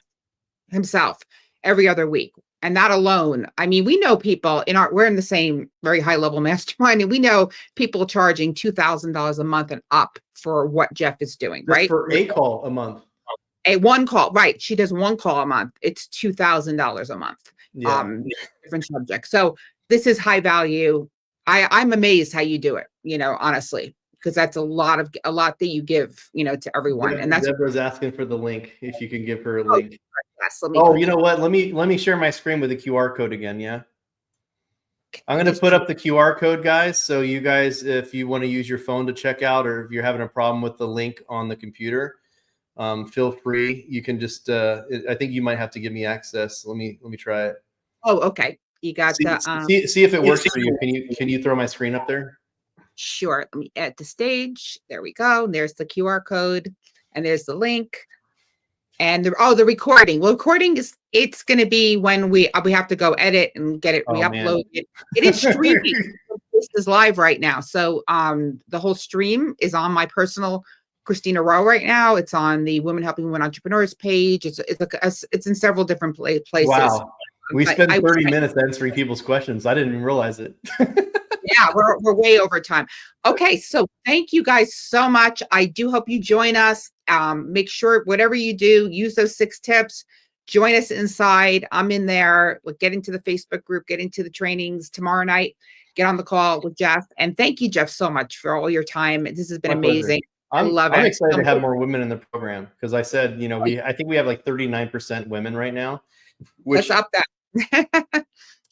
himself, every other week. And that alone, I mean, we know people we're in the same very high level mastermind, and we know people charging $2,000 a month and up for what Jeff is doing, right? For a call a month. One call, right? She does 1 call a month. It's $2,000 a month. Yeah. Different subject. So this is high value. I'm amazed how you do it, honestly, because that's a lot that you give, to everyone. And that's Deborah's asking for the link, if you can give her a link. Yes, let me Oh, put you know that. what? Let me share my screen with the QR code again. Yeah. I'm going to Just put to- up the QR code, guys. So you guys, if you want to use your phone to check out, or if you're having a problem with the link on the computer, feel free. You can just, I think you might have to give me access. Let me try it. Oh, okay. You got See, the see if it works for you. Can you throw my screen up there? sure. Let me add the stage. There we go. And there's the QR code, and there's the link. And the recording. Well, recording is it's going to be when we have to go edit and get it Oh man. re-uploaded. It is streaming. This is live right now. So the whole stream is on my personal Christina Rowe right now. It's on the Women Helping Women Entrepreneurs page. It's in several different places. Wow. We But spent 30 minutes answering people's questions. I didn't even realize it. yeah, we're way over time. Okay, so thank you guys so much. I do hope you join us. Make sure whatever you do, use those 6 tips. Join us inside. I'm in there. Get into the Facebook group, get into the trainings tomorrow night. Get on the call with Jeff. And thank you, Jeff, so much for all your time. This has been My pleasure. amazing. I love I'm it. excited to have more women in the program because I said, you know, I think we have like 39% women right now. Let's up that.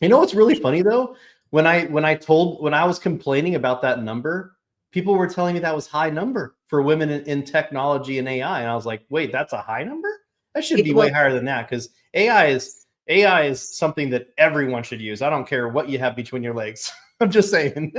You know what's really funny though? When I was complaining about that number, people were telling me that was high number for women in technology and AI, and I was like, wait, that's a high number? That should be way higher than that because AI is something that everyone should use. I don't care what you have between your legs. I'm just saying.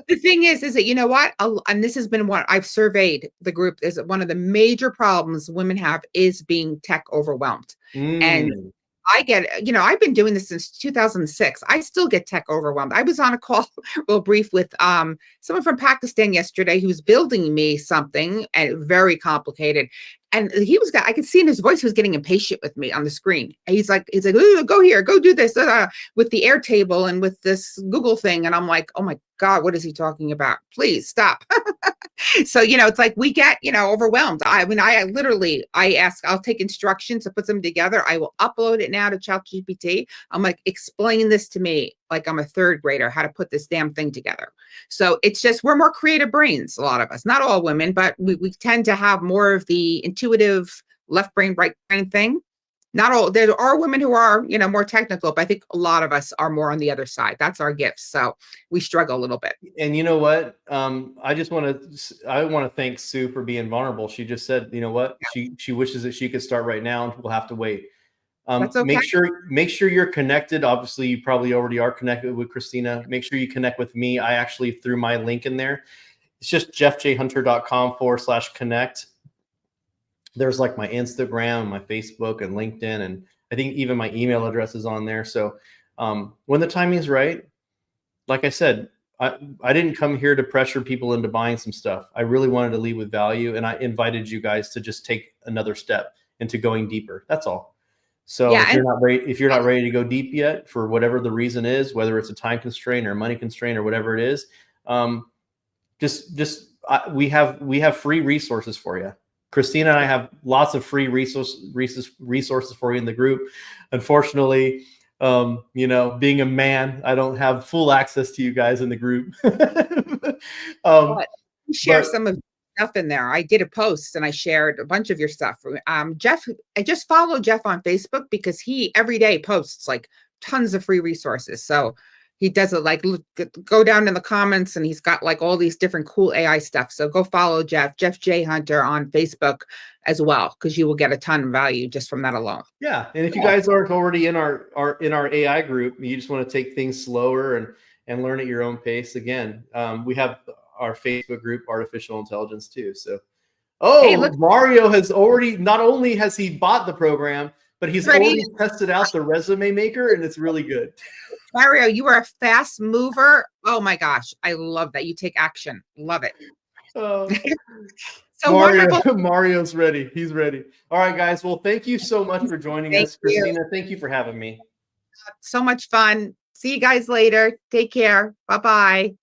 The thing is that you know what, and this has been what I've surveyed the group, is one of the major problems women have is being tech overwhelmed. And I get, you know, I've been doing this since 2006. I still get tech overwhelmed. I was on a call real brief with someone from Pakistan yesterday who's building me something and very complicated. And I could see in his voice, he was getting impatient with me on the screen. And he's like, go here, go do this with the Airtable and with this Google thing. And I'm like, oh my God, what is he talking about? Please stop. So, you know, it's like we get, you know, overwhelmed. I mean, I ask, I'll take instructions to put them together. I will upload it now to ChatGPT. I'm like, explain this to me like I'm a 3rd grader, how to put this damn thing together. So it's just, we're more creative brains, a lot of us, not all women, but we tend to have more of the intuitive left brain, right brain thing. Not all, there are women who are, you know, more technical, but I think a lot of us are more on the other side. That's our gift. So we struggle a little bit. And you know what? I want to thank Sue for being vulnerable. She just said, you know what? She wishes that she could start right now and we'll have to wait. That's okay. Make sure you're connected. Obviously, you probably already are connected with Christina. Make sure you connect with me. I actually threw my link in there. It's just jeffjhunter.com/connect. There's like my Instagram, my Facebook, and LinkedIn, and I think even my email address is on there. So when the timing is right, like I said, I didn't come here to pressure people into buying some stuff. I really wanted to lead with value, and I invited you guys to just take another step into going deeper. That's all. So Yeah, if you're not ready to go deep yet for whatever the reason is, whether it's a time constraint or money constraint or whatever it is, we have free resources for you. Christina and I have lots of free resources for you in the group. Unfortunately, you know, being a man, I don't have full access to you guys in the group. Share some of stuff in there. I did a post and I shared a bunch of your stuff. Jeff, I just follow Jeff on Facebook because he every day posts like tons of free resources. So he does it like go down in the comments and he's got like all these different cool AI stuff. So go follow Jeff J. Hunter on Facebook as well, because you will get a ton of value just from that alone. Yeah. And if you guys aren't already in our AI group, you just want to take things slower and learn at your own pace. Again, we have our Facebook group, Artificial Intelligence, too. So, hey, Mario has already, not only has he bought the program, but he's already tested out the resume maker, and it's really good. Mario, you are a fast mover. Oh my gosh, I love that. You take action. Love it. So Mario's ready. He's ready. All right, guys. Well, thank you so much for joining us. Christina, thank you for having me. So much fun. See you guys later. Take care. Bye-bye.